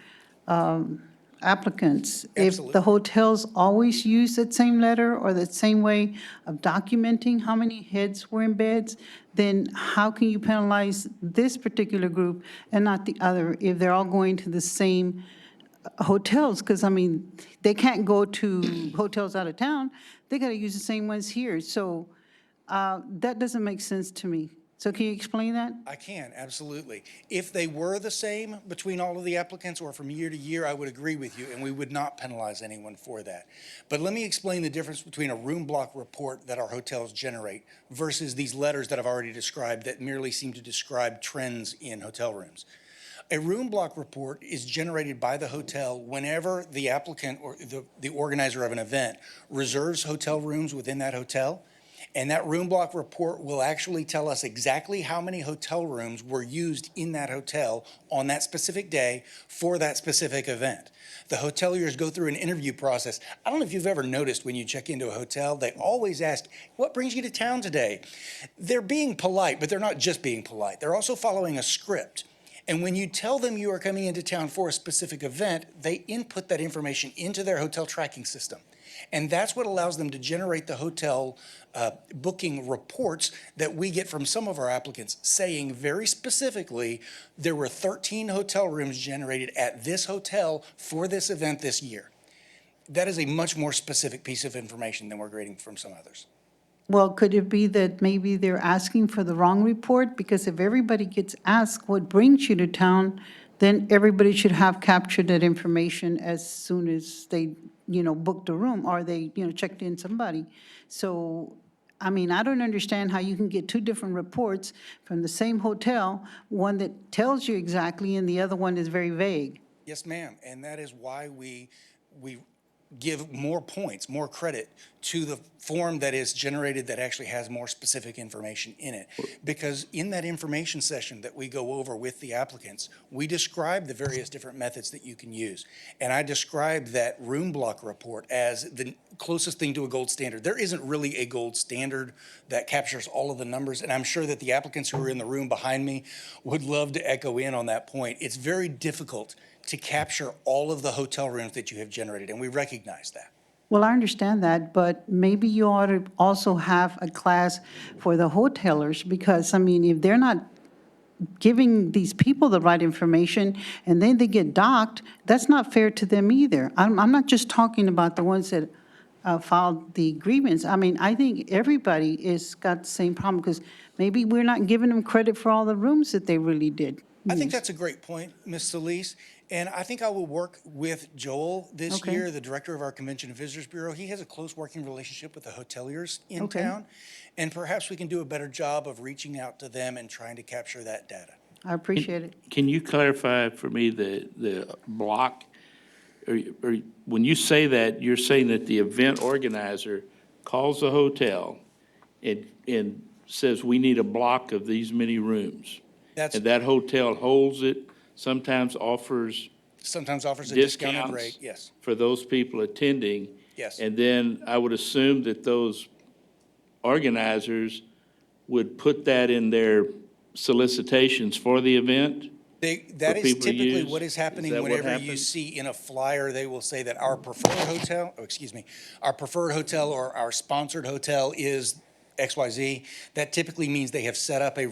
applicants? If Absolutely. the hotels always use that same letter or that same way of documenting how many heads were in beds, then how can you penalize this particular group and not the other if they're all going to the same hotels? Because, I mean, they can't go to hotels out of town. They got to use the same ones here. So that doesn't make sense to me. So can you explain that? I can, absolutely. If they were the same between all of the applicants or from year to year, I would agree with you, and we would not penalize anyone for that. But let me explain the difference between a room block report that our hotels generate versus these letters that I've already described that merely seem to describe trends in hotel rooms. A room block report is generated by the hotel whenever the applicant or the organizer of an event reserves hotel rooms within that hotel. And that room block report will actually tell us exactly how many hotel rooms were used in that hotel on that specific day for that specific event. The hoteliers go through an interview process. I don't know if you've ever noticed when you check into a hotel, they always ask, what brings you to town today? They're being polite, but they're not just being polite. They're also following a script. And when you tell them you are coming into town for a specific event, they input that information into their hotel tracking system. And that's what allows them to generate the hotel booking reports that we get from some of our applicants saying very specifically, there were 13 hotel rooms generated at this hotel for this event this year. That is a much more specific piece of information than we're getting from some others. Well, could it be that maybe they're asking for the wrong report? Because if everybody gets asked what brings you to town, then everybody should have captured that information as soon as they, booked a room or they, checked in somebody. So, I mean, I don't understand how you can get two different reports from the same hotel, one that tells you exactly and the other one is very vague. Yes, ma'am. And that is why we give more points, more credit to the form that is generated that actually has more specific information in it. Because in that information session that we go over with the applicants, we describe the various different methods that you can use. And I described that room block report as the closest thing to a gold standard. There isn't really a gold standard that captures all of the numbers, and I'm sure that the applicants who are in the room behind me would love to echo in on that point. It's very difficult to capture all of the hotel rooms that you have generated, and we recognize that. Well, I understand that, but maybe you ought to also have a class for the hotelers, because, I mean, if they're not giving these people the right information and then they get docked, that's not fair to them either. I'm not just talking about the ones that filed the grievance. I mean, I think everybody is got the same problem, because maybe we're not giving them credit for all the rooms that they really did. I think that's a great point, Ms. Solis. And I think I will work with Joel this Okay. year, the director of our Convention and Visitors Bureau. He has a close working relationship with the hoteliers in Okay. town. And perhaps we can do a better job of reaching out to them and trying to capture that data. I appreciate it. Can you clarify for me the block? Or when you say that, you're saying that the event organizer calls the hotel and says, we need a block of these many rooms. That's And that hotel holds it, sometimes offers sometimes offers a discounted discounts rate. Yes, for those people attending. yes. And then I would assume that those organizers would put that in their solicitations for the event? That for is people to typically use? what is happening Is that what whenever you happens? see in a flyer, they will say that our preferred hotel, our preferred hotel or our sponsored hotel is XYZ. That typically means they have set up a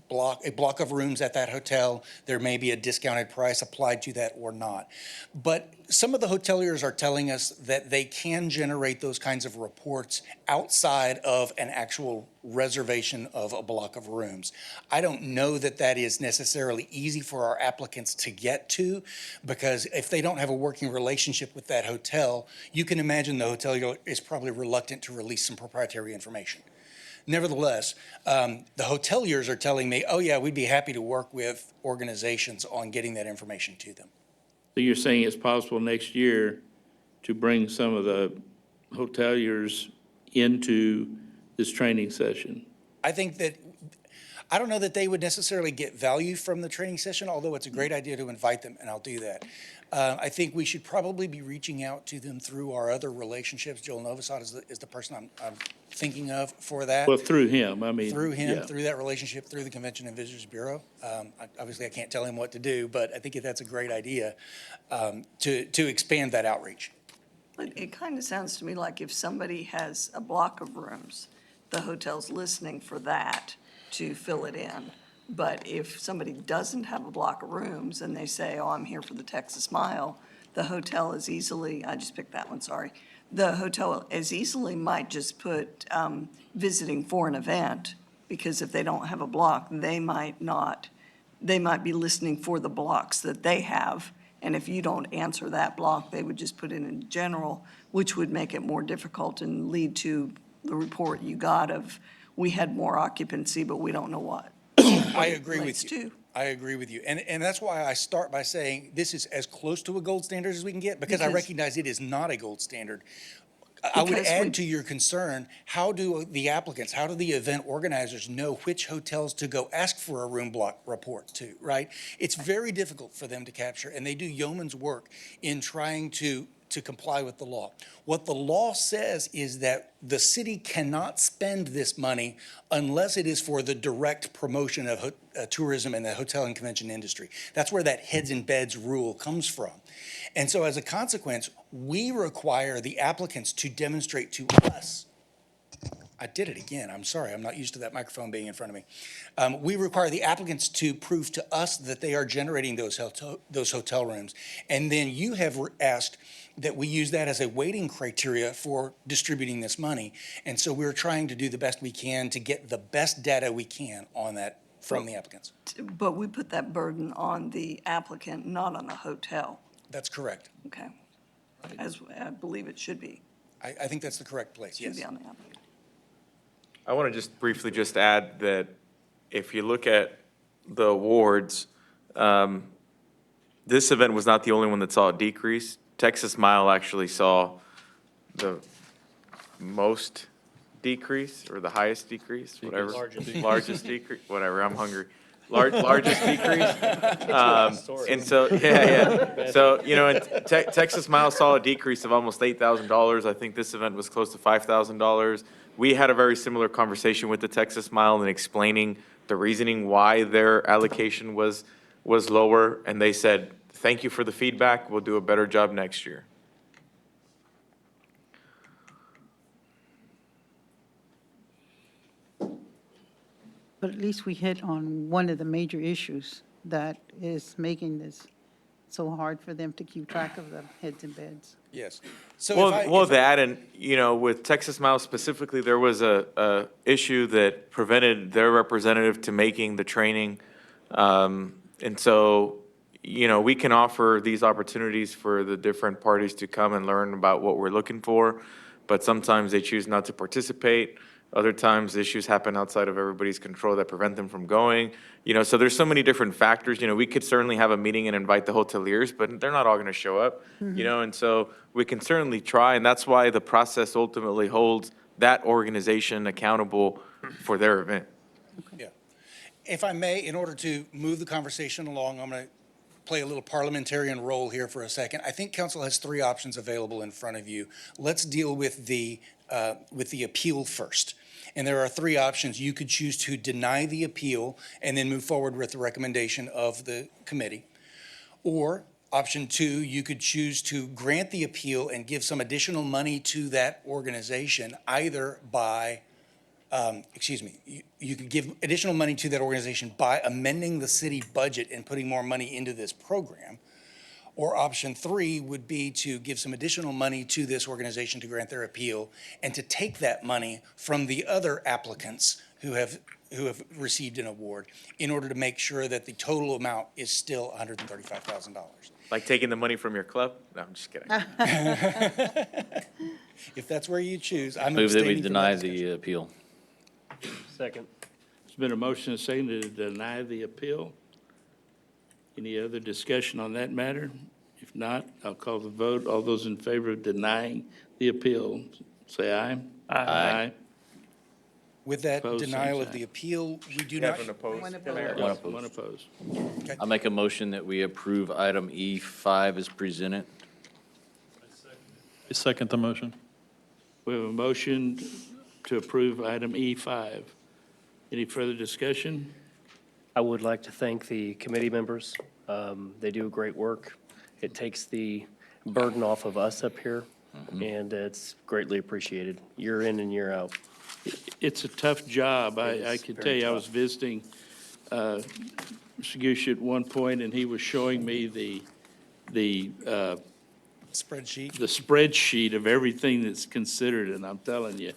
block of rooms at that hotel. There may be a discounted price applied to that or not. But some of the hoteliers are telling us that they can generate those kinds of reports outside of an actual reservation of a block of rooms. I don't know that that is necessarily easy for our applicants to get to, because if they don't have a working relationship with that hotel, you can imagine the hotelier is probably reluctant to release some proprietary information. Nevertheless, the hoteliers are telling me, oh yeah, we'd be happy to work with organizations on getting that information to them. So you're saying it's possible next year to bring some of the hoteliers into this training session? I think that, I don't know that they would necessarily get value from the training session, although it's a great idea to invite them, and I'll do that. I think we should probably be reaching out to them through our other relationships. Joel Novosad is the person I'm thinking of for that. Well, through him, I mean. Through him, yeah. through that relationship, through the Convention and Visitors Bureau. Obviously, I can't tell him what to do, but I think that's a great idea to expand that outreach. It kind of sounds to me like if somebody has a block of rooms, the hotel's listening for that to fill it in. But if somebody doesn't have a block of rooms and they say, oh, I'm here for the Texas Mile, the hotel is easily, I just picked that one, sorry. The hotel as easily might just put visiting for an event, because if they don't have a block, they might be listening for the blocks that they have. And if you don't answer that block, they would just put it in general, which would make it more difficult and lead to the report you got of, we had more occupancy, but we don't know what. I agree with you. Too. I agree with you. And that's why I start by saying this is as close to a gold standard as we can get, because I recognize it is not a gold standard. I would add to your concern, how do the applicants, how do the event organizers know which hotels to go ask for a room block report to, right? It's very difficult for them to capture, and they do yeoman's work in trying to comply with the law. What the law says is that the city cannot spend this money unless it is for the direct promotion of tourism and the hotel and convention industry. That's where that heads and beds rule comes from. And so as a consequence, we require the applicants to demonstrate to us, I did it again, I'm sorry, I'm not used to that microphone being in front of me. We require the applicants to prove to us that they are generating those hotel rooms. And then you have asked that we use that as a weighting criteria for distributing this money. And so we're trying to do the best we can to get the best data we can on that from the applicants. But we put that burden on the applicant, not on the hotel. That's correct. Okay. As I believe it should be. I think that's the correct place, yes. Should be on the applicant. I want to just briefly just add that if you look at the awards, this event was not the only one that saw a decrease. Texas Mile actually saw the most decrease, or the highest decrease, whatever. Largest decrease, whatever, I'm hungry. Largest decrease. And so, yeah. So, Texas Mile saw a decrease of almost $8,000. I think this event was close to $5,000. We had a very similar conversation with the Texas Mile and explaining the reasoning why their allocation was lower. And they said, thank you for the feedback. We'll do a better job next year. But at least we hit on one of the major issues that is making this so hard for them to keep track of the heads and beds. Yes. So That and, with Texas Mile specifically, there was a issue that prevented their representative to making the training. And so, we can offer these opportunities for the different parties to come and learn about what we're looking for, but sometimes they choose not to participate. Other times, issues happen outside of everybody's control that prevent them from going. So there's so many different factors. We could certainly have a meeting and invite the hoteliers, but they're not all going to show up. And so we can certainly try, and that's why the process ultimately holds that organization accountable for their event. Yeah. If I may, in order to move the conversation along, I'm going to play a little parliamentarian role here for a second. I think council has three options available in front of you. Let's deal with the appeal first. And there are three options. You could choose to deny the appeal and then move forward with the recommendation of the committee. Or option two, you could choose to grant the appeal and give some additional money to that organization, either by, you could give additional money to that organization by amending the city budget and putting more money into this program. Or option three would be to give some additional money to this organization to grant their appeal and to take that money from the other applicants who have received an award in order to make sure that the total amount is still $135,000. Like taking the money from your club? No, I'm just kidding. If that's where you choose, I'm Move that we abstaining from deny that the discussion. appeal. Second. There's been a motion and a second to deny the appeal. Any other discussion on that matter? If not, I'll call the vote. All those in favor of denying the appeal, say aye. Aye. With that Opposed, same denial of sign. the appeal, we do You not. have an opposed? One Mayor? opposed. One opposed. I make a motion that we approve item E5 as presented. I second the motion. We have a motion to approve item E5. Any further discussion? I would like to thank the committee members. They do great work. It takes the burden off of us up here, and it's greatly appreciated, year in and year out. It's a tough job. I is can very tell you, I tough. was visiting Mr. Gush at one point, and he was showing me the spreadsheet of everything that's considered, and I'm telling you,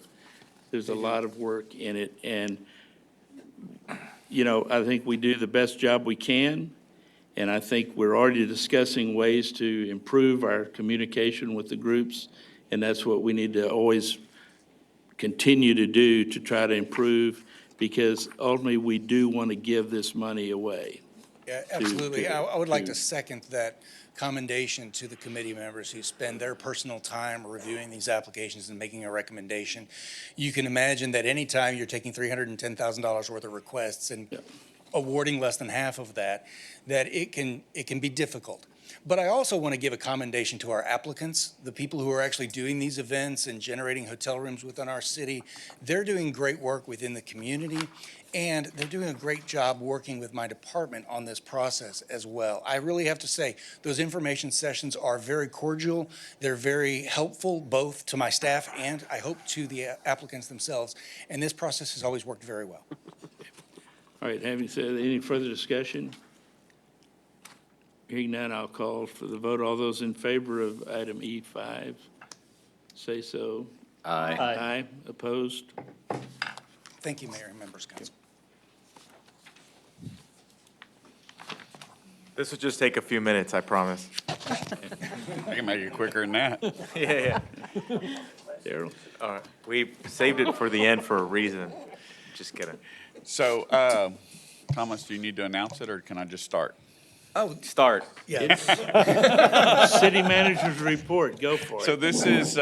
there's a lot of work in it. And, you know, I think we do the best job we can, and I think we're already discussing ways to improve our communication with the groups, and that's what we need to always continue to do to try to improve, because ultimately, we do want to give this money away. Yeah, absolutely. I would like to- to second that commendation to the committee members who spend their personal time reviewing these applications and making a recommendation. You can imagine that anytime you're taking $310,000 worth of requests and awarding less than half of that, that it can be difficult. But I also want to give a commendation to our applicants, the people who are actually doing these events and generating hotel rooms within our city. They're doing great work within the community, and they're doing a great job working with my department on this process as well. I really have to say, those information sessions are very cordial. They're very helpful, both to my staff and, I hope, to the applicants themselves. And this process has always worked very well. All right, having said, any further discussion? Hearing none, I'll call for the vote. All those in favor of item E5, say so. Aye. Aye. Opposed? Thank you, Mayor and members of council. This will just take a few minutes, I promise. I can make it quicker than that. Yeah. Darrell? All right, we saved it for the end for a reason. Just kidding. So, Thomas, do you need to announce it, or can I just start? Oh, Start. yeah. City manager's report, go for it. So this is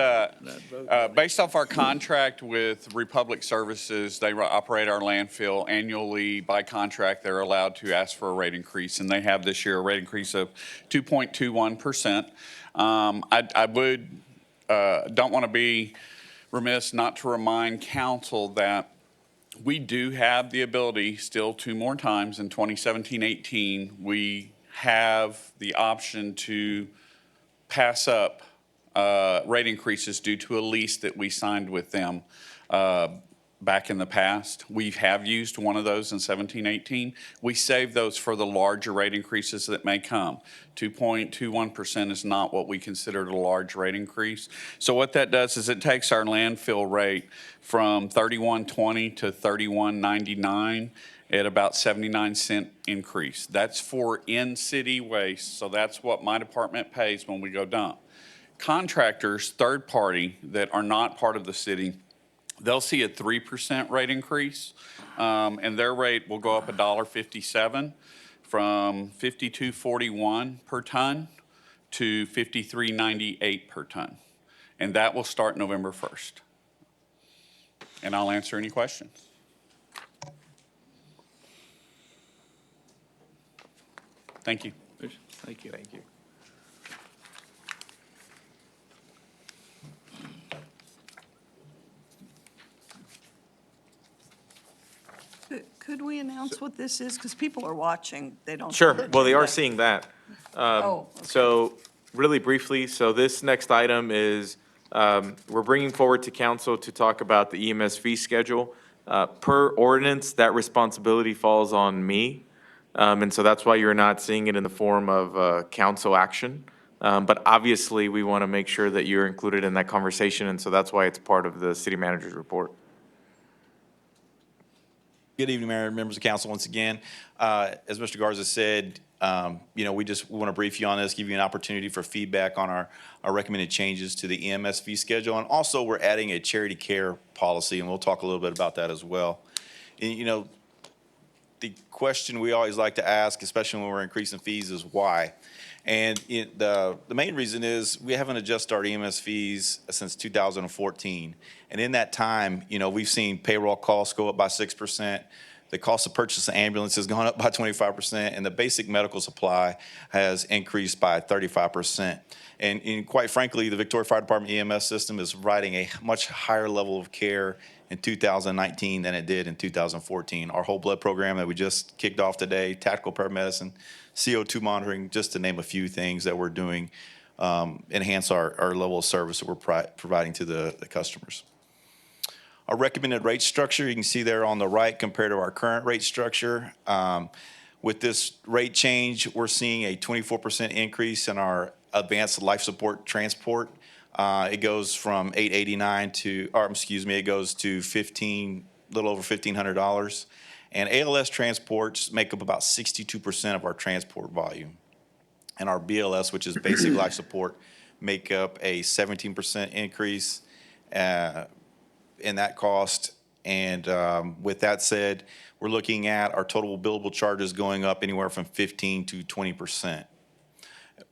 based off our contract with Republic Services. They operate our landfill annually. By contract, they're allowed to ask for a rate increase, and they have this year a rate increase of 2.21%. I would, don't want to be remiss not to remind council that we do have the ability still 2 more times in 2017-18. We have the option to pass up rate increases due to a lease that we signed with them back in the past. We have used one of those in 17-18. We save those for the larger rate increases that may come. 2.21% is not what we consider a large rate increase. So what that does is it takes our landfill rate from $31.20 to $31.99 at about 79-cent increase. That's for in-city waste, so that's what my department pays when we go dump. Contractors, third party, that are not part of the city, they'll see a 3% rate increase, and their rate will go up $1.57 from $52.41 per ton to $53.98 per ton. And that will start November 1st. And I'll answer any questions. Thank you. Thank you. Thank you. Could we announce what this is? Because people are watching, they don't. Sure, see the well, they are agenda. seeing that. Oh, okay. So, really briefly, so this next item is, we're bringing forward to council to talk about the EMS fee schedule. Per ordinance, that responsibility falls on me, and so that's why you're not seeing it in the form of council action. But obviously, we want to make sure that you're included in that conversation, and so that's why it's part of the city manager's report. Good evening, Mayor and members of council. Once again, as Mr. Garza said, we just want to brief you on this, give you an opportunity for feedback on our recommended changes to the EMS fee schedule. And also, we're adding a charity care policy, and we'll talk a little bit about that as well. And, the question we always like to ask, especially when we're increasing fees, is why? And the main reason is we haven't adjusted our EMS fees since 2014. And in that time, we've seen payroll costs go up by 6%. The cost of purchase of ambulance has gone up by 25%, and the basic medical supply has increased by 35%. And quite frankly, the Victoria Fire Department EMS system is providing a much higher level of care in 2019 than it did in 2014. Our whole blood program that we just kicked off today, tactical paramedicine, CO2 monitoring, just to name a few things that we're doing, enhance our level of service that we're providing to the customers. Our recommended rate structure, you can see there on the right compared to our current rate structure. With this rate change, we're seeing a 24% increase in our advanced life support transport. It goes from $889 it goes to little over $1,500. And ALS transports make up about 62% of our transport volume. And our BLS, which is basic life support, make up a 17% increase in that cost. And with that said, we're looking at our total billable charges going up anywhere from 15 to 20%.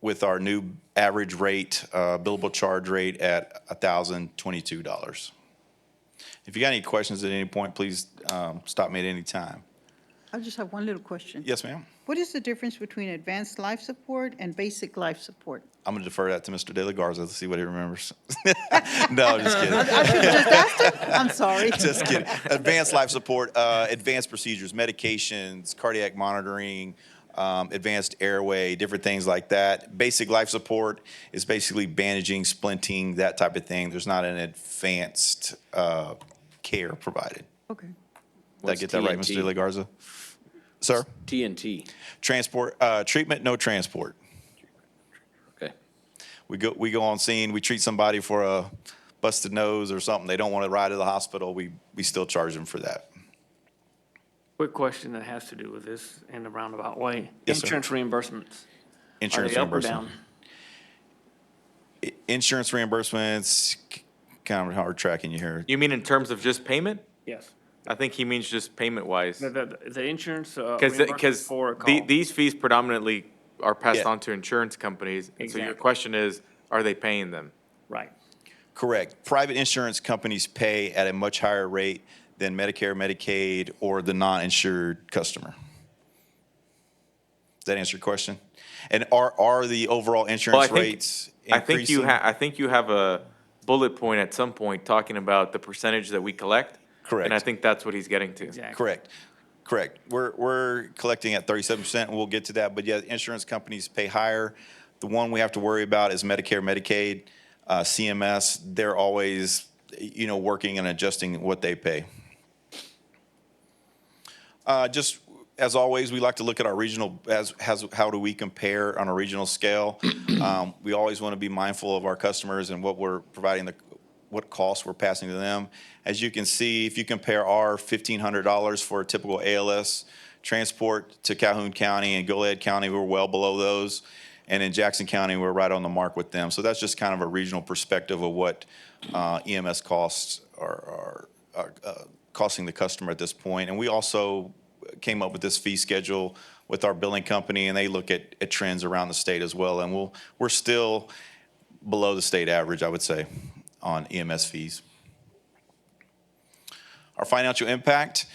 With our new average rate, billable charge rate at $1,022. If you got any questions at any point, please stop me at any time. I just have one little question. Yes, ma'am. What is the difference between advanced life support and basic life support? I'm going to defer that to Mr. De La Garza to see what he remembers. No, I'm just kidding. I should have just asked him. I'm sorry. Just kidding. Advanced life support, advanced procedures, medications, cardiac monitoring, advanced airway, different things like that. Basic life support is basically bandaging, splinting, that type of thing. There's not an advanced care provided. Okay. Did I get that right, Mr. De La Garza? Sir? TNT. Transport, treatment, no transport. Okay. We go on scene, we treat somebody for a busted nose or something, they don't want to ride to the hospital, we still charge them for that. Quick question that has to do with this in a roundabout way. Yes, sir. Insurance reimbursements. Insurance Are they up or reimbursement. down? Insurance reimbursements, kind of hard tracking you here. You mean in terms of just payment? Yes. I think he means just payment-wise. The insurance Because reimbursement for a call. these fees predominantly are passed Yeah. on to insurance companies. And so your Exactly. question is, are they paying them? Right. Correct. Private insurance companies pay at a much higher rate than Medicare, Medicaid, or the non-insured customer. Does that answer your question? And are the overall insurance rates increasing? I think you have a bullet point at some point talking about the percentage that we collect. Correct. And I think that's what he's getting to. Exactly. Correct. We're collecting at 37%, and we'll get to that. But yeah, insurance companies pay higher. The one we have to worry about is Medicare, Medicaid, CMS. They're always, working and adjusting what they pay. Just as always, we like to look at our regional, how do we compare on a regional scale? We always want to be mindful of our customers and what we're providing, what costs we're passing to them. As you can see, if you compare our $1,500 for a typical ALS transport to Calhoun County and Goliad County, we're well below those. And in Jackson County, we're right on the mark with them. So that's just kind of a regional perspective of what EMS costs are costing the customer at this point. And we also came up with this fee schedule with our billing company, and they look at trends around the state as well. And we're still below the state average, I would say, on EMS fees. Our financial impact,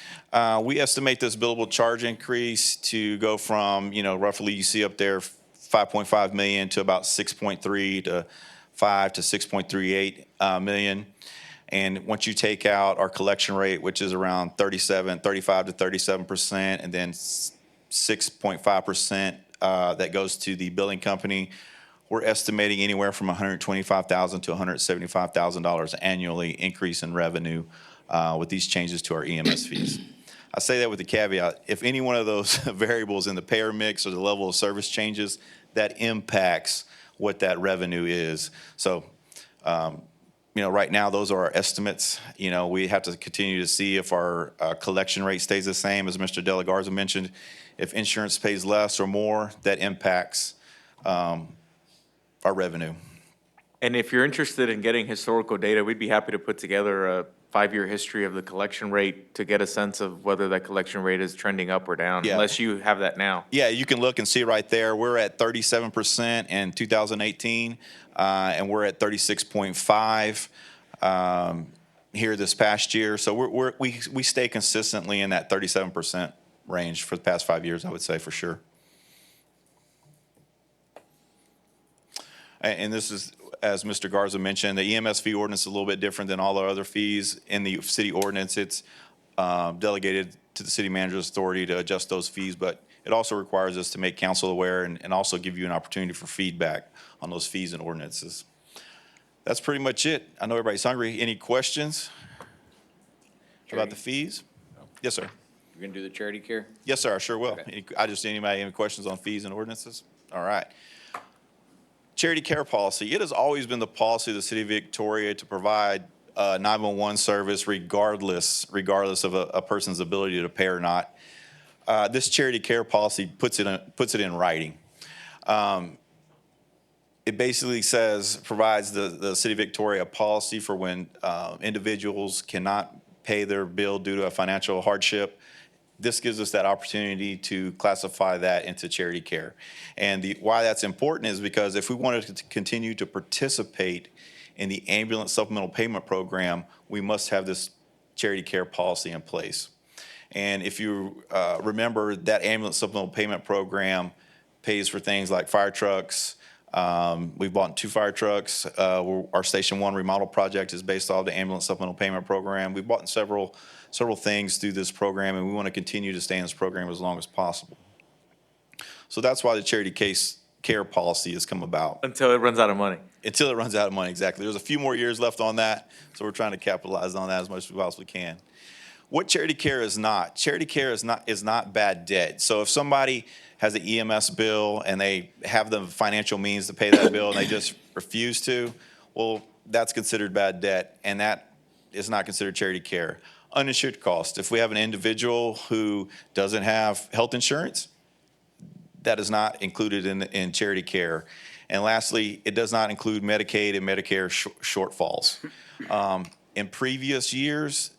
we estimate this billable charge increase to go from, roughly you see up there, 5.5 million to about 6.3 to 5 to 6.38 million. And once you take out our collection rate, which is around 35 to 37%, and then 6.5% that goes to the billing company, we're estimating anywhere from $125,000 to $175,000 annually increase in revenue with these changes to our EMS fees. I say that with the caveat, if any one of those variables in the payer mix or the level of service changes, that impacts what that revenue is. So, right now, those are our estimates. We have to continue to see if our collection rate stays the same, as Mr. De La Garza mentioned. If insurance pays less or more, that impacts our revenue. And if you're interested in getting historical data, we'd be happy to put together 5-year history of the collection rate to get a sense of whether that collection rate is trending up or down, Yeah. unless you have that now. Yeah, you can look and see right there. We're at 37% in 2018, and we're at 36.5 here this past year. So we stay consistently in that 37% range for the past 5 years, I would say, for sure. And this is, as Mr. Garza mentioned, the EMS fee ordinance is a little bit different than all our other fees. In the city ordinance, it's delegated to the city manager's authority to adjust those fees, but it also requires us to make council aware and also give you an opportunity for feedback on those fees and ordinances. That's pretty much it. I know everybody's hungry. Any questions about the fees? Yes, sir. You're going to do the charity care? Yes, sir, I sure will. Okay. Anybody have any questions on fees and ordinances? All right. Charity care policy. It has always been the policy of the city of Victoria to provide 911 service regardless of a person's ability to pay or not. This charity care policy puts it in writing. It basically provides the city of Victoria a policy for when individuals cannot pay their bill due to a financial hardship. This gives us that opportunity to classify that into charity care. And why that's important is because if we wanted to continue to participate in the ambulance supplemental payment program, we must have this charity care policy in place. And if you remember, that ambulance supplemental payment program pays for things like fire trucks. We've bought 2 fire trucks. Our Station 1 remodel project is based off the ambulance supplemental payment program. We've bought several things through this program, and we want to continue to stay in this program as long as possible. So that's why the charity care policy has come about. Until it runs out of money. Until it runs out of money, exactly. There's a few more years left on that, so we're trying to capitalize on that as much as we possibly can. What charity care is not? Charity care is not bad debt. So if somebody has an EMS bill and they have the financial means to pay that bill and they just refuse to, well, that's considered bad debt, and that is not considered charity care. Uninsured cost. If we have an individual who doesn't have health insurance, that is not included in charity care. And lastly, it does not include Medicaid and Medicare shortfalls. In previous years,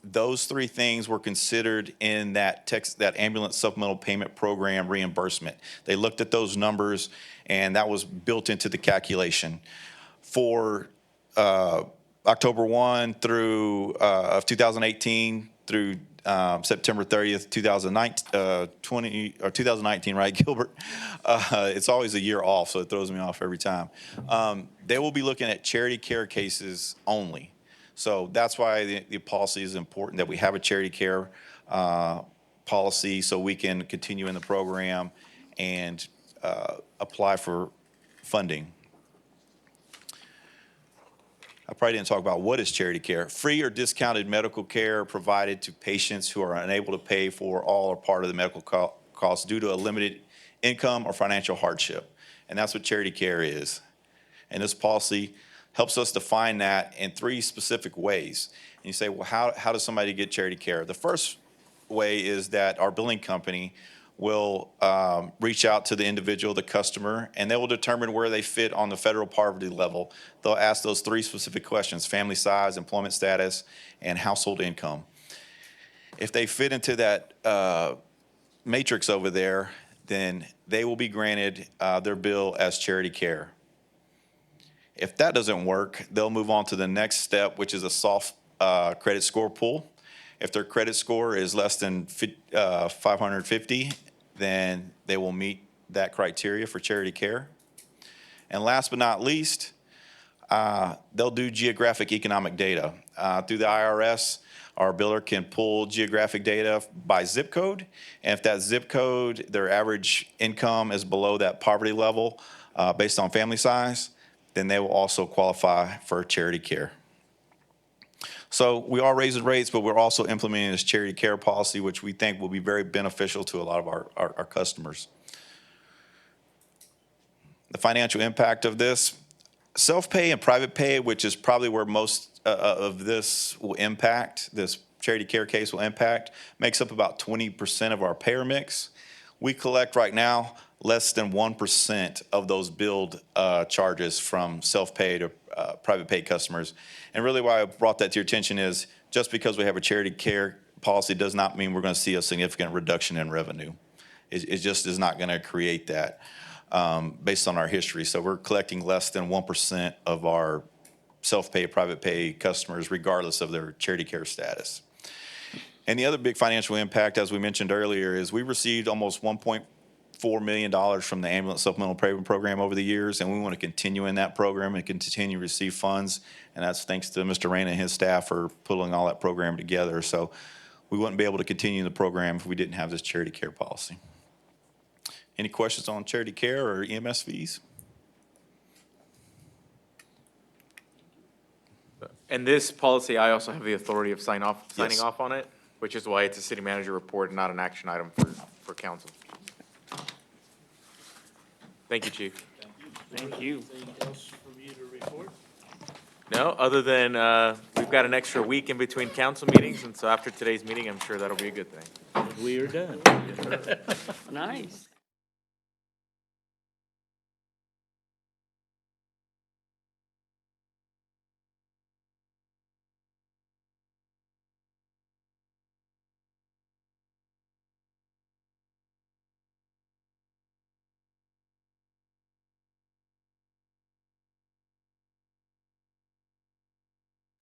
those 3 things were considered in that ambulance supplemental payment program reimbursement. They looked at those numbers, and that was built into the calculation. For October 1 through of 2018 through September 30th, 2019, right, Gilbert? It's always a year off, so it throws me off every time. They will be looking at charity care cases only. So that's why the policy is important, that we have a charity care policy so we can continue in the program and apply for funding. I probably didn't talk about what is charity care. Free or discounted medical care provided to patients who are unable to pay for all or part of the medical costs due to a limited income or financial hardship. And that's what charity care is. And this policy helps us define that in 3 specific ways. And you say, well, how does somebody get charity care? The first way is that our billing company will reach out to the individual, the customer, and they will determine where they fit on the federal poverty level. They'll ask those 3 specific questions: family size, employment status, and household income. If they fit into that matrix over there, then they will be granted their bill as charity care. If that doesn't work, they'll move on to the next step, which is a soft credit score pool. If their credit score is less than 550, then they will meet that criteria for charity care. And last but not least, they'll do geographic economic data. Through the IRS, our biller can pull geographic data by zip code. And if that zip code, their average income is below that poverty level based on family size, then they will also qualify for charity care. So we are raising rates, but we're also implementing this charity care policy, which we think will be very beneficial to a lot of our customers. The financial impact of this: self-pay and private pay, which is probably where most of this will impact, this charity care case will impact, makes up about 20% of our payer mix. We collect right now less than 1% of those billed charges from self-pay to private pay customers. And really why I brought that to your attention is just because we have a charity care policy does not mean we're going to see a significant reduction in revenue. It just is not going to create that based on our history. So we're collecting less than 1% of our self-pay, private pay customers, regardless of their charity care status. And the other big financial impact, as we mentioned earlier, is we received almost $1.4 million from the ambulance supplemental payment program over the years, and we want to continue in that program and continue to receive funds. And that's thanks to Mr. Rayna and his staff for pulling all that program together. So we wouldn't be able to continue the program if we didn't have this charity care policy. Any questions on charity care or EMS fees? And this policy, I also have the authority of signing Yes. off on it, which is why it's a city manager report and not an action item for council. Thank you, Chief. Thank you. Anything else from you to report? No, other than, we've got an extra week in between council meetings, and so after today's meeting, I'm sure that'll be a good thing. We are done. Nice.